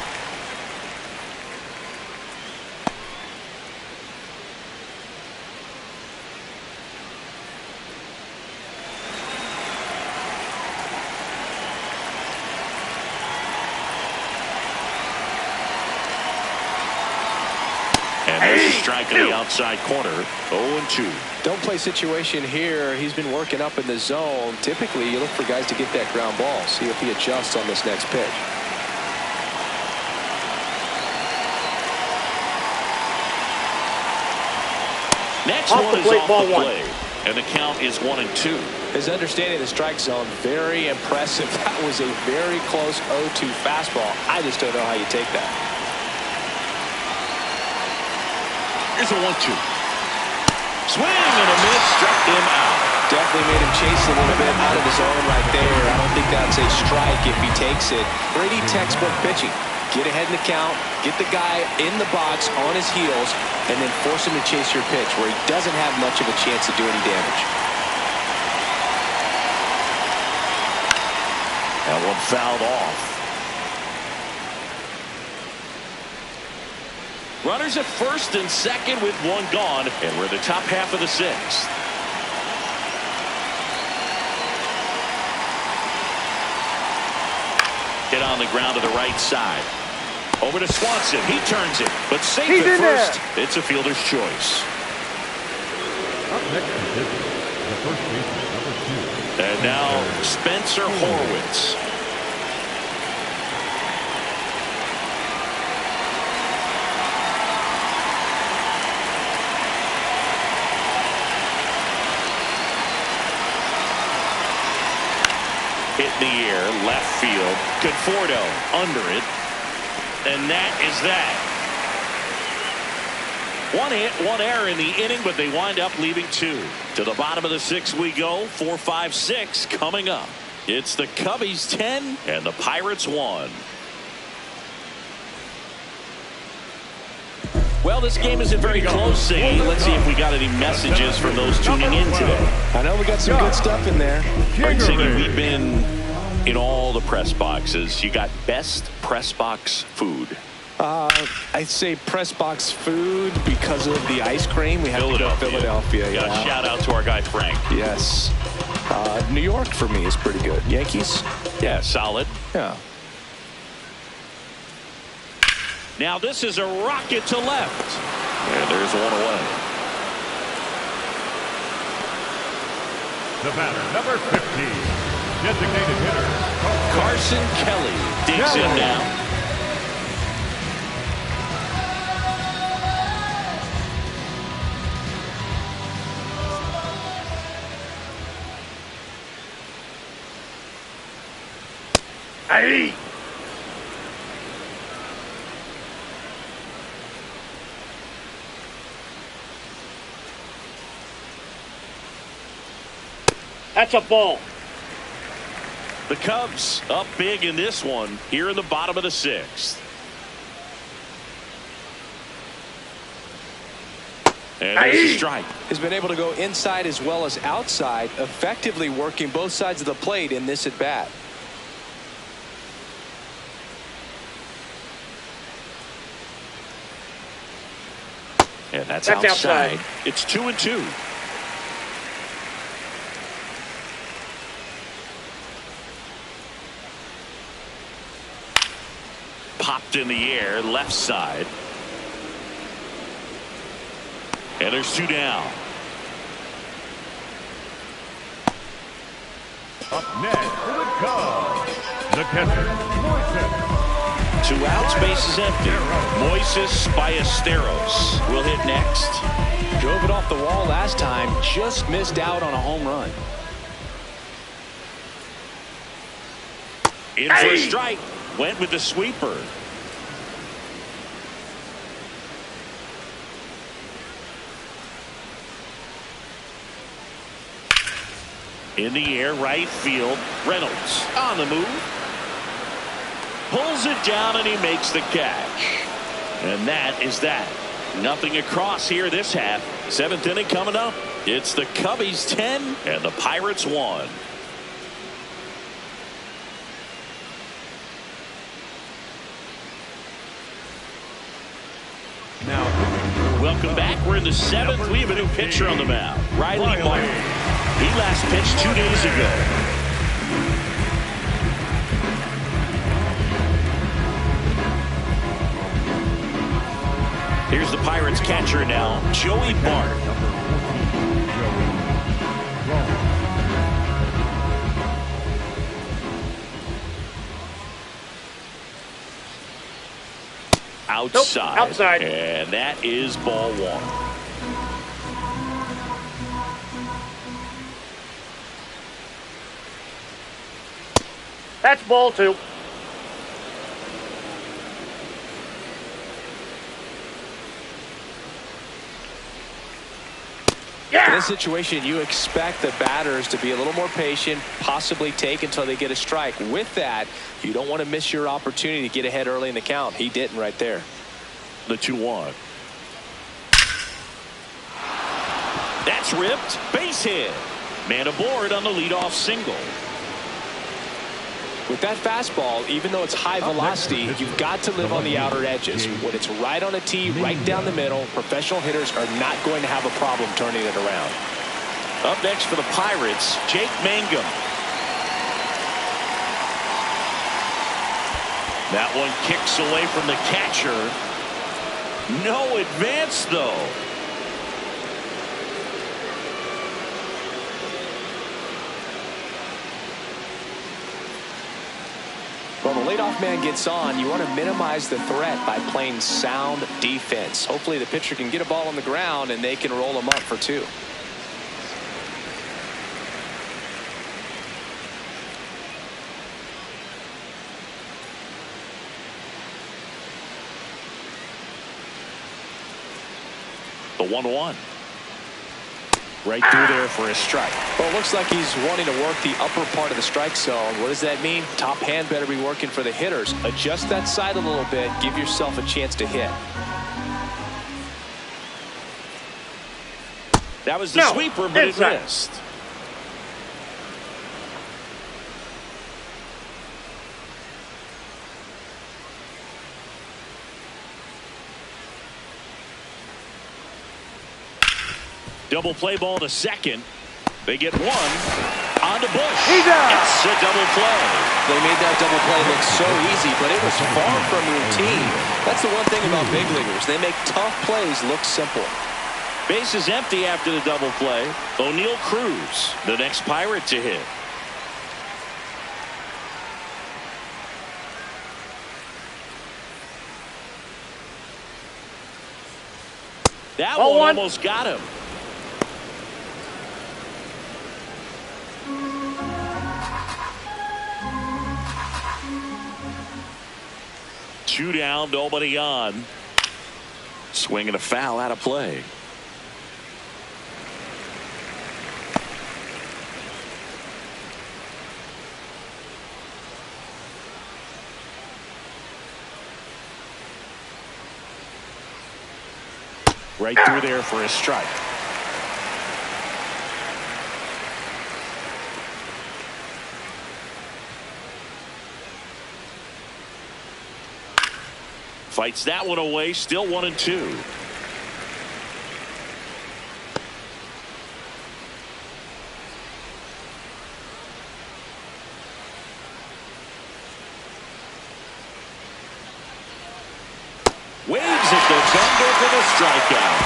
And there's a strike in the outside corner. 0-2. Don't play situation here. He's been working up in the zone. Typically, you look for guys to get that ground ball. See if he adjusts on this next pitch. Next one is off the plate. And the count is 1-2. His understanding of the strike zone, very impressive. That was a very close 0-2 fastball. I just don't know how you take that. Here's a 1-2. Swing and a miss, struck him out. Definitely made him chase a little bit out of the zone right there. I don't think that's a strike if he takes it. Pretty textbook pitching. Get ahead in the count, get the guy in the box on his heels, and then force him to chase your pitch where he doesn't have much of a chance to do any damage. That one fouled off. Runners at first and second with one gone, and we're in the top half of the sixth. Hit on the ground to the right side. Over to Swanson. He turns it, but safe at first. It's a fielder's choice. Up next is the first baseman, number 2. And now Spencer Horwitz. Hit in the air, left field. Conforto under it. And that is that. One hit, one error in the inning, but they wind up leaving 2. To the bottom of the 6th we go. 4, 5, 6 coming up. It's the Cubbies 10 and the Pirates 1. Well, this game isn't very close, Siggy. Let's see if we got any messages from those tuning in today. I know we got some good stuff in there. Right, Siggy, we've been in all the press boxes. You got best press box food. I'd say press box food because of the ice cream. We have to go Philadelphia. Yeah. Shout out to our guy Frank. Yes. New York for me is pretty good. Yankees? Yeah, solid. Yeah. Now this is a rocket to left. And there's one away. The batter, number 15, designated hitter, Carson Kelly digs in now. Hey! That's a ball. The Cubs up big in this one here in the bottom of the 6th. And there's a strike. Has been able to go inside as well as outside, effectively working both sides of the plate in this at bat. And that's outside. It's 2-2. Popped in the air, left side. And there's 2 down. up next for the Cubs, the catcher, Moises. 2 outs, bases empty. Moises Ballesteros will hit next. Drove it off the wall last time, just missed out on a home run. In for a strike. Went with the sweeper. In the air, right field. Reynolds on the move. Pulls it down and he makes the catch. And that is that. Nothing across here this half. 7th inning coming up. It's the Cubbies 10 and the Pirates 1. Welcome back. We're in the 7th. We have a new pitcher on the mound. Riley Martin. He last pitched 2 days ago. Here's the Pirates catcher now, Joey Bart. Outside. Nope, outside. And that is ball 1. That's ball 2. In this situation, you expect the batters to be a little more patient, possibly take until they get a strike. With that, you don't want to miss your opportunity to get ahead early in the count. He didn't right there. The 2-1. That's ripped. Base hit. Man aboard on the leadoff single. With that fastball, even though it's high velocity, you've got to live on the outer edges. When it's right on a tee, right down the middle, professional hitters are not going to have a problem turning it around. Up next for the Pirates, Jake Mangum. That one kicks away from the catcher. No advance, though. Well, the leadoff man gets on. You want to minimize the threat by playing sound defense. Hopefully the pitcher can get a ball on the ground and they can roll him up for 2. The 1-1. Right through there for a strike. Well, it looks like he's wanting to work the upper part of the strike zone. What does that mean? Top hand better be working for the hitters. Adjust that side a little bit. Give yourself a chance to hit. That was the sweeper, but it missed. Double play ball to second. They get 1 on to Bush. He's out. It's a double play. They made that double play look so easy, but it was far from routine. That's the one thing about big leaguers. They make tough plays look simple. Base is empty after the double play. O'Neal Cruz, the next Pirate to hit. That Ball one one. almost got him. Two down, nobody on. Swinging a foul out of play. Right through there for a strike. Fights that one away, still 1-2. Waves it, goes under for the strikeout.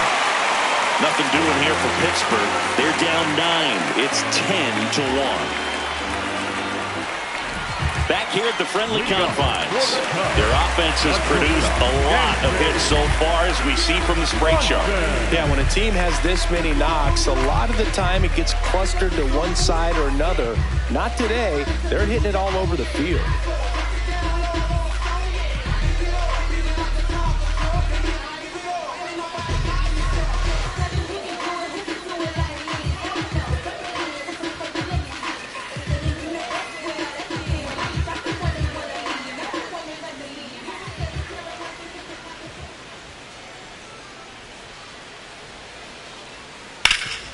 Nothing doing here for Pittsburgh. They're down 9. It's 10-1. Back here at the friendly confines. Their offense has produced a lot of hits so far, as we see from the spray chart. Yeah, when a team has this many knocks, a lot of the time it gets clustered to one side or another. Not today. They're hitting it all over the field.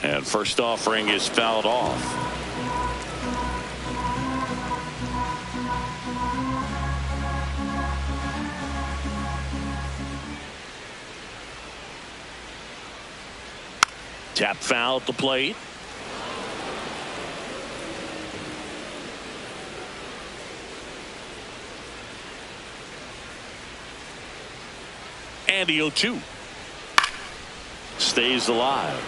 And first offering is fouled off. Tap foul at the plate. And the 0-2. Stays alive.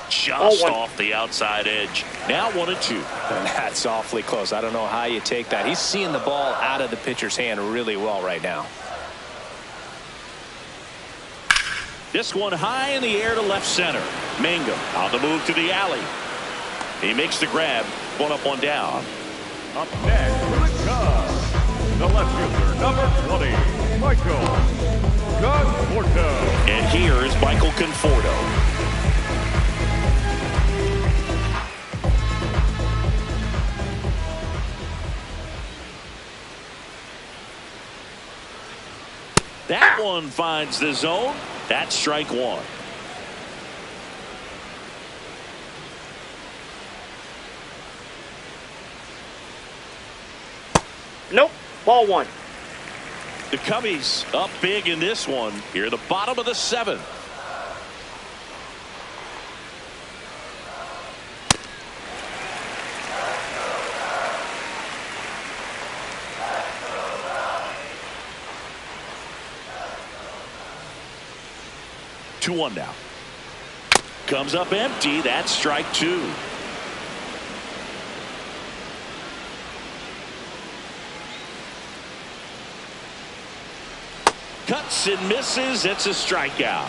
Just off the outside edge. Now 1-2. And that's awfully close. I don't know how you take that. He's seeing the ball out of the pitcher's hand really well right now. This one high in the air to left center. Mangum on the move to the alley. He makes the grab. One up, one down. Up next for the Cubs, the left fielder, number 20, Michael Conforto. And here is Michael Conforto. That one finds the zone. That's strike one. Nope. Ball one. The Cubbies up big in this one. Here at the bottom of the 7th. Two one now. Comes up empty. That's strike two. Cuts and misses. It's a strikeout.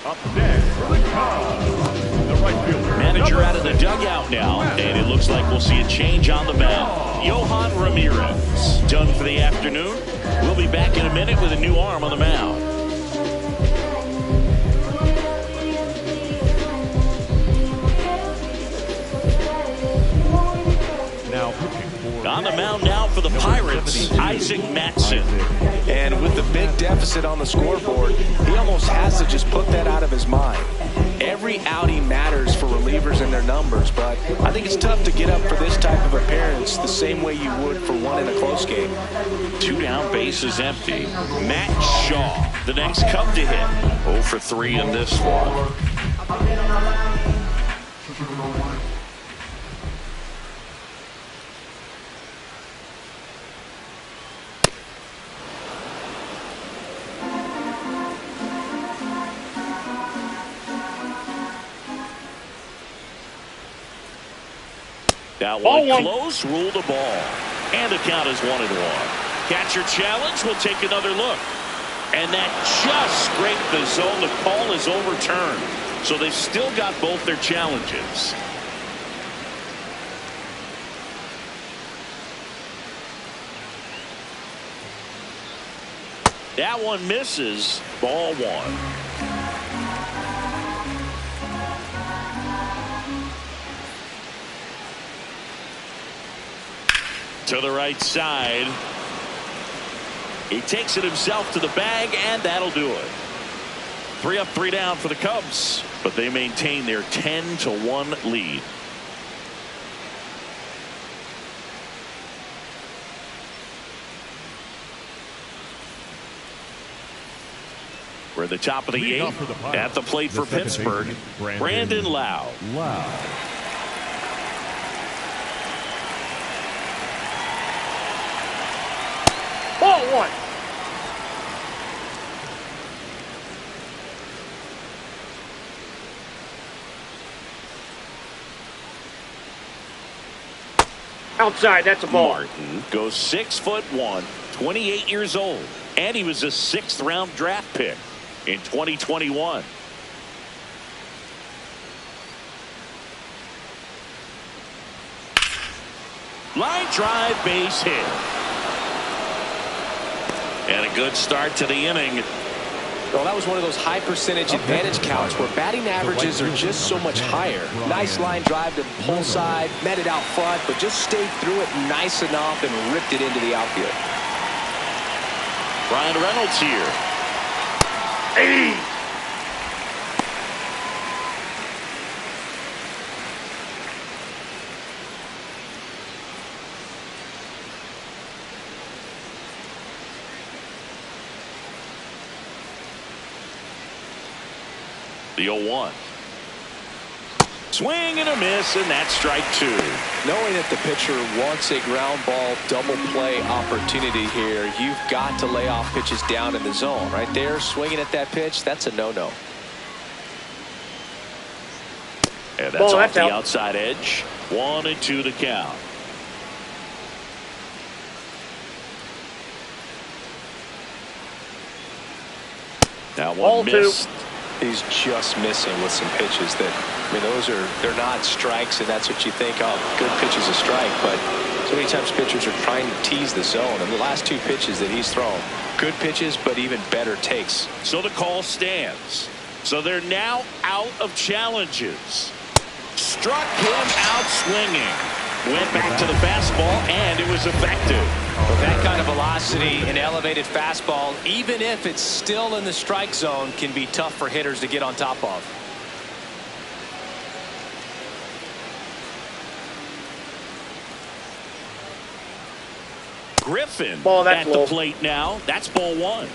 Up next for the Cubs, the right fielder. Manager out of the dugout now, and it looks like we'll see a change on the mound. Yohan Ramirez done for the afternoon. We'll be back in a minute with a new arm on the mound. On the mound now for the Pirates, Isaac Matson. And with the big deficit on the scoreboard, he almost has to just put that out of his mind. Every outing matters for relievers and their numbers, but I think it's tough to get up for this type of appearance the same way you would for one in a close game. Two down, bases empty. Matt Shaw, the next Cub to hit. 0 for 3 in this one. That Ball one one. close, ruled a ball. And the count is 1-1. Catcher challenge. We'll take another look. And that just scraped the zone. The call is overturned. So they've still got both their challenges. That one misses. Ball one. To the right side. He takes it himself to the bag, and that'll do it. 3 up, 3 down for the Cubs, but they maintain their 10-1 lead. We're at the top of the 8th. At the plate for Pittsburgh, Brandon Lau. Ball one. Outside, that's a ball. Martin goes 6'1", 28 years old, and he was a 6th-round draft pick in 2021. Line drive, base hit. And a good start to the inning. Well, that was one of those high percentage advantage counts where batting averages are just so much higher. Nice line drive to the pull side, met it out front, but just stayed through it nice enough and ripped it into the outfield. Ryan Reynolds here. Hey. The 0-1. Swing and a miss, and that's strike 2. Knowing that the pitcher wants a ground ball double play opportunity here, you've got to lay off pitches down in the zone. Right there, swinging at that pitch, that's a no-no. And that's off the outside edge. 1-2 to count. That one missed. He's just missing with some pitches that, I mean, they're not strikes, and that's what you think, oh, good pitch is a strike. But so many times pitchers are trying to tease the zone. And the last 2 pitches that he's thrown, good pitches, but even better takes. So the call stands. So they're now out of challenges. Struck him out swinging. Went back to the fastball, and it was effective. With that kind of velocity, an elevated fastball, even if it's still in the strike zone, can be tough for hitters to get on top of. Griffin Ball, at low. the plate now. That's ball 1.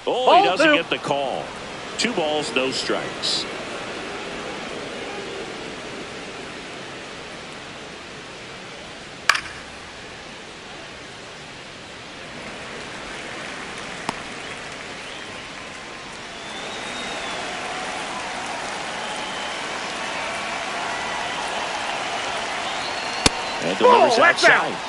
Oh, he doesn't get the call. 2 balls, no strikes. And delivers outside.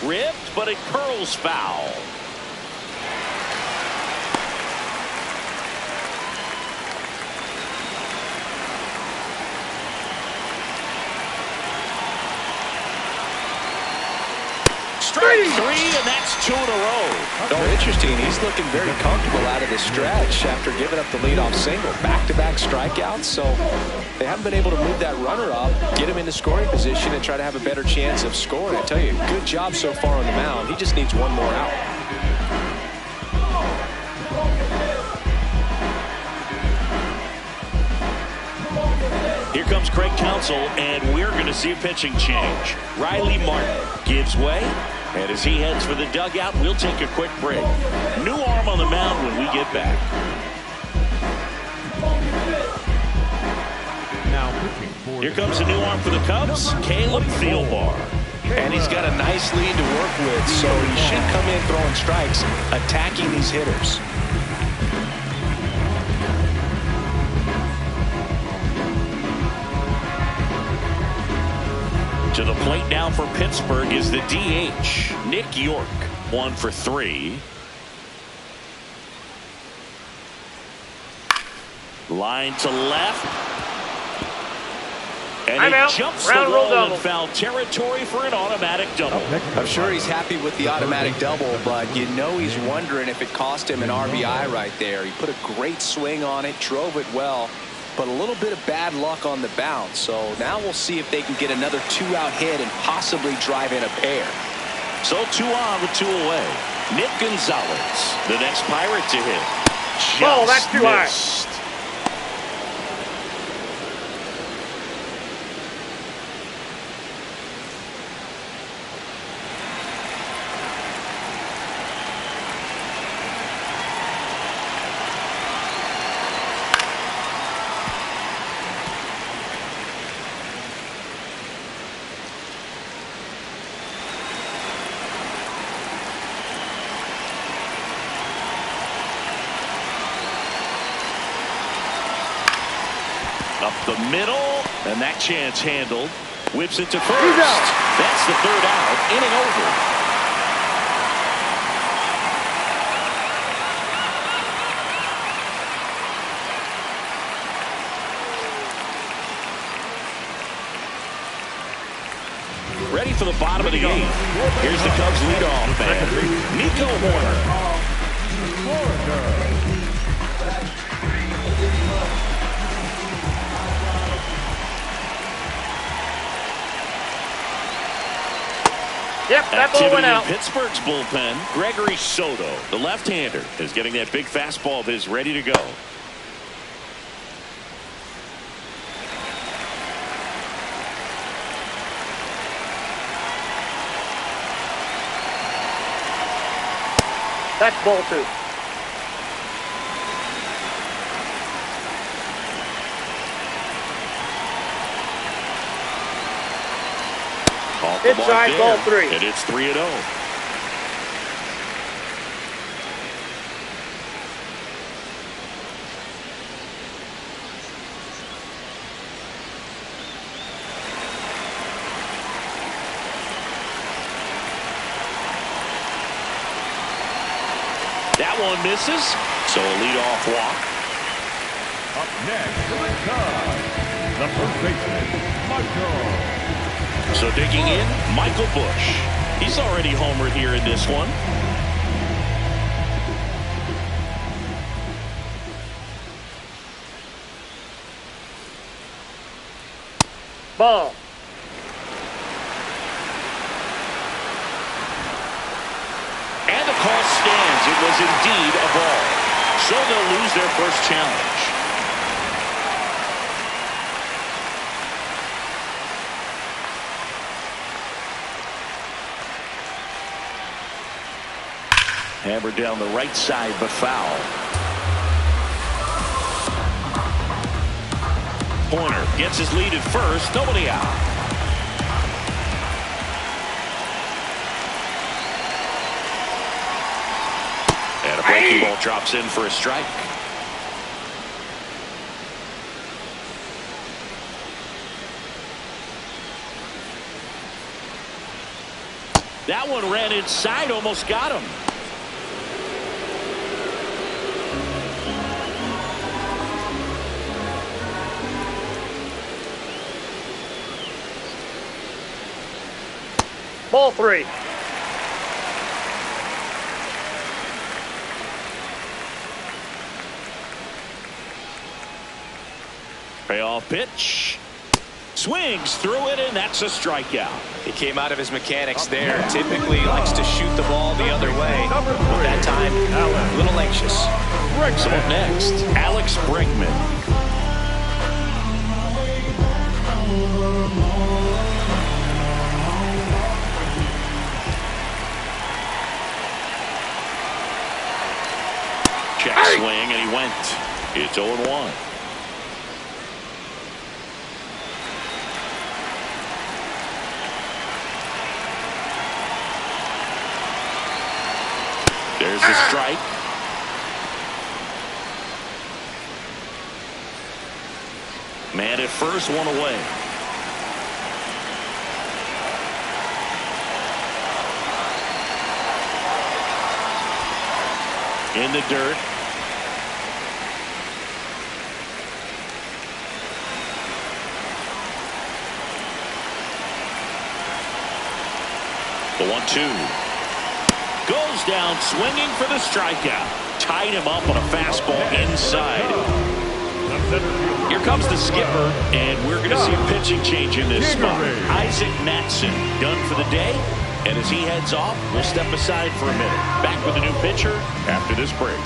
Ripped, but it curls foul. Strike 3, and that's 2 in a row. Oh, interesting. He's looking very comfortable out of the stretch after giving up the leadoff single. Back-to-back strikeouts, so they haven't been able to move that runner up, get him into scoring position, and try to have a better chance of scoring. I tell you, good job so far on the mound. He just needs one more out. Here comes Craig Counsell, and we're going to see a pitching change. Riley Martin gives way, and as he heads for the dugout, we'll take a quick break. New arm on the mound when we get back. Here comes a new arm for the Cubs, Caleb Thielbar. And he's got a nice lead to work with, so he should come in throwing strikes, attacking these hitters. To the plate now for Pittsburgh is the DH, Nick York, 1 for 3. Line to left. And he jumps the wall in foul territory for an automatic double. I'm sure he's happy with the automatic double, but you know he's wondering if it cost him an RBI right there. He put a great swing on it, drove it well, but a little bit of bad luck on the bounce. So now we'll see if they can get another 2-out hit and possibly drive in a pair. So 2 on with 2 away. Nick Gonzalez, the next Pirate to hit. Oh, that's too high. Up the middle, and that chance handled. Whips it to first. That's the 3rd out. Inning over. Ready for the bottom of the 8th. Here's the Cubs leadoff man, Nico Hoerner. Yep, that ball went out. Pittsburgh's bullpen, Gregory Shota, the left-hander, is getting that big fastball of his ready to go. That's ball 2. Inside, ball 3. And it's 3-0. That one misses, so a leadoff walk. Up next for the Cubs, the first baseman, Michael. So digging in, Michael Busch. He's already homered here in this one. Ball. And the call stands. It was indeed a ball. So they'll lose their first challenge. Hammered down the right side, but foul. Hoerner gets his lead at first. Nobody out. And a breaking ball drops in for a strike. That one ran inside, almost got him. Ball 3. Payoff pitch. Swings through it, and that's a strikeout. He came out of his mechanics there. Typically likes to shoot the ball the other way. But that time, a little anxious. So up next, Alex Bregman. Check swing, and he went. It's 0-1. the strike. Man at first, one away. In the dirt. The 1-2. Goes down swinging for the strikeout. Tied him up on a fastball inside. Here comes the skipper, and we're going to see a pitching change in this spot. Isaac Matson done for the day. And as he heads off, we'll step aside for a minute. Back with a new pitcher after this break.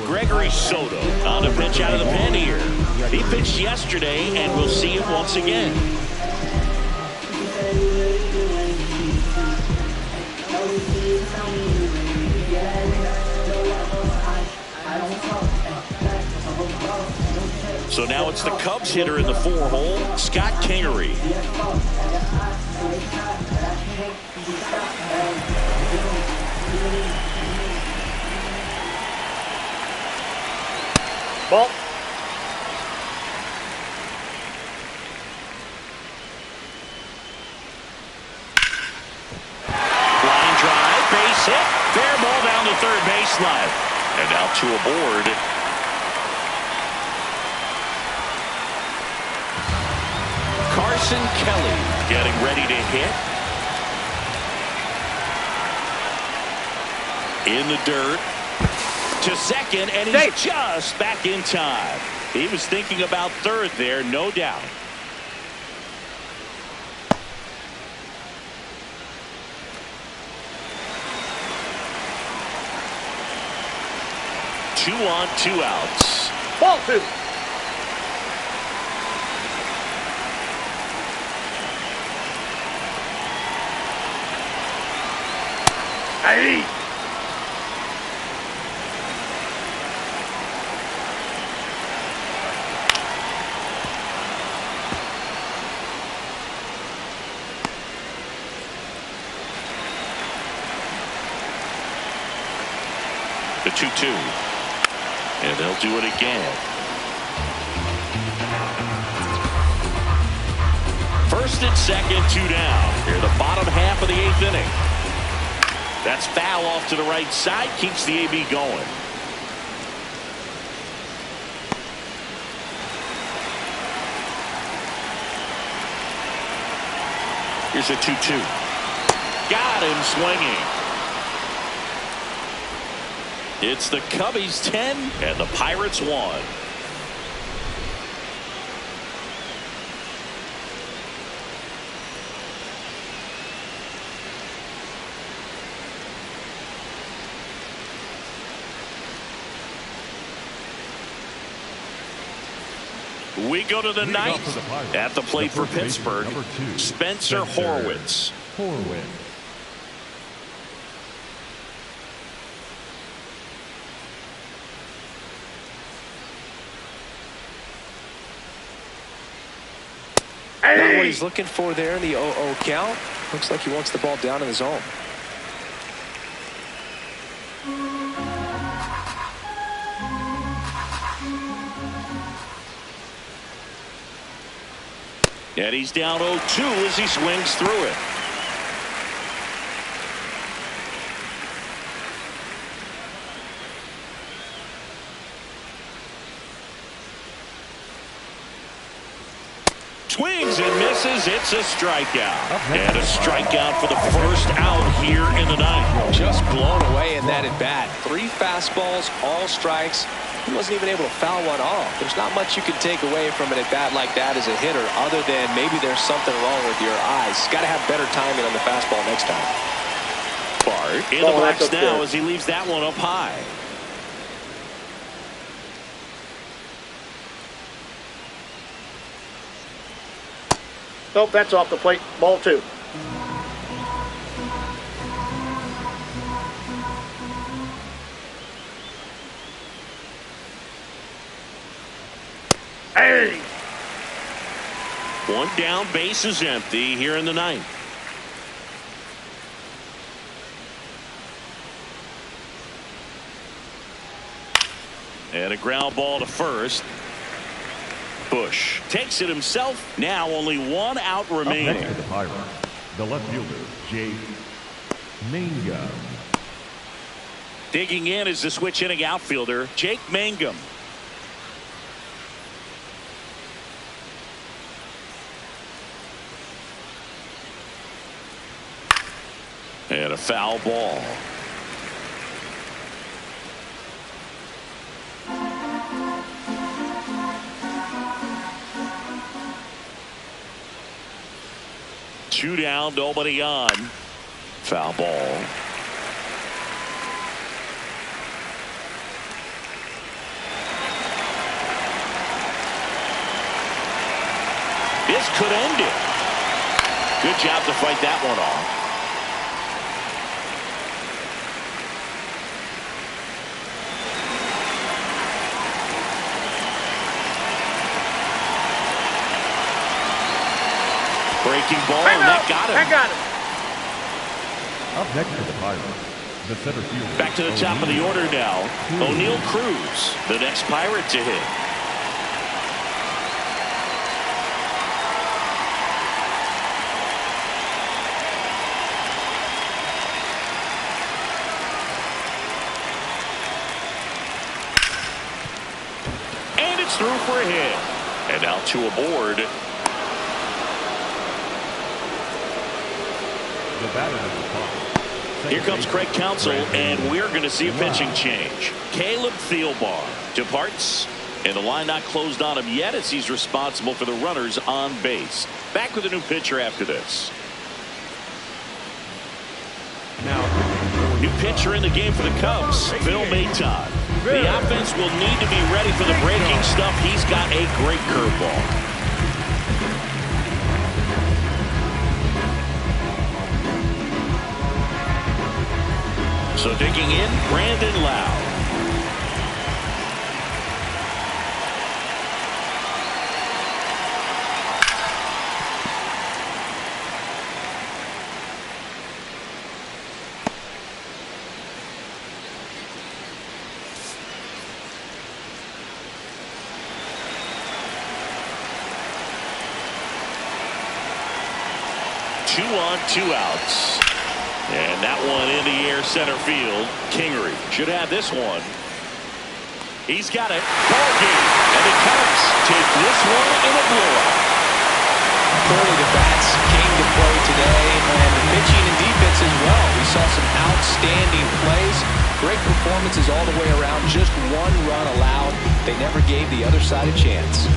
Gregory Shota on a pitch out of the pen here. He pitched yesterday, and we'll see it once again. So now it's the Cubs hitter in the 4-hole, Scott Kingery. Ball. Line drive, base hit, fair ball down the third baseline. And now two aboard. Carson Kelly getting ready to hit. In the dirt. To second, and he's just back in time. He was thinking about third there, no doubt. Two on, two outs. Ball 2. Hey. The 2-2. And they'll do it again. First and second, two down. Here the bottom half of the 8th inning. That's foul off to the right side. Keeps the AB going. Here's a 2-2. Got him swinging. It's the Cubbies 10 and the Pirates 1. We go to the ninth. At the plate for Pittsburgh, Spencer Horwitz. Not what he's looking for there in the 0-0 count. Looks like he wants the ball down in the zone. And he's down 0-2 as he swings through it. Swings and misses. It's a strikeout. And a strikeout for the first out here in the ninth. Just blown away in that at bat. 3 fastballs, all strikes. He wasn't even able to foul one off. There's not much you can take away from an at bat like that as a hitter, other than maybe there's something wrong with your eyes. Got to have better timing on the fastball next time. Bart in the box now as he leaves that one up high. Nope, that's off the plate. Ball 2. Hey! One down, base is empty here in the ninth. And a ground ball to first. Bush takes it himself. Now only one out remaining. Up next to the Pirates, the left fielder, Jake Mangum. Digging in is the switch hitting outfielder, Jake Mangum. And a foul ball. Two down, nobody on. Foul ball. This could end it. Good job to fight that one off. Breaking ball, and that got him. I got it. Up next to the Pirates, the center fielder. Back to the top of the order now. O'Neal Cruz, the next Pirate to hit. And it's through for a hit. And now two aboard. Here comes Craig Counsell, and we're going to see a pitching change. Caleb Thielbar departs, and the line not closed on him yet as he's responsible for the runners on base. Back with a new pitcher after this. New pitcher in the game for the Cubs, Phil Maton. The offense will need to be ready for the breaking stuff. He's got a great curveball. So digging in, Brandon Lowe. Two on, two outs. And that one in the air center field. Kingery should have this one. He's got it. Ball game. And the Cubs take this one in a blowout. Clearly the bats came to play today, and the pitching and defense as well. We saw some outstanding plays. Great performances all the way around. Just one run allowed. They never gave the other side a chance.